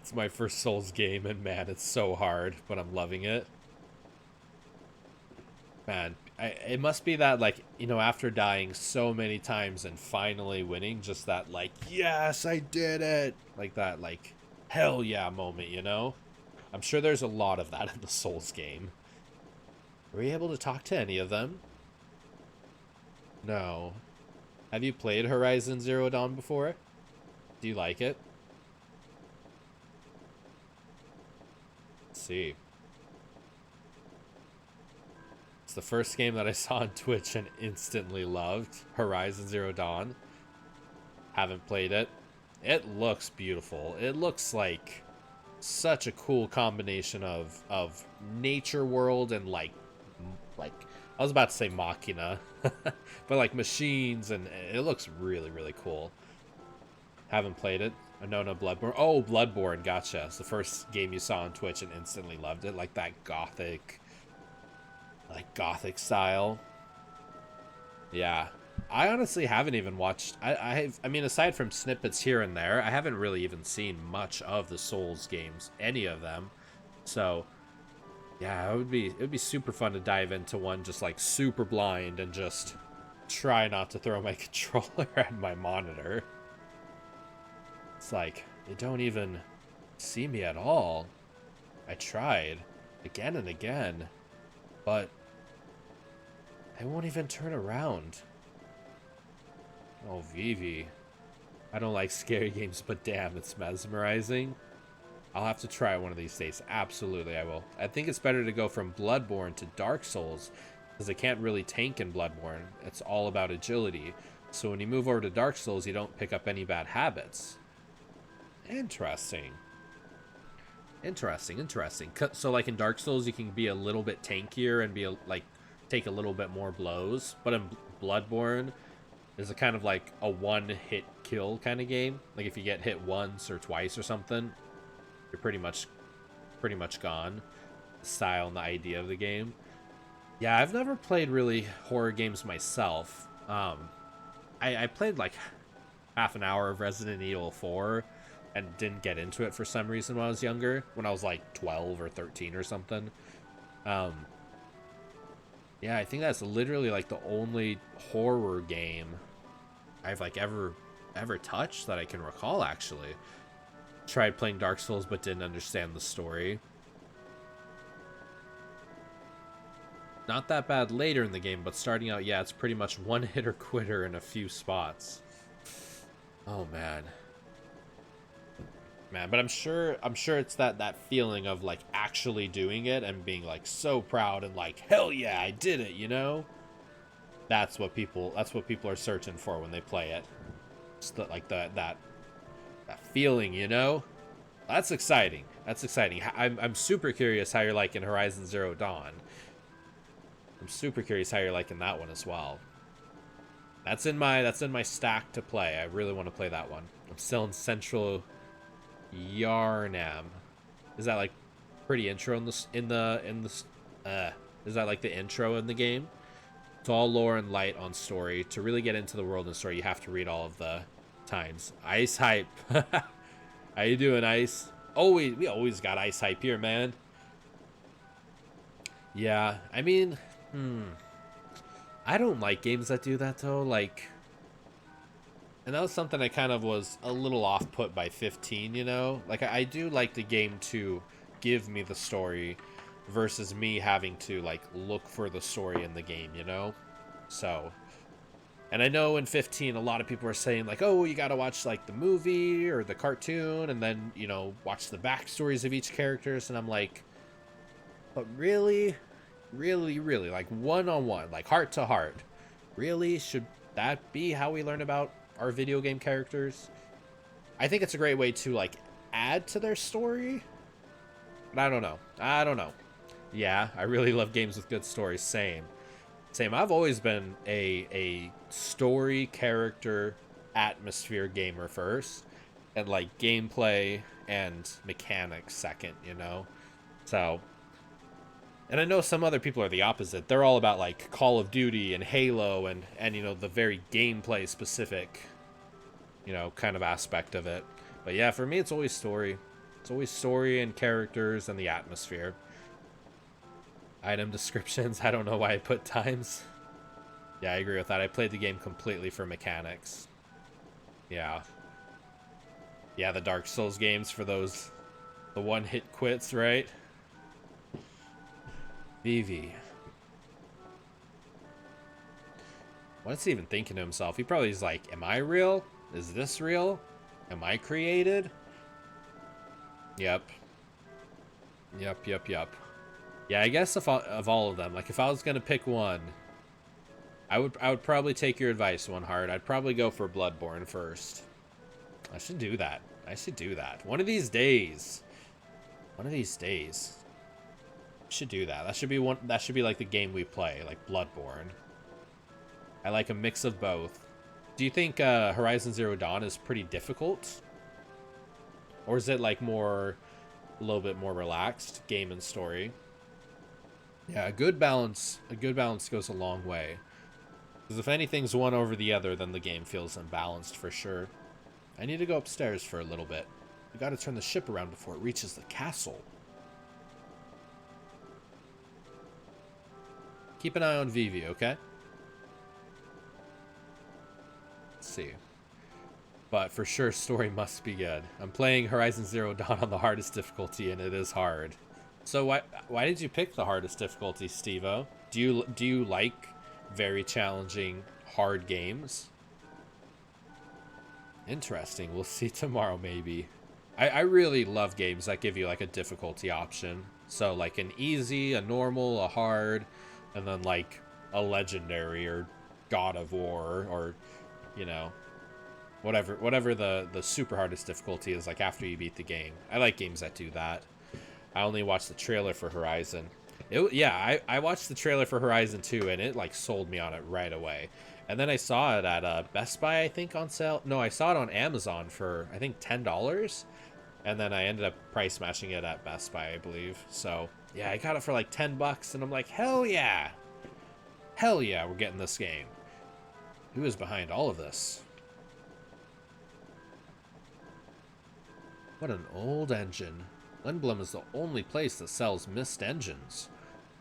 it's my first Souls game, and man, it's so hard, but I'm loving it. Man, it must be that, like, you know, after dying so many times and finally winning, just that, like, yes, I did it! Like that, like, hell yeah moment, you know? I'm sure there's a lot of that in the Souls game. Were you able to talk to any of them? No. Have you played Horizon Zero Dawn before? Do you like it? Let's see. It's the first game that I saw on Twitch and instantly loved. Horizon Zero Dawn. Haven't played it. It looks beautiful. It looks like... such a cool combination of nature world and like I was about to say machina but like machines, and it looks really cool. Haven't played it. No, Bloodborne. Oh, Bloodborne, gotcha. It's the first game you saw on Twitch and instantly loved it, like that gothic style. Yeah, I honestly haven't even watched. I mean, aside from snippets here and there, I haven't really even seen much of the Souls games, any of them. So yeah, it would be super fun to dive into one just like super blind and just try not to throw my controller at my monitor. It's like they don't even see me at all. I tried again and again, but they won't even turn around. Oh, Vivi. I don't like scary games, but damn, it's mesmerizing. I'll have to try it one of these days. Absolutely, I will. I think it's better to go from Bloodborne to Dark Souls, because they can't really tank in Bloodborne. It's all about agility. So when you move over to Dark Souls, you don't pick up any bad habits. Interesting. Interesting. So like in Dark Souls, you can be a little bit tankier and like take a little bit more blows. But in Bloodborne, it's a kind of like a one-hit kill kind of game. Like if you get hit once or twice or something, you're pretty much gone. The style and the idea of the game. Yeah, I've never played really horror games myself. I played like half an hour of Resident Evil 4 and didn't get into it for some reason when I was younger, when I was like 12 or 13 or something. Yeah, I think that's literally like the only horror game I've like ever touched that I can recall, actually. Tried playing Dark Souls but didn't understand the story. Not that bad later in the game, but starting out, yeah, it's pretty much one hitter quitter in a few spots. Oh man. But I'm sure it's that feeling of like actually doing it and being like so proud and like, hell yeah, I did it, you know? That's what people are searching for when they play it. It's that feeling, you know? That's exciting. I'm super curious how you're like in Horizon Zero Dawn. I'm super curious how you're liking that one as well. That's in my stack to play. I really want to play that one. I'm still in Central Yarnam. Is that like pretty intro in is that like the intro in the game? It's all lore and light on story. To really get into the world and story, you have to read all of the times. Ice hype. How you doing, Ice? We always got ice hype here, man. Yeah, I mean, I don't like games that do that though. Like, and that was something I kind of was a little off put by 15, you know? Like, I do like the game to give me the story versus me having to, like, look for the story in the game, you know? So, and I know in 15, a lot of people are saying, like, oh, you gotta watch, like, the movie or the cartoon and then, you know, watch the backstories of each characters. And I'm like, but really, like, one-on-one, like, heart to heart, really? Should that be how we learn about our video game characters? I think it's a great way to like add to their story, but I don't know. Yeah, I really love games with good stories. Same. I've always been a story, character, atmosphere gamer first, and like gameplay and mechanics second, you know? So, and I know some other people are the opposite. They're all about like Call of Duty and Halo and you know, the very gameplay specific, you know, kind of aspect of it. But yeah, for me, it's always story. It's always story and characters and the atmosphere. Item descriptions. I don't know why I put times. Yeah, I agree with that. I played the game completely for mechanics. Yeah. Yeah, the Dark Souls games for those, the one-hit quits, right? Vivi. What's he even thinking to himself? He probably is like, am I real? Is this real? Am I created? Yep. Yeah, I guess if of all of them, like if I was gonna pick one, I would probably take your advice, One Heart. I'd probably go for Bloodborne first. I should do that. One of these days. Should do that. That should be one. That should be like the game we play, like Bloodborne. I like a mix of both. Do you think Horizon Zero Dawn is pretty difficult, or is it like a little bit more relaxed game and story? Yeah, a good balance. A good balance goes a long way. Because if anything's one over the other, then the game feels imbalanced for sure. I need to go upstairs for a little bit. We gotta turn the ship around before it reaches the castle. Keep an eye on Vivi, okay? Let's see. But for sure, story must be good. I'm playing Horizon Zero Dawn on the hardest difficulty, and it is hard. So why did you pick the hardest difficulty, Steve-O? Do you like very challenging, hard games? Interesting. We'll see tomorrow, maybe. I really love games that give you like a difficulty option. So like an easy, a normal, a hard, and then like a legendary or God of War, or you know, whatever the super hardest difficulty is, like after you beat the game. I like games that do that. I only watched the trailer for Horizon. I watched the trailer for Horizon 2 and it like sold me on it right away. And then I saw it at Best Buy, I think, on sale. No, I saw it on Amazon for I think $10. And then I ended up price matching it at Best Buy, I believe. So yeah, I got it for like $10 and I'm like, hell yeah. Hell yeah, we're getting this game. Who is behind all of this? What an old engine. Lindblom is the only place that sells missed engines.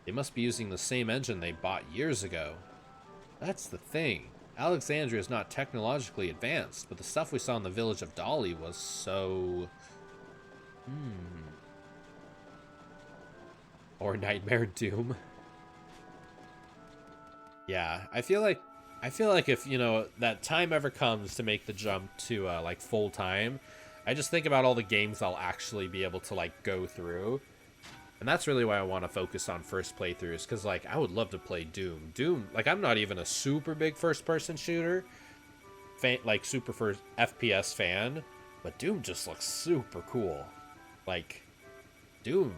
They must be using the same engine they bought years ago. That's the thing. Alexandria is not technologically advanced, but the stuff we saw in the village of Dolly was so... Or Nightmare Doom. Yeah, I feel like if, you know, that time ever comes to make the jump to like full time, I just think about all the games I'll actually be able to like go through. And that's really why I want to focus on first playthroughs, because like I would love to play Doom. Like I'm not even a super big first person shooter like super first FPS fan, but Doom just looks super cool. Like Doom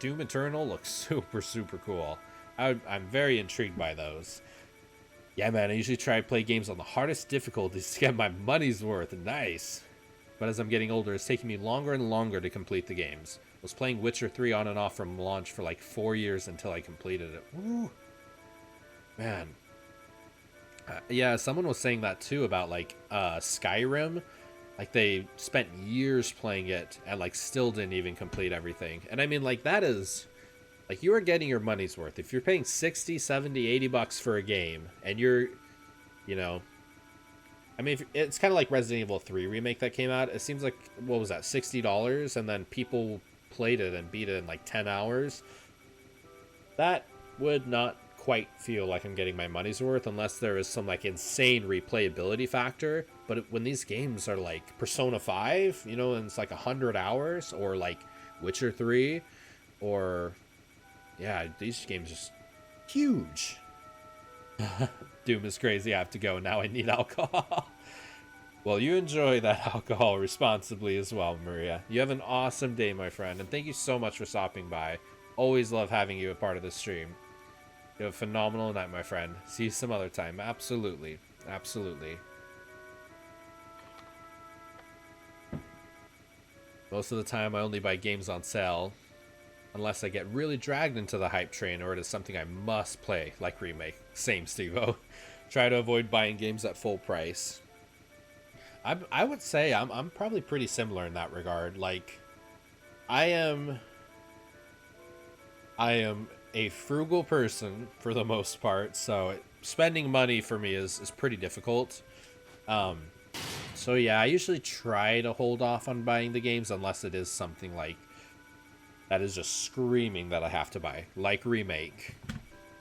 Eternal looks super cool. I'm very intrigued by those. Yeah, man, I usually try to play games on the hardest difficulties to get my money's worth. Nice. But as I'm getting older, it's taking me longer and longer to complete the games. I was playing Witcher 3 on and off from launch for like 4 years until I completed it. Woo. Man. Yeah, someone was saying that too about like Skyrim. Like they spent years playing it and like still didn't even complete everything. And I mean, like that is... Like, you are getting your money's worth. If you're paying 60, 70, 80 bucks for a game, and you're, you know... I mean, it's kind of like Resident Evil 3 remake that came out. It seems like, what was that, $60? And then people played it and beat it in, like, 10 hours. That would not quite feel like I'm getting my money's worth unless there is some, like, insane replayability factor. But when these games are, like, Persona 5, you know, and it's, like, 100 hours, or, like, Witcher 3, or... Yeah, these games are just huge. Doom is crazy. I have to go. Now I need alcohol. Well, you enjoy that alcohol responsibly as well, Maria. You have an awesome day, my friend. And thank you so much for stopping by. Always love having you a part of the stream. You have a phenomenal night, my friend. See you some other time. Absolutely. Absolutely. Most of the time, I only buy games on sale. Unless I get really dragged into the hype train or it is something I must play, like Remake. Same, Steve-O. Try to avoid buying games at full price. I would say I'm probably pretty similar in that regard. Like, I am a frugal person for the most part, so spending money for me is pretty difficult. So yeah, I usually try to hold off on buying the games unless it is something like that is just screaming that I have to buy, like Remake.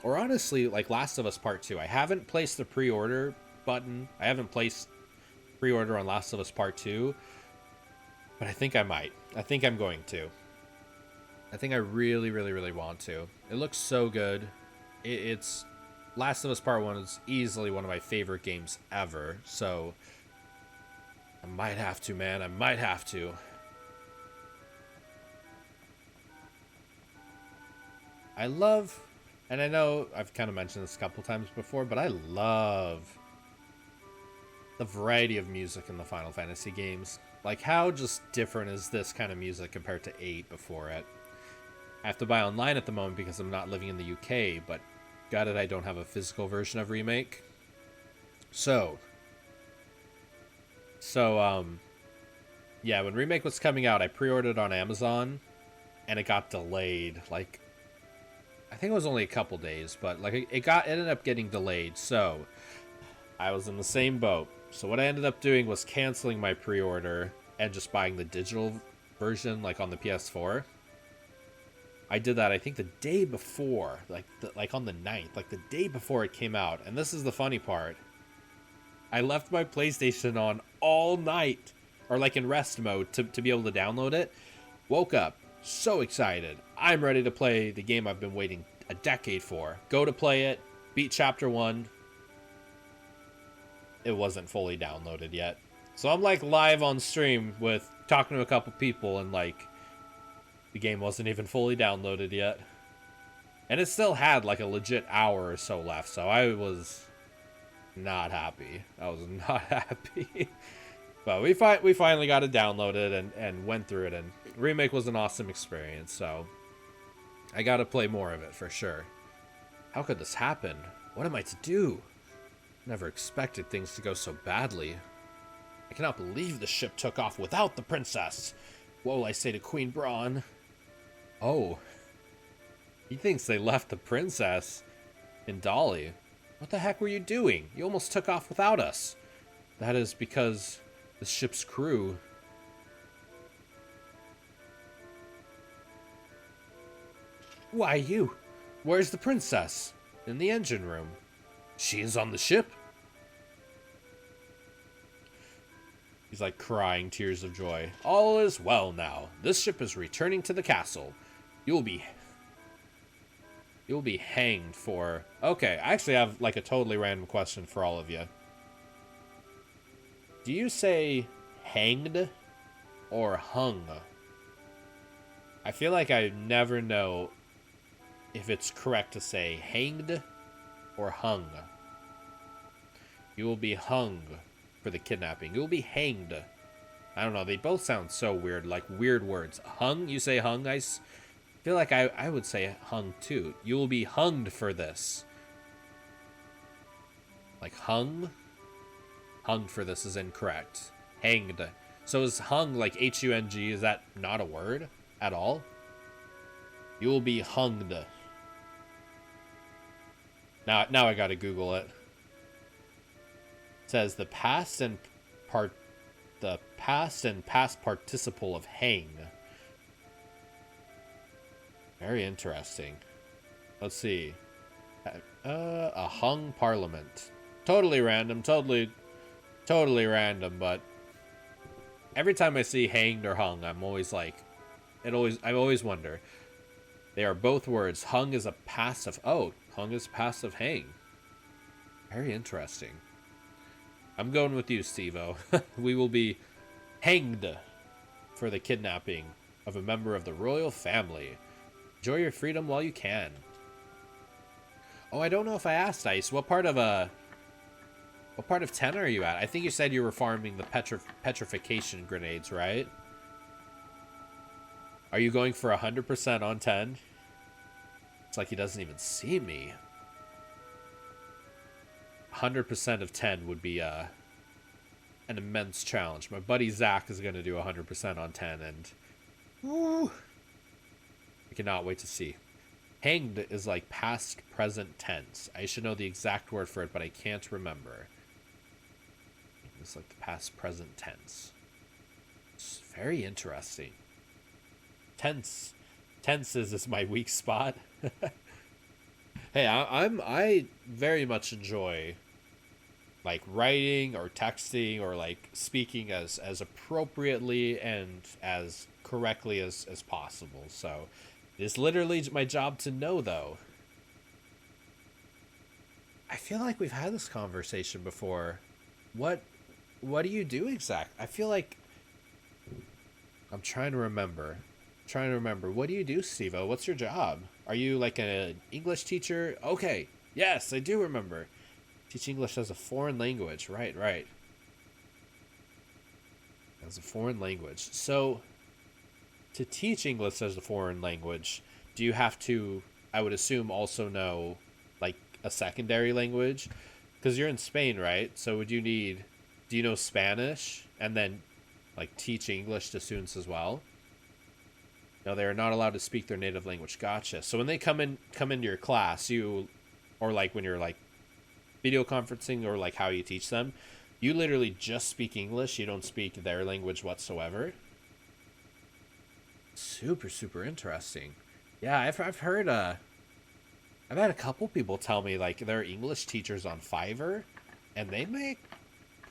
Or honestly, like Last of Us Part 2. I haven't placed the pre-order button. I haven't placed pre-order on Last of Us Part 2. But I think I might. I think I'm going to. I think I really want to. It looks so good. It's... Last of Us Part 1 is easily one of my favorite games ever. So... I might have to, man. I might have to. I love, and I know I've kind of mentioned this a couple times before, but I love the variety of music in the Final Fantasy games. Like, how just different is this kind of music compared to 8 before it? I have to buy online at the moment because I'm not living in the UK, but got it, I don't have a physical version of Remake. So, so, yeah, when Remake was coming out, I pre-ordered on Amazon, and it got delayed. Like, I think it was only a couple days, but like it ended up getting delayed. So I was in the same boat. So what I ended up doing was canceling my pre-order and just buying the digital version, like on the PS4. I did that, I think, the day before, like on the 9th, like the day before it came out. And this is the funny part. I left my PlayStation on all night, or like in rest mode, to be able to download it. Woke up, so excited. I'm ready to play the game I've been waiting a decade for. Go to play it, beat Chapter 1. It wasn't fully downloaded yet. So I'm like live on stream with talking to a couple people, and like the game wasn't even fully downloaded yet. And it still had like a legit hour or so left, so I was not happy. I was not happy. But we finally got it downloaded and went through it, and Remake was an awesome experience, so I gotta play more of it for sure. How could this happen? What am I to do? Never expected things to go so badly. I cannot believe the ship took off without the princess. What will I say to Queen Braun? Oh. He thinks they left the princess in Dolly. What the heck were you doing? You almost took off without us. That is because the ship's crew... Why you? Where's the princess? In the engine room. She is on the ship? He's like crying tears of joy. All is well now. This ship is returning to the castle. You'll be hanged for... Okay, I actually have like a totally random question for all of you. Do you say hanged or hung? I feel like I never know if it's correct to say hanged or hung. You will be hung for the kidnapping. You will be hanged. I don't know. They both sound so weird, like weird words. Hung? You say hung? I feel like I would say hung too. You will be hunged for this. Like hung? Hunged for this is incorrect. Hanged. So is hung like H-U-N-G? Is that not a word at all? You will be hunged. Now I gotta Google it. It says the past and past participle of hang. Very interesting. Let's see. A hung parliament. Totally random. Totally random. But every time I see hanged or hung, I'm always like, I always wonder. They are both words. Hung is a past of... Oh, hung is past of hang. Very interesting. I'm going with you, Steve-O. We will be hanged for the kidnapping of a member of the royal family. Enjoy your freedom while you can. Oh, I don't know if I asked, Ice. What part of 10 are you at? I think you said you were farming the petrification grenades, right? Are you going for 100% on 10? It's like he doesn't even see me. 100% of 10 would be an immense challenge. My buddy Zach is going to do 100% on 10, and woo, I cannot wait to see. Hanged is like past present tense. I should know the exact word for it, but I can't remember. It's like the past present tense. It's very interesting. Tenses is my weak spot. Hey, I very much enjoy like writing or texting or like speaking as appropriately and as correctly as possible. So it's literally my job to know, though. I feel like we've had this conversation before. What do you do exactly? I feel like I'm trying to remember. What do you do, Steve-O? What's your job? Are you like an English teacher? Okay. Yes, I do remember. Teach English as a foreign language. Right. As a foreign language. So, to teach English as a foreign language, do you have to, I would assume, also know like a secondary language? because you're in Spain, right? So would you need, do you know Spanish and then like teach English to students as well? No, they are not allowed to speak their native language. Gotcha. So when they come into your class, you, or like when you're like video conferencing or like how you teach them, you literally just speak English. You don't speak their language whatsoever. Super, super interesting. Yeah, I've heard I've had a couple people tell me like they're English teachers on Fiverr and they make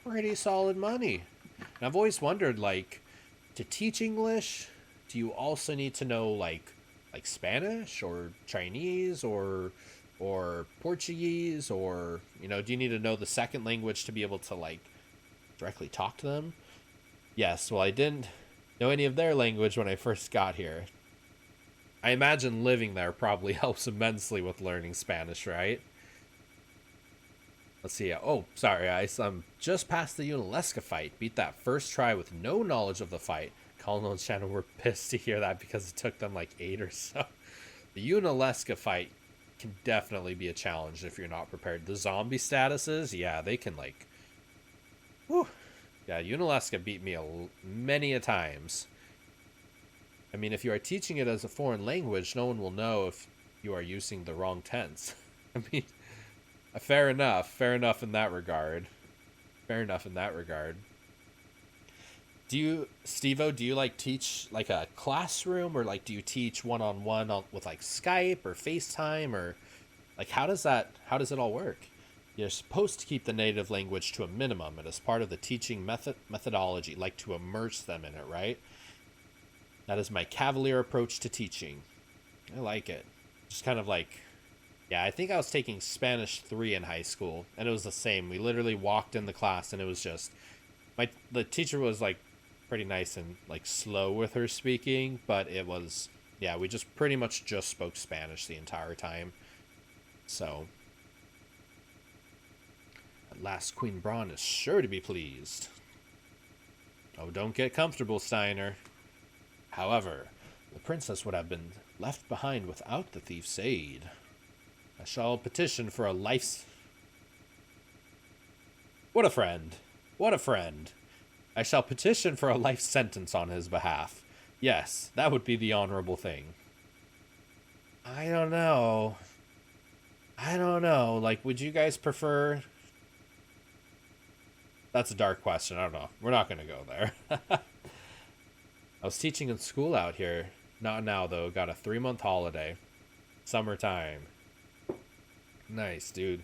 pretty solid money. And I've always wondered, like, to teach English, do you also need to know like Spanish or Chinese or Portuguese, or do you need to know the second language to be able to like directly talk to them? Yes, well, I didn't know any of their language when I first got here. I imagine living there probably helps immensely with learning Spanish, right? Let's see. Oh, sorry, I'm just past the Unalesca fight. Beat that first try with no knowledge of the fight. Colin and Shannon were pissed to hear that because it took them like 8 or so. The Unalesca fight can definitely be a challenge if you're not prepared. The zombie statuses, yeah, they can like... Whew. Yeah, Unalesca beat me many a times. I mean, if you are teaching it as a foreign language, no one will know if you are using the wrong tense. I mean... Fair enough in that regard. Fair enough in that regard. Do you, Steve-O, do you like teach like a classroom, or like do you teach one-on-one with like Skype or FaceTime, or like how does it all work? You're supposed to keep the native language to a minimum, and as part of the teaching methodology, like to immerse them in it, right? That is my cavalier approach to teaching. I like it. Just kind of like... Yeah, I think I was taking Spanish 3 in high school, and it was the same. We literally walked in the class, and it was just... The teacher was, like, pretty nice and, like, slow with her speaking, but it was... Yeah, we just pretty much just spoke Spanish the entire time. So... At last, Queen Braun is sure to be pleased. Oh, don't get comfortable, Steiner. However, the princess would have been left behind without the thief's aid. I shall petition for a life's... What a friend. What a friend. I shall petition for a life sentence on his behalf. Yes, that would be the honorable thing. I don't know. Like, would you guys prefer... That's a dark question. I don't know. We're not going to go there. I was teaching in school out here. Not now, though. Got a 3-month holiday. Summertime. Nice, dude.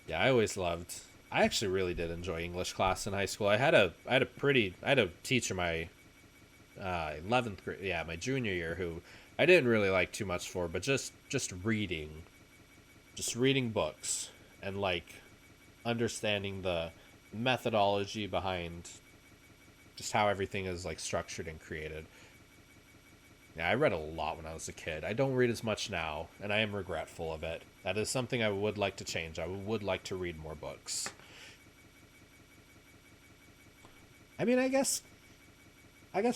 Yeah, I actually really did enjoy English class in high school. I had a teacher my 11th grade, yeah, my junior year, who I didn't really like too much for, but just reading books and like understanding the methodology behind just how everything is like structured and created. Yeah, I read a lot when I was a kid. I don't read as much now, and I am regretful of it. That is something I would like to change. I would like to read more books. I mean, I guess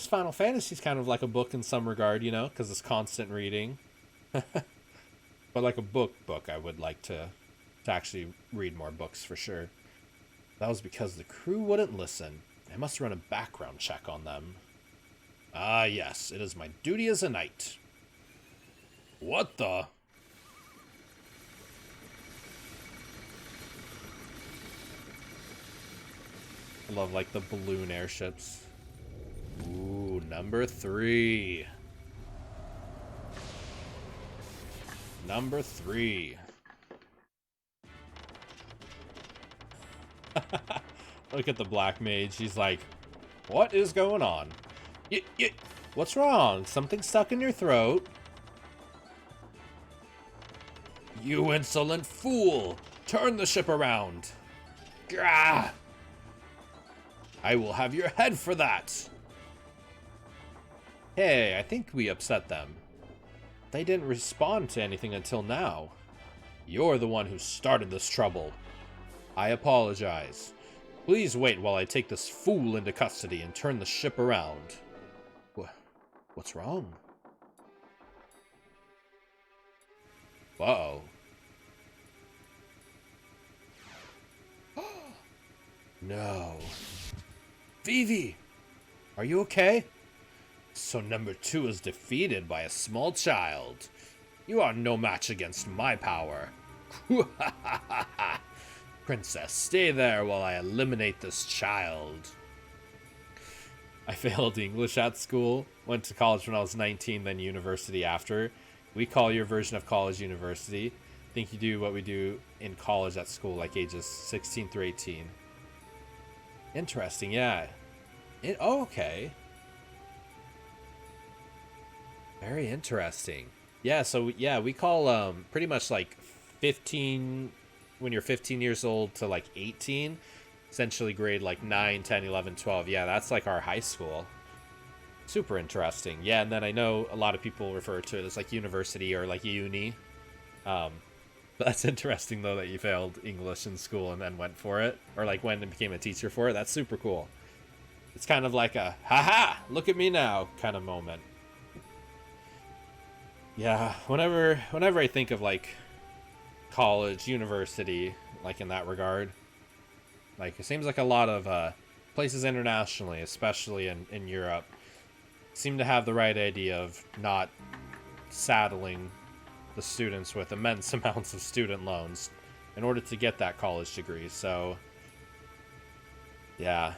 Final Fantasy is kind of like a book in some regard, because it's constant reading. But like a book, I would like to actually read more books for sure. That was because the crew wouldn't listen. I must run a background check on them. Ah, yes, it is my duty as a knight. What the? I love, like, the balloon airships. Ooh, number 3. Number 3. Look at the black mage. He's like, what is going on? What's wrong? Something stuck in your throat? You insolent fool! Turn the ship around! Gah! I will have your head for that! Hey, I think we upset them. They didn't respond to anything until now. You're the one who started this trouble. I apologize. Please wait while I take this fool into custody and turn the ship around. What's wrong? Uh-oh. No. Vivi! Are you okay? So number 2 is defeated by a small child. You are no match against my power. Princess, stay there while I eliminate this child. I failed English at school, went to college when I was 19, then university after. We call your version of college university. Think you do what we do in college at school, like ages 16 through 18. Interesting, yeah. Okay. Very interesting. Yeah, so yeah, we call pretty much like 15 when you're 15 years old to like 18, essentially grade like 9, 10, 11, 12. Yeah, that's like our high school. Super interesting. Yeah, and then I know a lot of people refer to it as like university or like uni. But that's interesting though that you failed English in school and then went for it, or like went and became a teacher for it. That's super cool. It's kind of like a haha, look at me now kind of moment. Yeah, whenever I think of like college, university, like in that regard, like it seems like a lot of places internationally, especially in Europe, seem to have the right idea of not saddling the students with immense amounts of student loans in order to get that college degree. So yeah,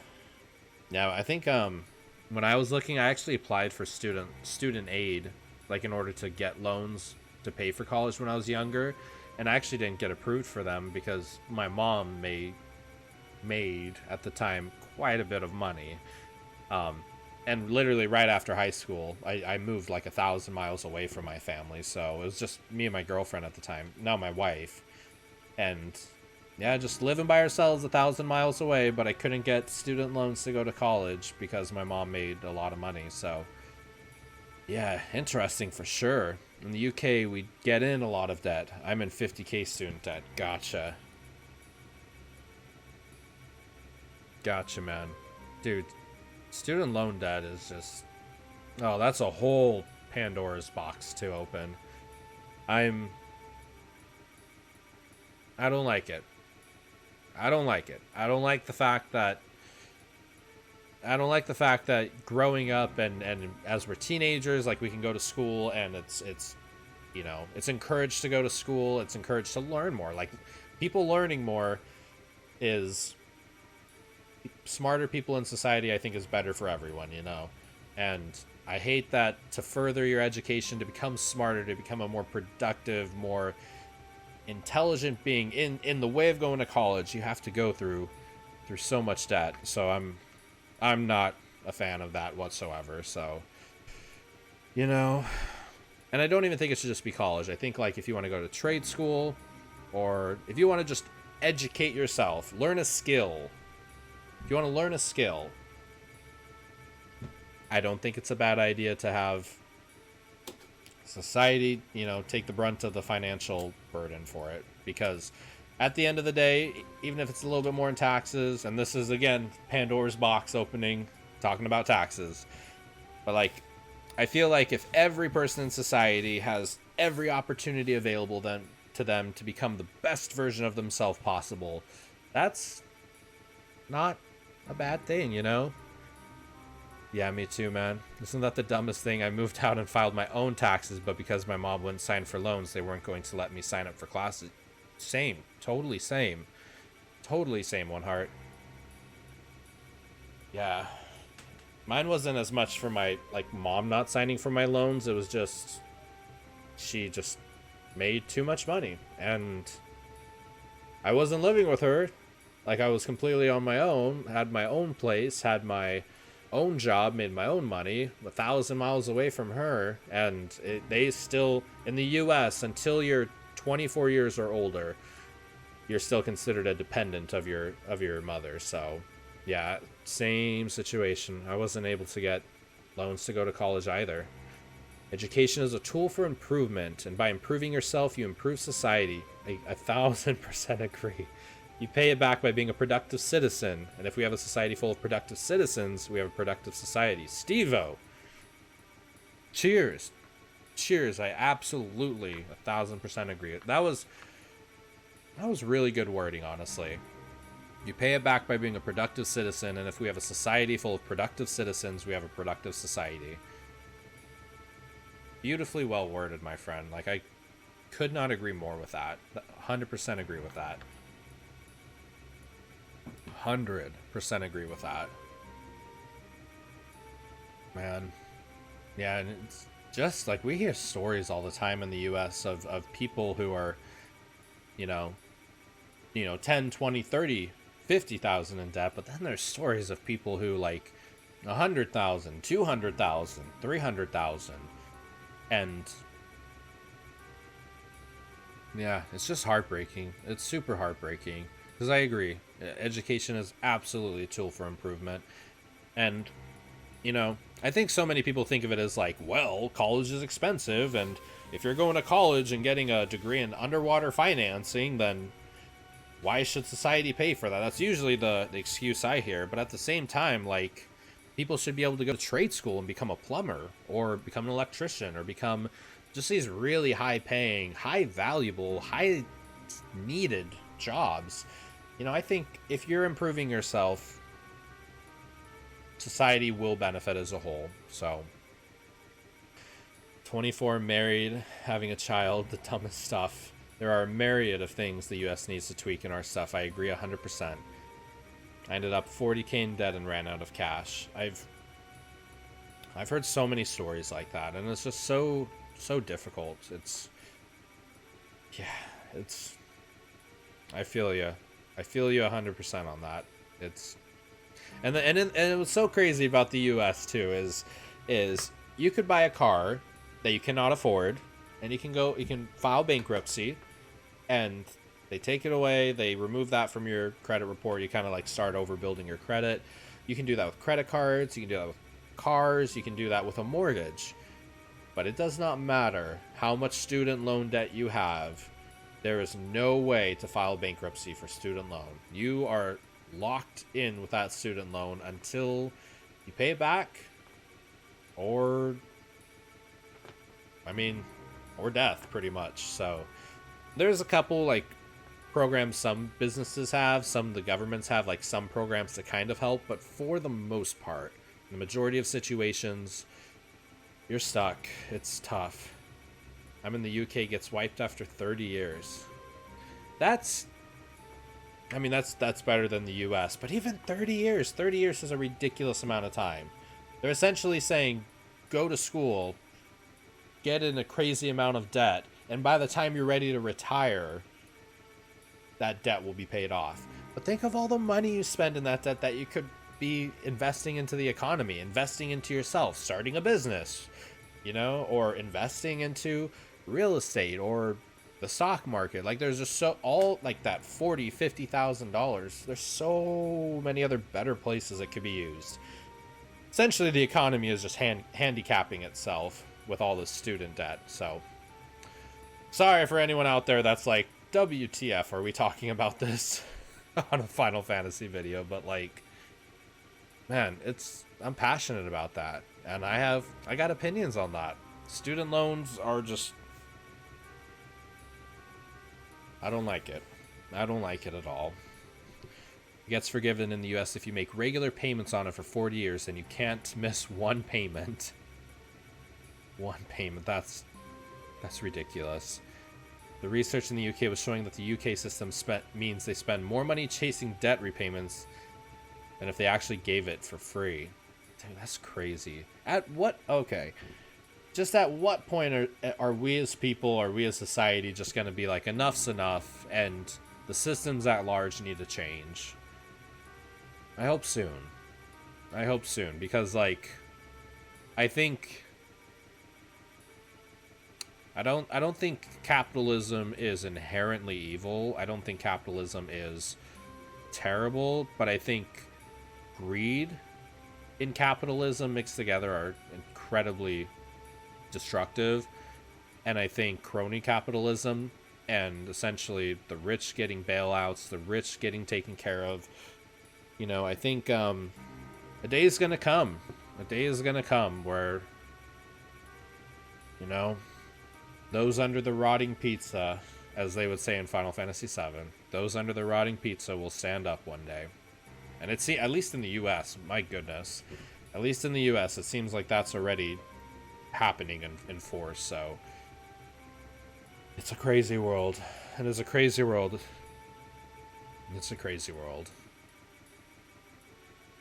I think when I was looking, I actually applied for student aid, like in order to get loans to pay for college when I was younger, and I actually didn't get approved for them because my mom made at the time quite a bit of money. And literally right after high school, I moved like 1,000 miles away from my family. So it was just me and my girlfriend at the time, now my wife. And yeah, just living by ourselves 1,000 miles away, but I couldn't get student loans to go to college because my mom made a lot of money. So yeah, interesting for sure. In the UK, we get in a lot of debt. I'm in 50K student debt. Gotcha. Gotcha, man. Dude, student loan debt is just... Oh, that's a whole Pandora's box to open. I don't like it. I don't like it. I don't like the fact that growing up and as we're teenagers, like we can go to school and it's you know, it's encouraged to go to school, it's encouraged to learn more. Like people learning more is smarter people in society, I think, is better for everyone, you know. And I hate that to further your education, to become smarter, to become a more productive, more intelligent being in the way of going to college, you have to go through so much debt. So I'm not a fan of that whatsoever. So, you know, and I don't even think it should just be college. I think like if you want to go to trade school, or if you want to just educate yourself, learn a skill. If you want to learn a skill, I don't think it's a bad idea to have society, you know, take the brunt of the financial burden for it. Because at the end of the day, even if it's a little bit more in taxes, and this is, again, Pandora's box opening, talking about taxes, but, like, I feel like if every person in society has every opportunity available to them to become the best version of themselves possible, that's not a bad thing, you know? Yeah, me too, man. Isn't that the dumbest thing? I moved out and filed my own taxes, but because my mom wouldn't sign for loans, they weren't going to let me sign up for classes. Same. Totally same. Totally same, One Heart. Yeah. Mine wasn't as much for my, like, mom not signing for my loans. It was just... She just made too much money. And I wasn't living with her. Like, I was completely on my own. Had my own place. Had my own job, made my own money, 1,000 miles away from her, and they still, in the US, until you're 24 years or older, you're still considered a dependent of your mother. So yeah, same situation. I wasn't able to get loans to go to college either. Education is a tool for improvement, and by improving yourself, you improve society. I 1,000% agree. You pay it back by being a productive citizen. And if we have a society full of productive citizens, we have a productive society. Steve-O. Cheers. Cheers. I absolutely 1,000% agree. That was really good wording, honestly. You pay it back by being a productive citizen, and if we have a society full of productive citizens, we have a productive society. Beautifully well worded, my friend. Like, I could not agree more with that. 100% agree with that. 100% agree with that. Man. Yeah, and it's just like we hear stories all the time in the US of people who are, you know, 10, 20, 30, 50,000 in debt, but then there's stories of people who like 100,000, 200,000, 300,000. And yeah, it's just heartbreaking. It's super heartbreaking because I agree. Education is absolutely a tool for improvement. And I think so many people think of it as like, well, college is expensive, and if you're going to college and getting a degree in underwater financing, then why should society pay for that? That's usually the excuse I hear. But at the same time, like, people should be able to go to trade school and become a plumber or become an electrician or become just these really high paying, high valuable, high needed jobs. I think if you're improving yourself, society will benefit as a whole. So 24, married, having a child, the dumbest stuff. There are a myriad of things the US needs to tweak in our stuff. I agree 100%. I ended up 40K in debt and ran out of cash. I've heard so many stories like that, and it's just so difficult. I feel you. I feel you 100% on that. And it was so crazy about the US too is you could buy a car that you cannot afford, and you can file bankruptcy, and they take it away, they remove that from your credit report. You kind of like start over building your credit. You can do that with credit cards, you can do that with cars, you can do that with a mortgage. But it does not matter how much student loan debt you have. There is no way to file bankruptcy for student loan. You are locked in with that student loan until you pay it back, or death, pretty much. So there's a couple like programs some businesses have, some of the governments have, like some programs to kind of help, but for the most part, the majority of situations, you're stuck. It's tough. I'm in the UK, gets wiped after 30 years. That's better than the US, but even 30 years is a ridiculous amount of time. They're essentially saying, go to school, get in a crazy amount of debt, and by the time you're ready to retire, that debt will be paid off. But think of all the money you spend in that debt that you could be investing into the economy, investing into yourself, starting a business, or investing into real estate or the stock market. Like, there's just like that $40,000, $50,000. There's so many other better places it could be used. Essentially, the economy is just handicapping itself with all this student debt. So, sorry for anyone out there that's like, WTF, are we talking about this on a Final Fantasy video? But like, man, I'm passionate about that, and I got opinions on that. Student loans are just, I don't like it. I don't like it at all. It gets forgiven in the US if you make regular payments on it for 40 years, and you can't miss one payment. One payment. That's ridiculous. The research in the UK was showing that the UK system means they spend more money chasing debt repayments than if they actually gave it for free. Dude, that's crazy. Just at what point are we as people, are we as society just going to be like, enough's enough, and the systems at large need to change? I hope soon. Because, like, I don't think capitalism is inherently evil. I don't think capitalism is terrible, but I think greed in capitalism mixed together are incredibly destructive. And I think crony capitalism and essentially the rich getting bailouts, the rich getting taken care of, I think a day is going to come. A day is going to come where, those under the rotting pizza as they would say in Final Fantasy VII. Those under the rotting pizza will stand up one day. And it's, at least in the US, my goodness. At least in the US, it seems like that's already happening in force, so... It's a crazy world. It is a crazy world. It's a crazy world.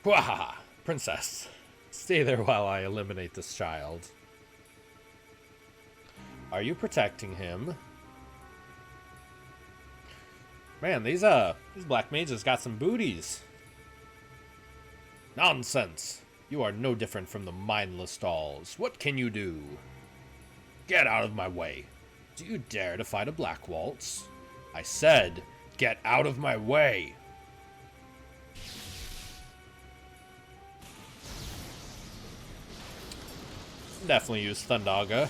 Wahaha! Princess. Stay there while I eliminate this child. Are you protecting him? Man, these black mages got some booties. Nonsense! You are no different from the mindless dolls. What can you do? Get out of my way. Do you dare to fight a black waltz? I said, get out of my way! Definitely use Thundaga.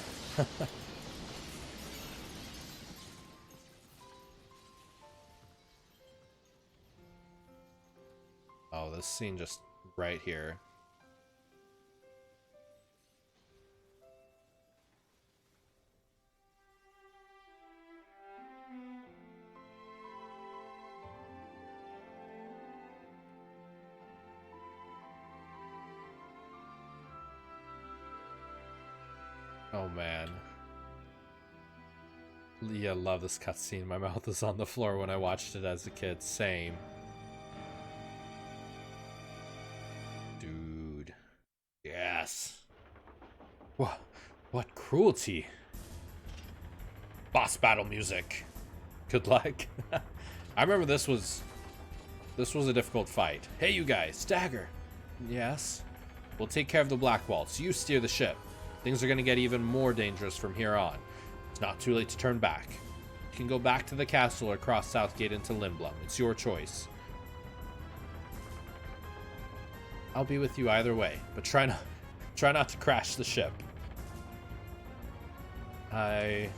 Oh, this scene just right here. Oh man. Yeah, love this cutscene. My mouth was on the floor when I watched it as a kid. Same. Dude. Yes. What cruelty. Boss battle music. Good luck. I remember this was a difficult fight. Hey you guys, stagger. Yes. We'll take care of the Black Waltz. You steer the ship. Things are going to get even more dangerous from here on. It's not too late to turn back. You can go back to the castle or cross Southgate into Lindblum. It's your choice. I'll be with you either way, but try not to crash the ship. Okay,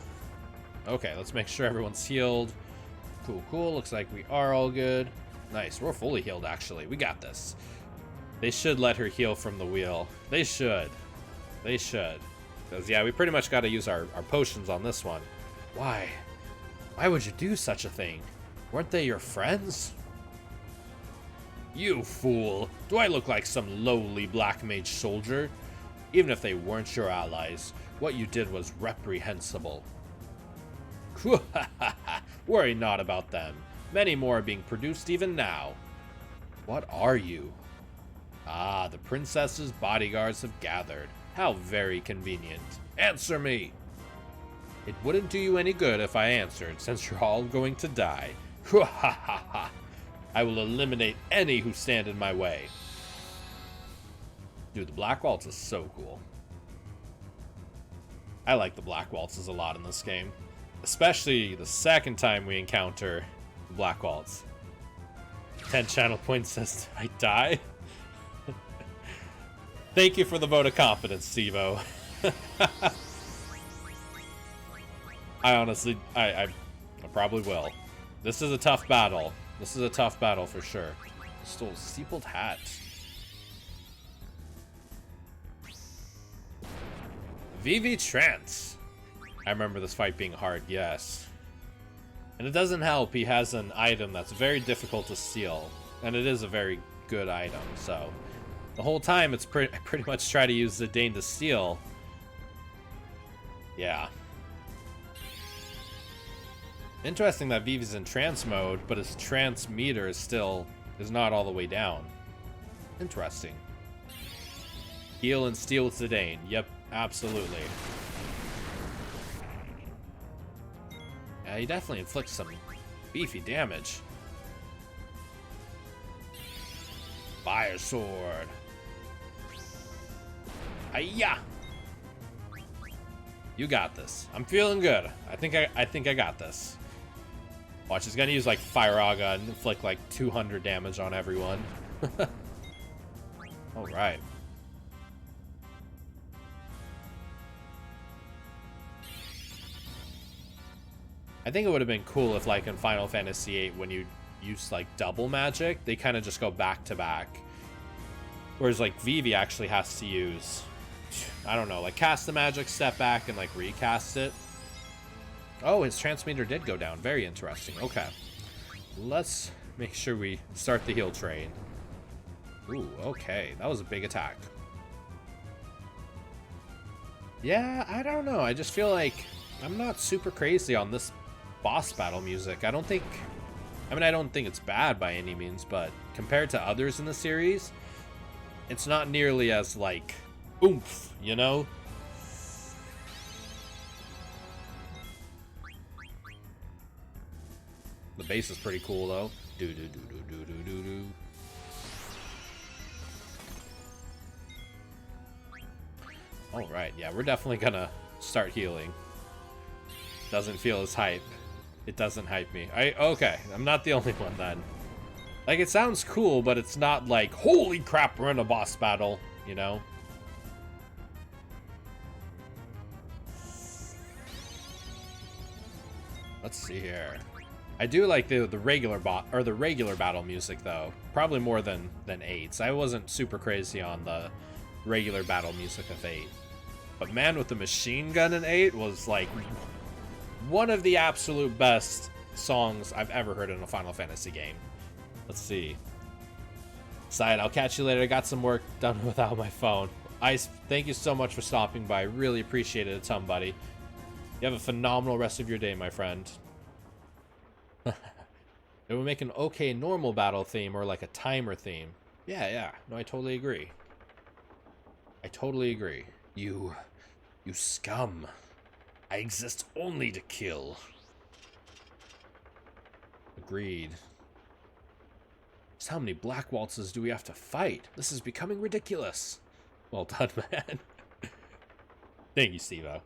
let's make sure everyone's healed. Cool. Looks like we are all good. Nice, we're fully healed actually. We got this. They should let her heal from the wheel. They should. Because, yeah, we pretty much got to use our potions on this one. Why? Why would you do such a thing? Weren't they your friends? You fool! Do I look like some lowly black mage soldier? Even if they weren't your allies, what you did was reprehensible. Worry not about them. Many more are being produced even now. What are you? Ah, the princess's bodyguards have gathered. How very convenient. Answer me! It wouldn't do you any good if I answered, since you're all going to die. I will eliminate any who stand in my way. Dude, the Black Waltz is so cool. I like the Black Waltzes a lot in this game. Especially the second time we encounter the Black Waltz. 10 channel points says I die. Thank you for the vote of confidence, Stevo. I honestly, I probably will. This is a tough battle. This is a tough battle for sure. Stole steepled hat. VV Trance. I remember this fight being hard, yes. And it doesn't help, he has an item that's very difficult to steal. And it is a very good item, so... The whole time, it's pretty much try to use the Dane to steal. Yeah. Interesting that Vivi's in trance mode, but his trance meter is not all the way down. Interesting. Heal and steal with Zidane. Yep, absolutely. Yeah, he definitely inflicts some beefy damage. Fire sword. Hiya! You got this. I'm feeling good. I think I got this. Watch, he's gonna use like Fire Aga and inflict like 200 damage on everyone. Alright. I think it would have been cool if like in Final Fantasy VIII when you use like double magic, they kind of just go back to back. Whereas like Vivi actually has to use, I don't know, like cast the magic, step back, and like recast it. Oh, his transmitter did go down. Very interesting. Okay. Let's make sure we start the heal train. Ooh, okay. That was a big attack. Yeah, I don't know. I just feel like I'm not super crazy on this boss battle music. I don't think it's bad by any means, but compared to others in the series, it's not nearly as, like, oomph, you know? The bass is pretty cool, though. Do-do-do-do-do-do-do-do. Alright, yeah, we're definitely gonna start healing. Doesn't feel as hype. It doesn't hype me. Okay, I'm not the only one then. Like, it sounds cool, but it's not like, holy crap, we're in a boss battle, you know? Let's see here. I do like the regular battle music though, probably more than 8's. I wasn't super crazy on the regular battle music of 8, but man, with the machine gun in 8 was like one of the absolute best songs I've ever heard in a Final Fantasy game. Let's see. Side, I'll catch you later. I got some work done without my phone. Ice, thank you so much for stopping by. Really appreciate it a ton, buddy. You have a phenomenal rest of your day, my friend. It would make an okay normal battle theme or like a timer theme. Yeah. No, I totally agree. I totally agree. You scum. I exist only to kill. Agreed. Just how many black waltzes do we have to fight? This is becoming ridiculous. Well done, man. Thank you, Steve-O.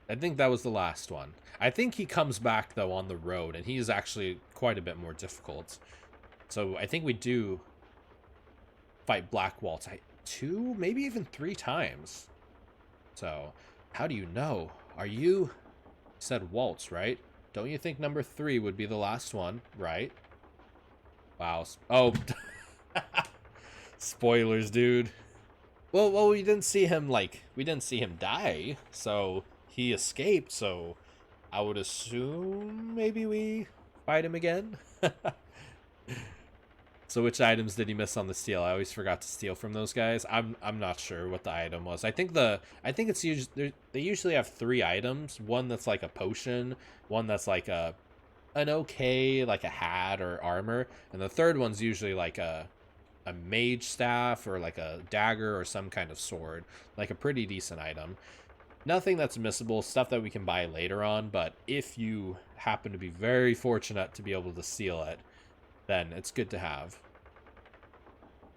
I think that was the last one. I think he comes back, though, on the road, and he is actually quite a bit more difficult. So I think we do fight Black Waltz 2, maybe even 3 times. So, how do you know? You said Waltz, right? Don't you think number 3 would be the last one, right? Wow. Oh. Spoilers, dude. Well, we didn't see him die, so he escaped, so I would assume maybe we fight him again. So which items did he miss on the steal? I always forgot to steal from those guys. I'm not sure what the item was. I think it's usually they usually have 3 items. One that's like a potion, one that's like an okay like a hat or armor, and the third one's usually like a mage staff or like a dagger or some kind of sword, like a pretty decent item. Nothing that's missable, stuff that we can buy later on, but if you happen to be very fortunate to be able to steal it, then it's good to have.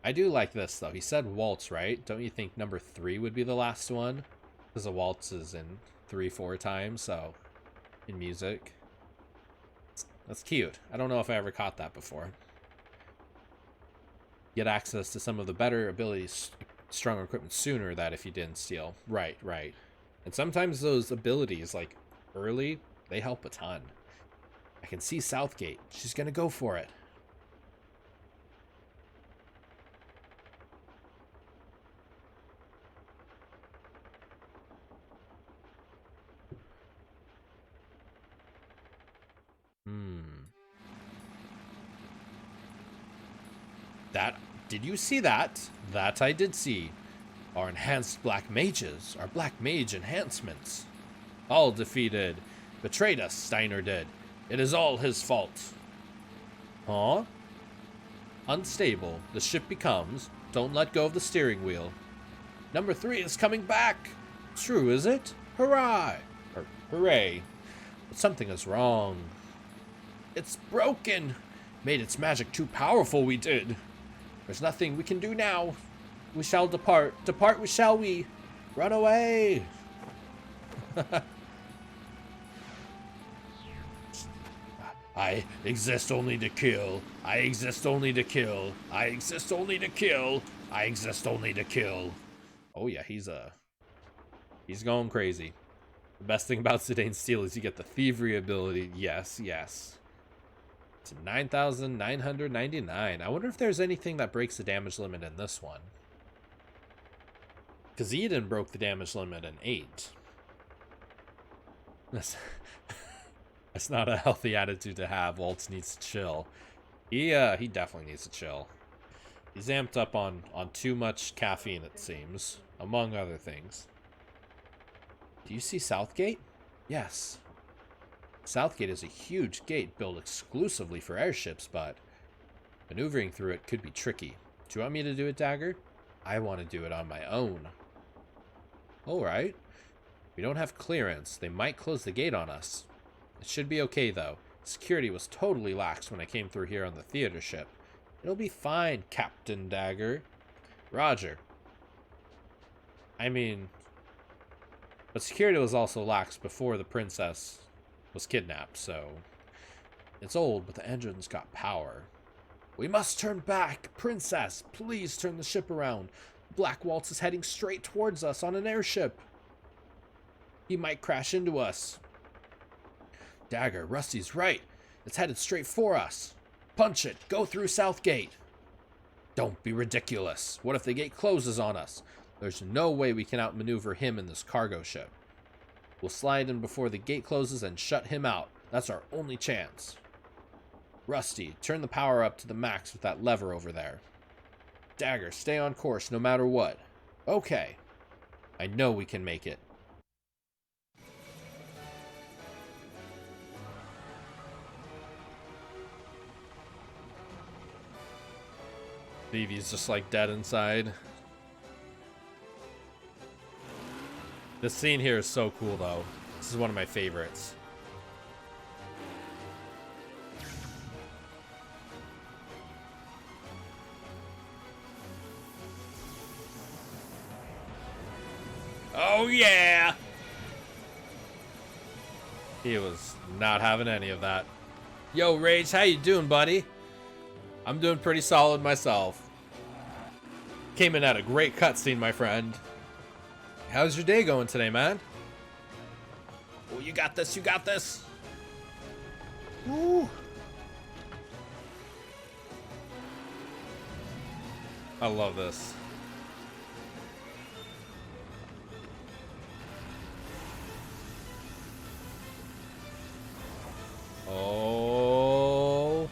I do like this, though. He said waltz, right? Don't you think number 3 would be the last one? Because the waltz is in 3-4 times, so in music. That's cute. I don't know if I ever caught that before. Get access to some of the better abilities, stronger equipment sooner, that if you didn't steal. Right. And sometimes those abilities, like, early, they help a ton. I can see Southgate. She's gonna go for it. Did you see that? That I did see. Our enhanced black mages, our black mage enhancements. All defeated. Betrayed us, Steiner did. It is all his fault. Huh? Unstable, the ship becomes. Don't let go of the steering wheel. Number 3 is coming back. True, is it? Hurrah! Hooray. But something is wrong. It's broken. Made its magic too powerful, we did. There's nothing we can do now. We shall depart. Depart shall we. Run away. I exist only to kill. I exist only to kill. I exist only to kill. I exist only to kill. Oh yeah, he's going crazy. The best thing about Zidane's Steel is you get the thievery ability. Yes. It's 9,999. I wonder if there's anything that breaks the damage limit in this one. Because Eden broke the damage limit in 8. That's, that's not a healthy attitude to have. Waltz needs to chill. He definitely needs to chill. He's amped up on too much caffeine, it seems, among other things. Do you see Southgate? Yes. Southgate is a huge gate built exclusively for airships, but maneuvering through it could be tricky. Do you want me to do it, Dagger? I want to do it on my own. Alright. We don't have clearance. They might close the gate on us. It should be okay, though. Security was totally lax when I came through here on the theater ship. It'll be fine, Captain Dagger. Roger. I mean... But security was also lax before the princess was kidnapped, so... It's old, but the engine's got power. We must turn back! Princess, please turn the ship around. Black Waltz is heading straight towards us on an airship. He might crash into us. Dagger, Rusty's right. It's headed straight for us. Punch it. Go through Southgate. Don't be ridiculous. What if the gate closes on us? There's no way we can outmaneuver him in this cargo ship. We'll slide in before the gate closes and shut him out. That's our only chance. Rusty, turn the power up to the max with that lever over there. Dagger, stay on course no matter what. Okay. I know we can make it. Vivi's just like dead inside. This scene here is so cool though. This is one of my favorites. Oh yeah! He was not having any of that. Yo, Rage, how you doing, buddy? I'm doing pretty solid myself. Came in at a great cutscene, my friend. How's your day going today, man? Oh, you got this, you got this. Woo. I love this. Oh.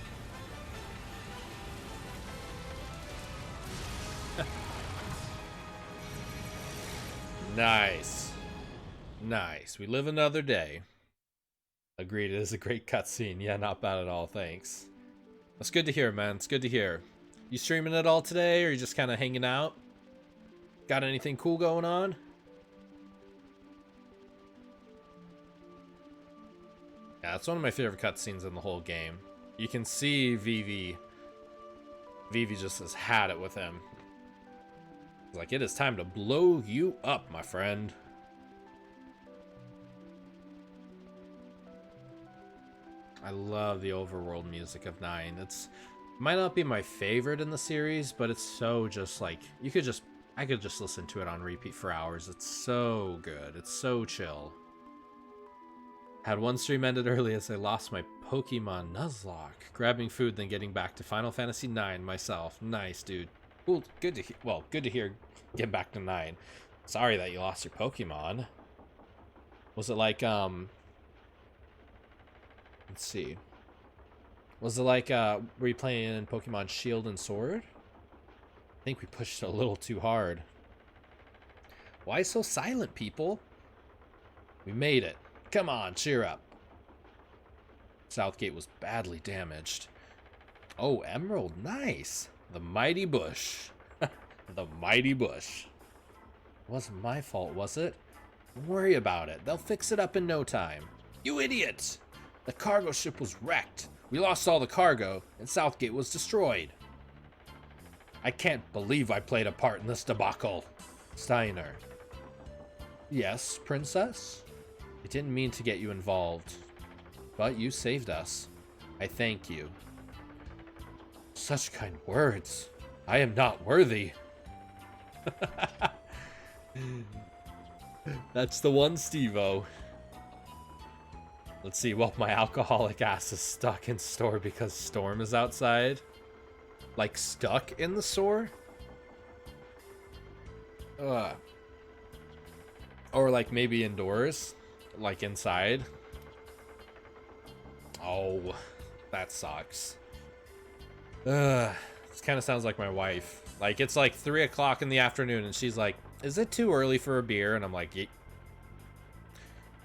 Nice. Nice. We live another day. Agreed, it is a great cutscene. Yeah, not bad at all, thanks. That's good to hear, man. It's good to hear. You streaming at all today, or you just kind of hanging out? Got anything cool going on? Yeah, that's one of my favorite cutscenes in the whole game. You can see Vivi. Vivi just has had it with him. It's like, it is time to blow you up, my friend. I love the overworld music of 9. It's might not be my favorite in the series, but it's so just like I could just listen to it on repeat for hours. It's so good. It's so chill. Had one stream ended early as I lost my Pokemon Nuzlocke. Grabbing food, then getting back to Final Fantasy 9 myself. Nice, dude. Well, good to hear. Well, good to hear. Get back to 9. Sorry that you lost your Pokemon. Was it like let's see. Was it like were you playing in Pokemon Shield and Sword? I think we pushed it a little too hard. Why so silent, people? We made it. Come on, cheer up. Southgate was badly damaged. Oh, Emerald, nice. The mighty bush. The mighty bush. It wasn't my fault, was it? Don't worry about it. They'll fix it up in no time. You idiot! The cargo ship was wrecked. We lost all the cargo, and Southgate was destroyed. I can't believe I played a part in this debacle. Steiner. Yes, Princess? I didn't mean to get you involved, but you saved us. I thank you. Such kind words. I am not worthy. That's the one, Steve-O. Let's see. Well, my alcoholic ass is stuck in store because Storm is outside. Like, stuck in the store? Or like maybe indoors. like, inside. Oh, that sucks. Ugh. This kind of sounds like my wife. Like, it's like 3 o'clock in the afternoon, and she's like, is it too early for a beer? And I'm like, you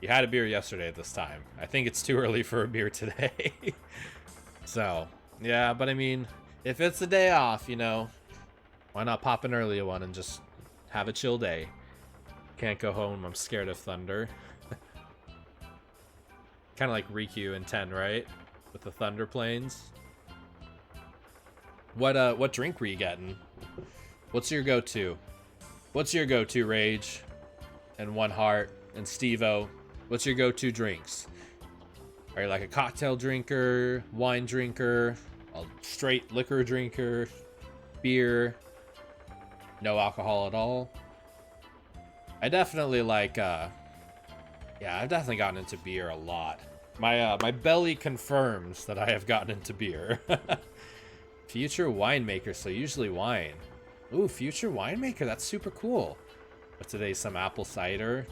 had a beer yesterday at this time. I think it's too early for a beer today. So, yeah, but I mean, if it's a day off, you know, why not pop an early one and just have a chill day? Can't go home, I'm scared of thunder. Kind of like Riku in 10, right? With the thunder planes. What drink were you getting? What's your go-to? What's your go-to, Rage? And One Heart and Steve-O? What's your go-to drinks? Are you like a cocktail drinker, wine drinker, a straight liquor drinker, beer, no alcohol at all? I definitely like, yeah, I've definitely gotten into beer a lot. My belly confirms that I have gotten into beer. Future winemaker, so usually wine. Ooh, future winemaker, that's super cool. But today, some apple cider.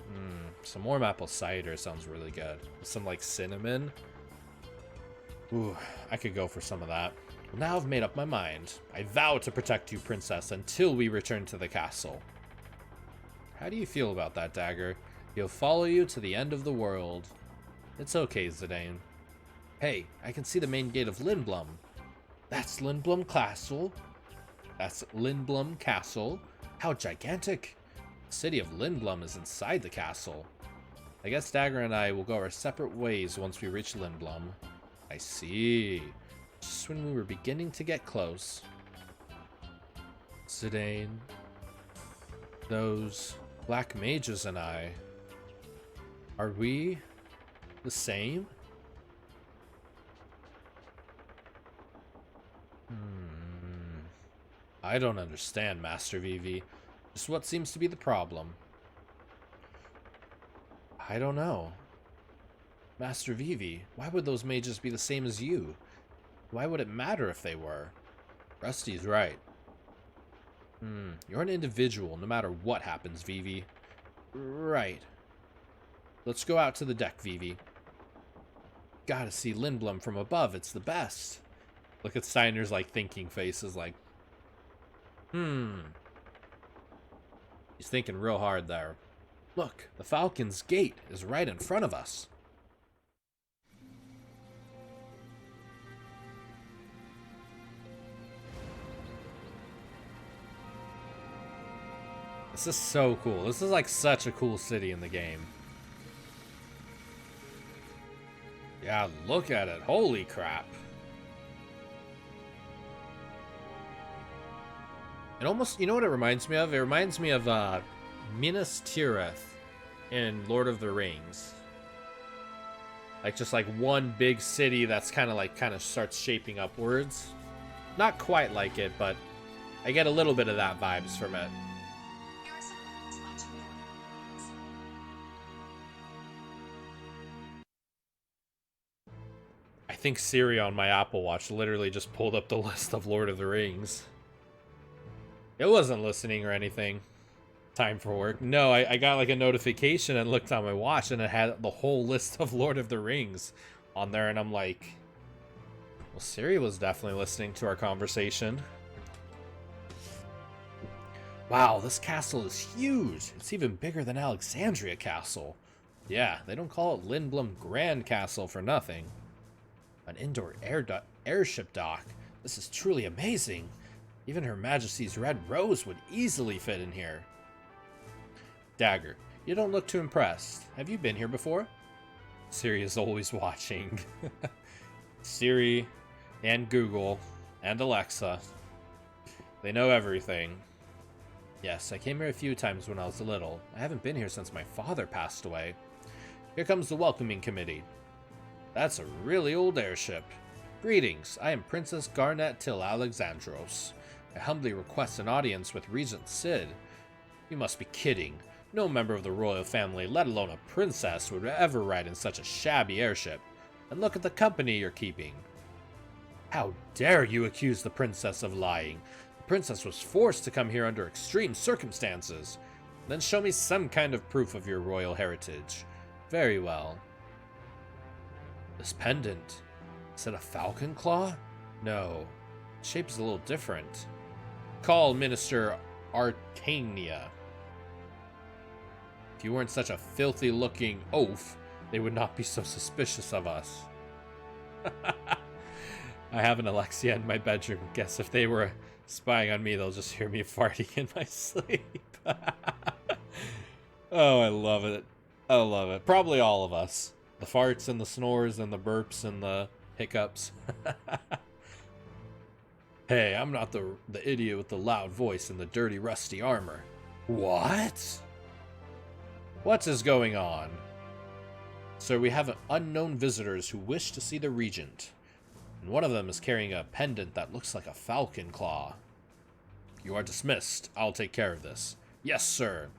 Some warm apple cider sounds really good. Some, like, cinnamon. Ooh, I could go for some of that. Well, now I've made up my mind. I vow to protect you, princess, until we return to the castle. How do you feel about that, Dagger? He'll follow you to the end of the world. It's okay, Zidane. Hey, I can see the main gate of Lindblum. That's Lindblum Castle. That's Lindblum Castle. How gigantic. The city of Lindblum is inside the castle. I guess Dagger and I will go our separate ways once we reach Lindblum. I see. Just when we were beginning to get close. Zidane. Those black mages and I. Are we the same? I don't understand, Master Vivi. Just what seems to be the problem? I don't know. Master Vivi, why would those mages be the same as you? Why would it matter if they were? Rusty's right. You're an individual, no matter what happens, Vivi. Right. Let's go out to the deck, Vivi. Gotta see Lindblum from above, it's the best. Look at Steiner's, like, thinking faces, like, He's thinking real hard there. Look, the Falcon's Gate is right in front of us. This is so cool. This is like such a cool city in the game. Yeah, look at it. Holy crap. It almost, you know what it reminds me of? It reminds me of Minas Tirith in Lord of the Rings. Like just like one big city that's kind of starts shaping upwards. Not quite like it, but I get a little bit of that vibes from it. I think Siri on my Apple Watch literally just pulled up the list of Lord of the Rings. It wasn't listening or anything. Time for work. No, I got like a notification and looked on my watch and it had the whole list of Lord of the Rings on there, and I'm like, well, Siri was definitely listening to our conversation. Wow, this castle is huge. It's even bigger than Alexandria Castle. Yeah, they don't call it Lindblum Grand Castle for nothing. An indoor airship dock. This is truly amazing. Even Her Majesty's Red Rose would easily fit in here. Dagger, you don't look too impressed. Have you been here before? Siri is always watching. Siri and Google and Alexa. They know everything. Yes, I came here a few times when I was little. I haven't been here since my father passed away. Here comes the welcoming committee. That's a really old airship. Greetings, I am Princess Garnet Till Alexandros. I humbly request an audience with Regent Sid. You must be kidding. No member of the royal family, let alone a princess, would ever ride in such a shabby airship. And look at the company you're keeping. How dare you accuse the princess of lying? The princess was forced to come here under extreme circumstances. Then show me some kind of proof of your royal heritage. Very well. This pendant. Is it a falcon claw? No. The shape is a little different. Call Minister Artania. If you weren't such a filthy-looking oaf, they would not be so suspicious of us. I have an Alexia in my bedroom. Guess if they were spying on me, they'll just hear me farting in my sleep. Oh, I love it. I love it. Probably all of us. The farts and the snores and the burps and the hiccups. Hey, I'm not the idiot with the loud voice and the dirty, rusty armor. What? What is going on? Sir, we have unknown visitors who wish to see the regent. And one of them is carrying a pendant that looks like a falcon claw. You are dismissed. I'll take care of this. Yes, sir.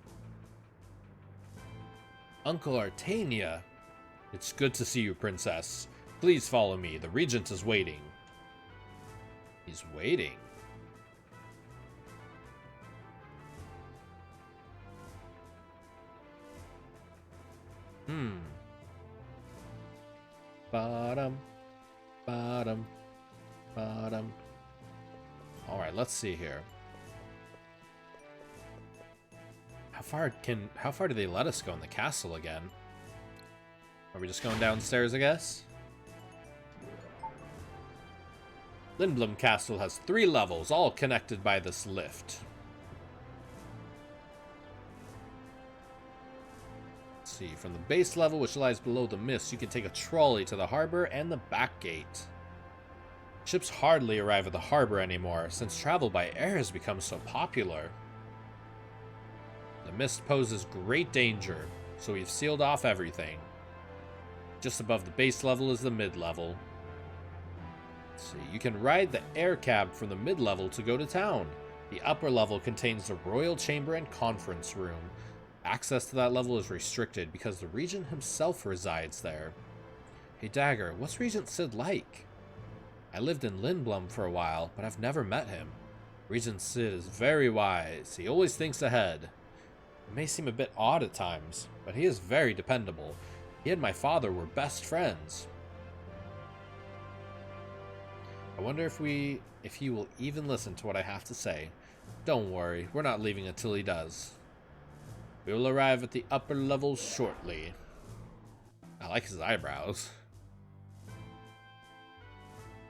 Uncle Artania. It's good to see you, princess. Please follow me. The regent is waiting. He's waiting. Bottom. Bottom. Bottom. Alright, let's see here. How far do they let us go in the castle again? Are we just going downstairs, I guess? Lindblom Castle has 3 levels, all connected by this lift. Let's see, from the base level, which lies below the mist, you can take a trolley to the harbor and the back gate. Ships hardly arrive at the harbor anymore, since travel by air has become so popular. The mist poses great danger, so we've sealed off everything. Just above the base level is the mid-level. Let's see, you can ride the air cab from the mid-level to go to town. The upper level contains the royal chamber and conference room. Access to that level is restricted because the regent himself resides there. Hey Dagger, what's Regent Sid like? I lived in Lindblom for a while, but I've never met him. Regent Sid is very wise. He always thinks ahead. It may seem a bit odd at times, but he is very dependable. He and my father were best friends. I wonder if he will even listen to what I have to say. Don't worry, we're not leaving until he does. We will arrive at the upper levels shortly. I like his eyebrows.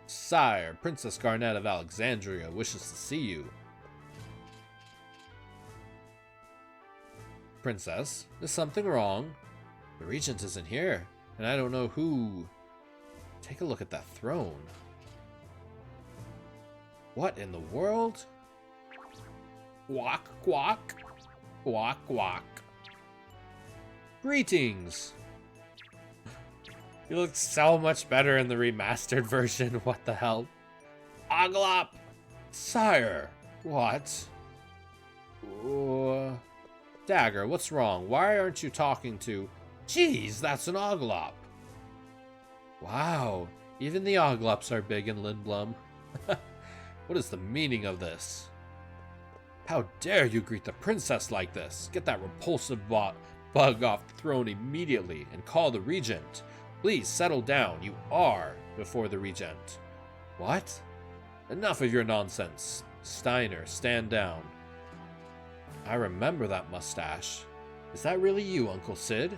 Sire, Princess Garnet of Alexandria wishes to see you. Princess, is something wrong? The regent isn't here, and I don't know who. Take a look at that throne. What in the world? Quack, quack. Quack, quack. Greetings! He looks so much better in the remastered version. What the hell? Oglop! Sire! What? Dagger, what's wrong? Why aren't you talking to... Jeez, that's an Oglop! Wow, even the Oglops are big in Lindblom. What is the meaning of this? How dare you greet the princess like this? Get that repulsive bug off the throne immediately and call the regent. Please settle down. You are before the regent. What? Enough of your nonsense. Steiner, stand down. I remember that mustache. Is that really you, Uncle Sid?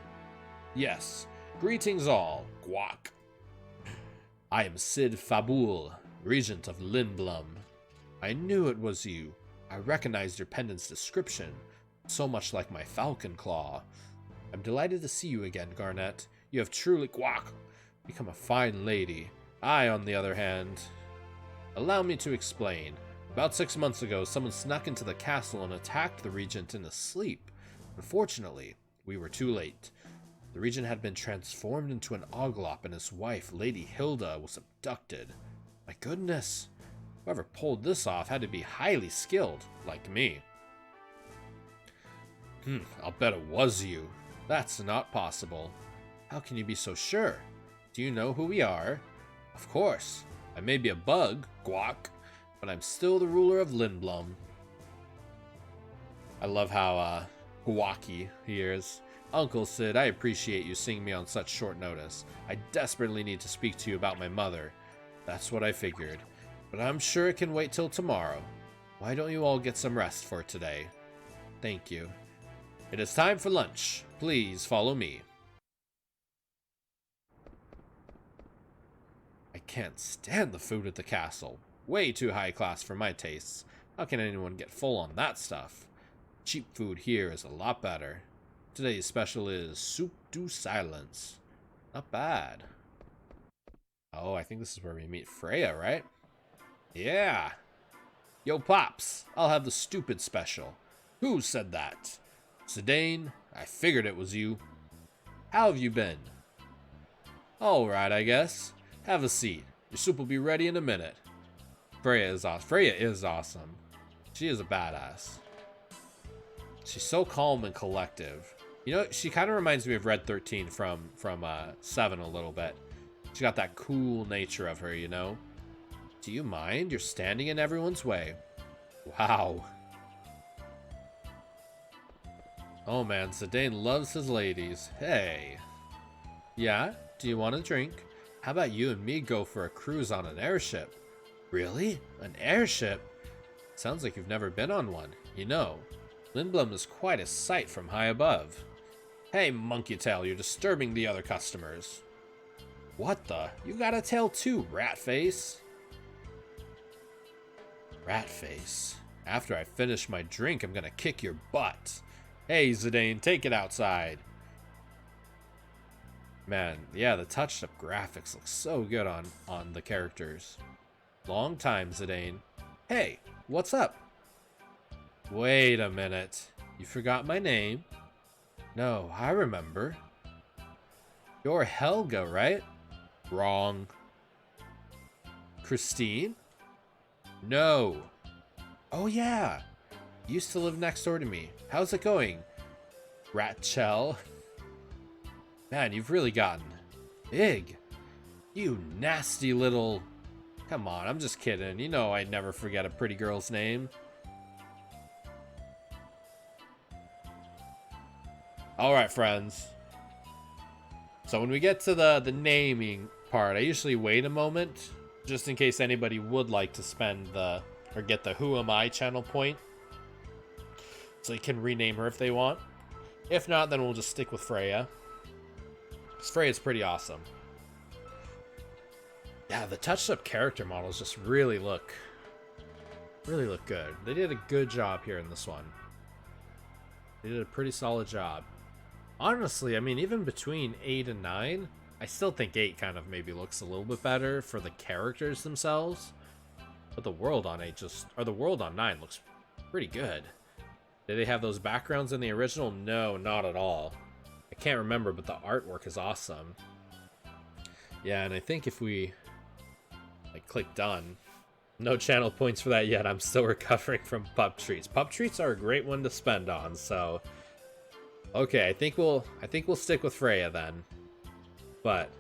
Yes. Greetings all. Guac. I am Sid Fabul, regent of Lindblom. I knew it was you. I recognized your pendant's description. So much like my falcon claw. I'm delighted to see you again, Garnet. You have truly become a fine lady. I, on the other hand... Allow me to explain. About 6 months ago, someone snuck into the castle and attacked the regent in his sleep. Unfortunately, we were too late. The regent had been transformed into an Oglop and his wife, Lady Hilda, was abducted. My goodness. Whoever pulled this off had to be highly skilled, like me. I'll bet it was you. That's not possible. How can you be so sure? Do you know who we are? Of course. I may be a bug, Guac, but I'm still the ruler of Lindblom. I love how guacky he is. Uncle Sid, I appreciate you seeing me on such short notice. I desperately need to speak to you about my mother. That's what I figured. But I'm sure it can wait till tomorrow. Why don't you all get some rest for today? Thank you. It is time for lunch. Please follow me. I can't stand the food at the castle. Way too high class for my tastes. How can anyone get full on that stuff? Cheap food here is a lot better. Today's special is soup du silence. Not bad. Oh, I think this is where we meet Freya, right? Yeah. Yo, Pops, I'll have the stupid special. Who said that? Zidane, I figured it was you. How have you been? Alright, I guess. Have a seat. Your soup will be ready in a minute. Freya is awesome. She is a badass. She's so calm and collective. You know, she kind of reminds me of Red 13 from 7 a little bit. She got that cool nature of her, you know? Do you mind? You're standing in everyone's way. Wow. Oh man, Zidane loves his ladies. Hey. Yeah? Do you want a drink? How about you and me go for a cruise on an airship? Really? An airship? Sounds like you've never been on one. You know, Lindblum is quite a sight from high above. Hey, Monkey Tail, you're disturbing the other customers. What the? You got a tail too, Ratface. Ratface. After I finish my drink, I'm gonna kick your butt. Hey, Zidane, take it outside. Man, yeah, the touched-up graphics look so good on the characters. Long time, Zidane. Hey, what's up? Wait a minute. You forgot my name? No, I remember. You're Helga, right? Wrong. Christine? No. Oh yeah. You used to live next door to me. How's it going? Ratchel? Man, you've really gotten big. You nasty little... Come on, I'm just kidding. You know I'd never forget a pretty girl's name. Alright, friends. So when we get to the naming part, I usually wait a moment, just in case anybody would like to spend or get the Who Am I channel point. So they can rename her if they want. If not, then we'll just stick with Freya. Because Freya's pretty awesome. Yeah, the touched-up character models just really look good. They did a good job here in this one. They did a pretty solid job. Honestly, I mean, even between 8 and 9, I still think 8 kind of maybe looks a little bit better for the characters themselves. But the world on 8 the world on 9 looks pretty good. Did they have those backgrounds in the original? No, not at all. I can't remember, but the artwork is awesome. Yeah, and I think if we click done, no channel points for that yet. I'm still recovering from pup treats. Pup treats are a great one to spend on, so okay, I think we'll stick with Freya then. But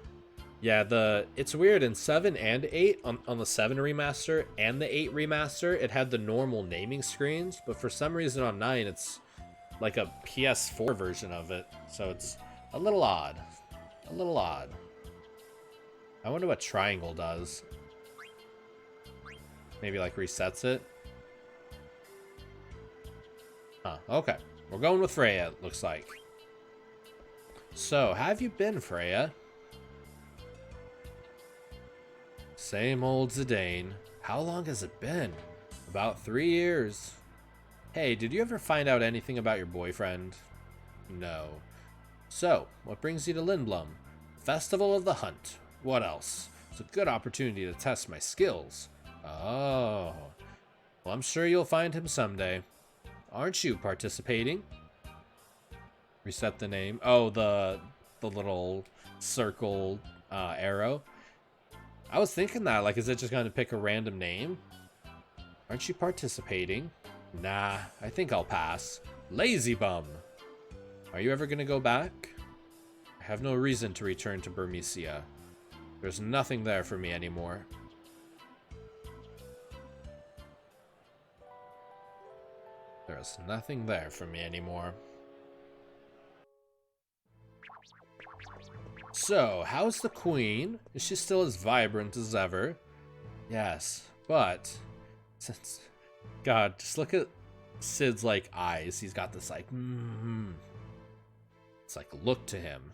yeah, it's weird in 7 and 8 on the 7 remaster and the 8 remaster, it had the normal naming screens, but for some reason on 9 it's like a PS4 version of it, so it's a little odd. A little odd. I wonder what triangle does. Maybe like resets it. Huh, okay. We're going with Freya, it looks like. So, how have you been, Freya? Same old Zidane. How long has it been? About 3 years. Hey, did you ever find out anything about your boyfriend? No. So, what brings you to Lindblum? Festival of the Hunt. What else? It's a good opportunity to test my skills. Oh. Well, I'm sure you'll find him someday. Aren't you participating? Reset the name. Oh, the little circle arrow. I was thinking that, like, is it just going to pick a random name? Aren't you participating? Nah, I think I'll pass. Lazy bum. Are you ever going to go back? I have no reason to return to Burmecia. There's nothing there for me anymore. There's nothing there for me anymore. So, how's the queen? Is she still as vibrant as ever? Yes, but since God, just look at Sid's like eyes. He's got this like it's like look to him.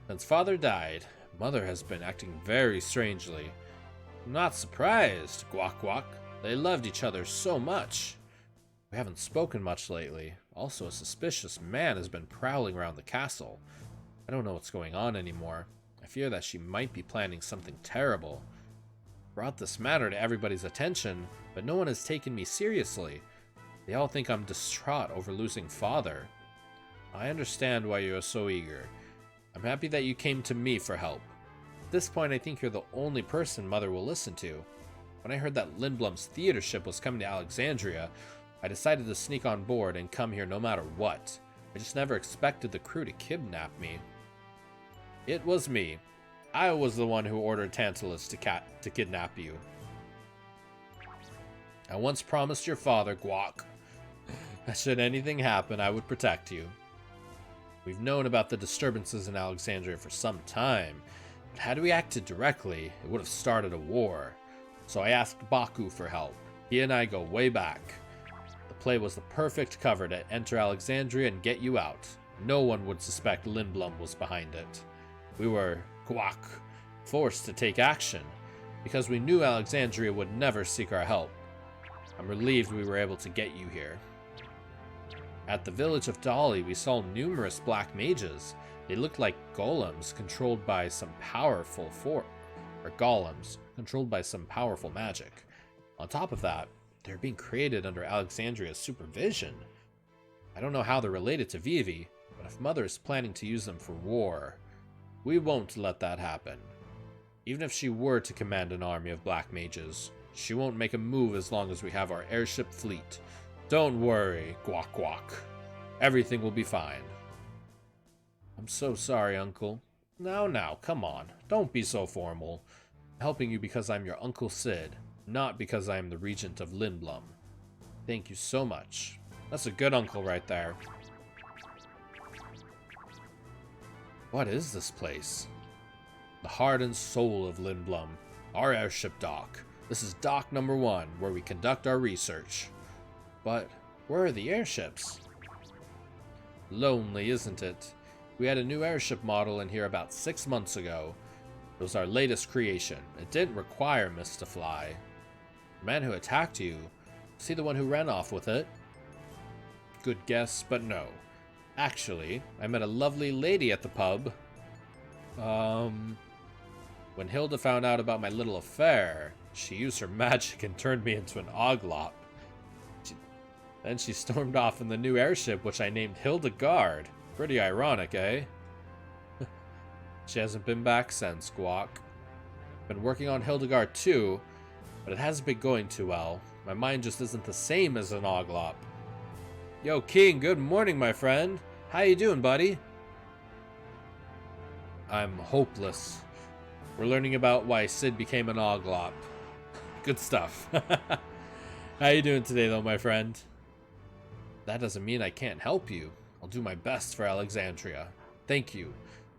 Since father died, mother has been acting very strangely. I'm not surprised, Guac Guac. They loved each other so much. We haven't spoken much lately. Also, a suspicious man has been prowling around the castle. I don't know what's going on anymore. I fear that she might be planning something terrible. Brought this matter to everybody's attention, but no one has taken me seriously. They all think I'm distraught over losing father. I understand why you are so eager. I'm happy that you came to me for help. At this point, I think you're the only person Mother will listen to. When I heard that Lindblum's theater ship was coming to Alexandria, I decided to sneak on board and come here no matter what. I just never expected the crew to kidnap me. It was me. I was the one who ordered Tantalus to kidnap you. I once promised your father, Guac, that should anything happen, I would protect you. We've known about the disturbances in Alexandria for some time, but had we acted directly, it would have started a war. So I asked Baku for help. He and I go way back. The play was the perfect cover to enter Alexandria and get you out. No one would suspect Lindblum was behind it. We were, Guac, forced to take action, because we knew Alexandria would never seek our help. I'm relieved we were able to get you here. At the village of Dali, we saw numerous black mages. They looked like golems controlled by some powerful magic. On top of that, they're being created under Alexandria's supervision. I don't know how they're related to Vivi, but if Mother is planning to use them for war, we won't let that happen. Even if she were to command an army of black mages, she won't make a move as long as we have our airship fleet. Don't worry, Guac Guac. Everything will be fine. I'm so sorry, Uncle. Now, come on. Don't be so formal. I'm helping you because I'm your Uncle Sid, not because I am the regent of Lindblum. Thank you so much. That's a good uncle right there. What is this place? The heart and soul of Lindblum, our airship dock. This is dock number 1, where we conduct our research. But where are the airships? Lonely, isn't it? We had a new airship model in here about 6 months ago. It was our latest creation. It didn't require Miss to fly. The man who attacked you, was he the one who ran off with it? Good guess, but no. Actually, I met a lovely lady at the pub. When Hilda found out about my little affair, she used her magic and turned me into an oglop. Then she stormed off in the new airship, which I named Hildegard. Pretty ironic, eh? She hasn't been back since, Guac. Been working on Hildegard too, but it hasn't been going too well. My mind just isn't the same as an oglop. Yo, King, good morning, my friend. How you doing, buddy? I'm hopeless. We're learning about why Sid became an oglop. Good stuff. How you doing today, though, my friend? That doesn't mean I can't help you. I'll do my best for Alexandria. Thank you.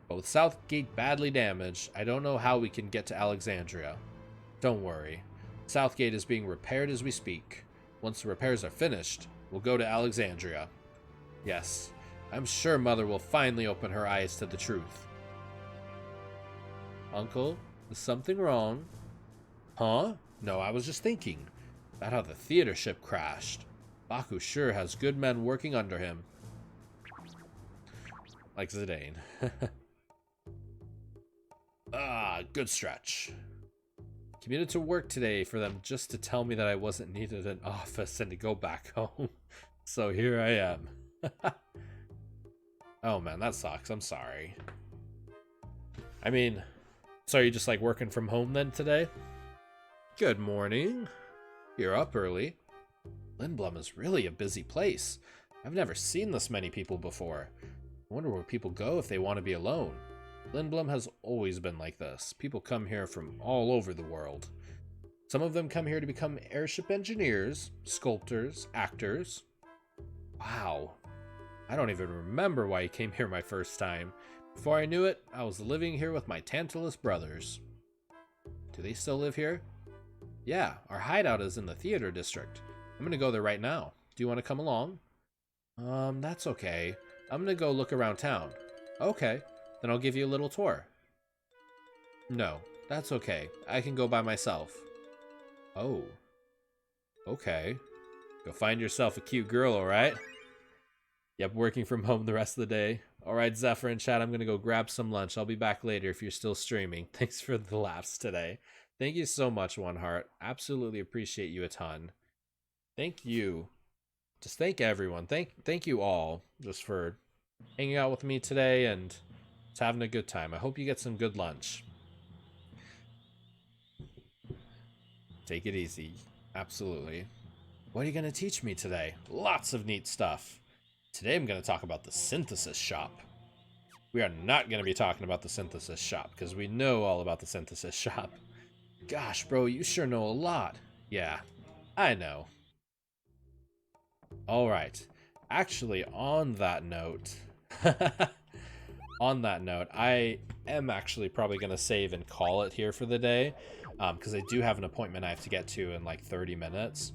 But with Southgate badly damaged, I don't know how we can get to Alexandria. Don't worry. Southgate is being repaired as we speak. Once the repairs are finished, we'll go to Alexandria. Yes, I'm sure Mother will finally open her eyes to the truth. Uncle, is something wrong? Huh? No, I was just thinking about how the theater ship crashed. Baku sure has good men working under him. Like Zidane. Good stretch. Commuted to work today for them just to tell me that I wasn't needed in office and to go back home. So here I am. Oh man, that sucks. I'm sorry. I mean, so are you just like working from home then today? Good morning. You're up early. Lindblum is really a busy place. I've never seen this many people before. I wonder where people go if they want to be alone. Lindblum has always been like this. People come here from all over the world. Some of them come here to become airship engineers, sculptors, actors. Wow. I don't even remember why I came here my first time. Before I knew it, I was living here with my Tantalus brothers. Do they still live here? Yeah, our hideout is in the theater district. I'm gonna go there right now. Do you want to come along? That's okay. I'm gonna go look around town. Okay, then I'll give you a little tour. No, that's okay. I can go by myself. Oh. Okay. Go find yourself a cute girl, alright? Yep, working from home the rest of the day. Alright, Zephyr and chat, I'm gonna go grab some lunch. I'll be back later if you're still streaming. Thanks for the laughs today. Thank you so much, One Heart. Absolutely appreciate you a ton. Thank you. Just thank everyone. Thank you all just for hanging out with me today and just having a good time. I hope you get some good lunch. Take it easy. Absolutely. What are you going to teach me today? Lots of neat stuff. Today I'm going to talk about the synthesis shop. We are not going to be talking about the synthesis shop because we know all about the synthesis shop. Gosh, bro, you sure know a lot. Yeah, I know. Alright. Actually, on that note, I am actually probably going to save and call it here for the day. Because I do have an appointment I have to get to in like 30 minutes.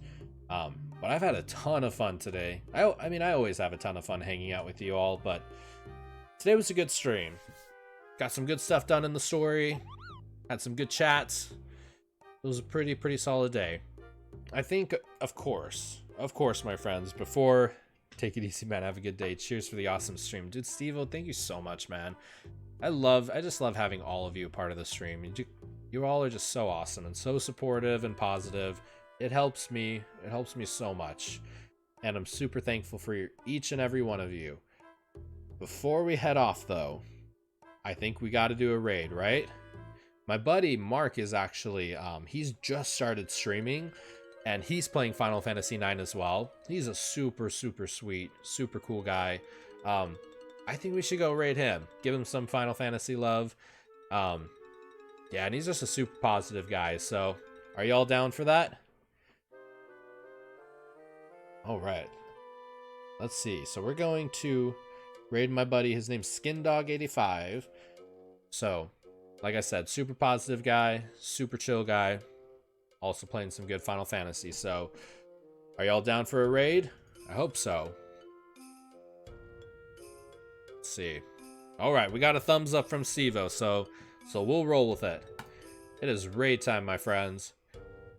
But I've had a ton of fun today. I mean, I always have a ton of fun hanging out with you all, but today was a good stream. Got some good stuff done in the story. Had some good chats. It was a pretty solid day. I think, of course, my friends, before take it easy, man, have a good day. Cheers for the awesome stream. Dude, Steve-O, thank you so much, man. I just love having all of you a part of the stream. You all are just so awesome and so supportive and positive. It helps me so much. And I'm super thankful for each and every one of you. Before we head off, though, I think we got to do a raid, right? My buddy Mark is actually, he's just started streaming, and he's playing Final Fantasy IX as well. He's a super sweet, super cool guy. I think we should go raid him. Give him some Final Fantasy love. Yeah, and he's just a super positive guy, so are y'all down for that? Alright. Let's see. So we're going to raid my buddy. His name's SkinDog85. So, like I said, super positive guy, super chill guy. Also playing some good Final Fantasy. So, are y'all down for a raid? I hope so. Let's see. Alright, we got a thumbs up from Steve-O, so we'll roll with it. It is raid time, my friends.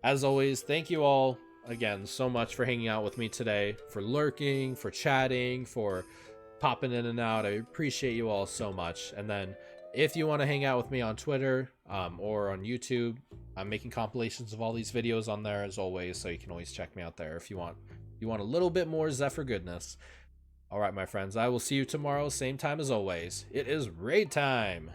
As always, thank you all again so much for hanging out with me today, for lurking, for chatting, for popping in and out. I appreciate you all so much. And then if you want to hang out with me on Twitter or on YouTube, I'm making compilations of all these videos on there as always, so you can always check me out there if you want a little bit more Zephyr goodness. All right, my friends, I will see you tomorrow, same time as always. It is raid time.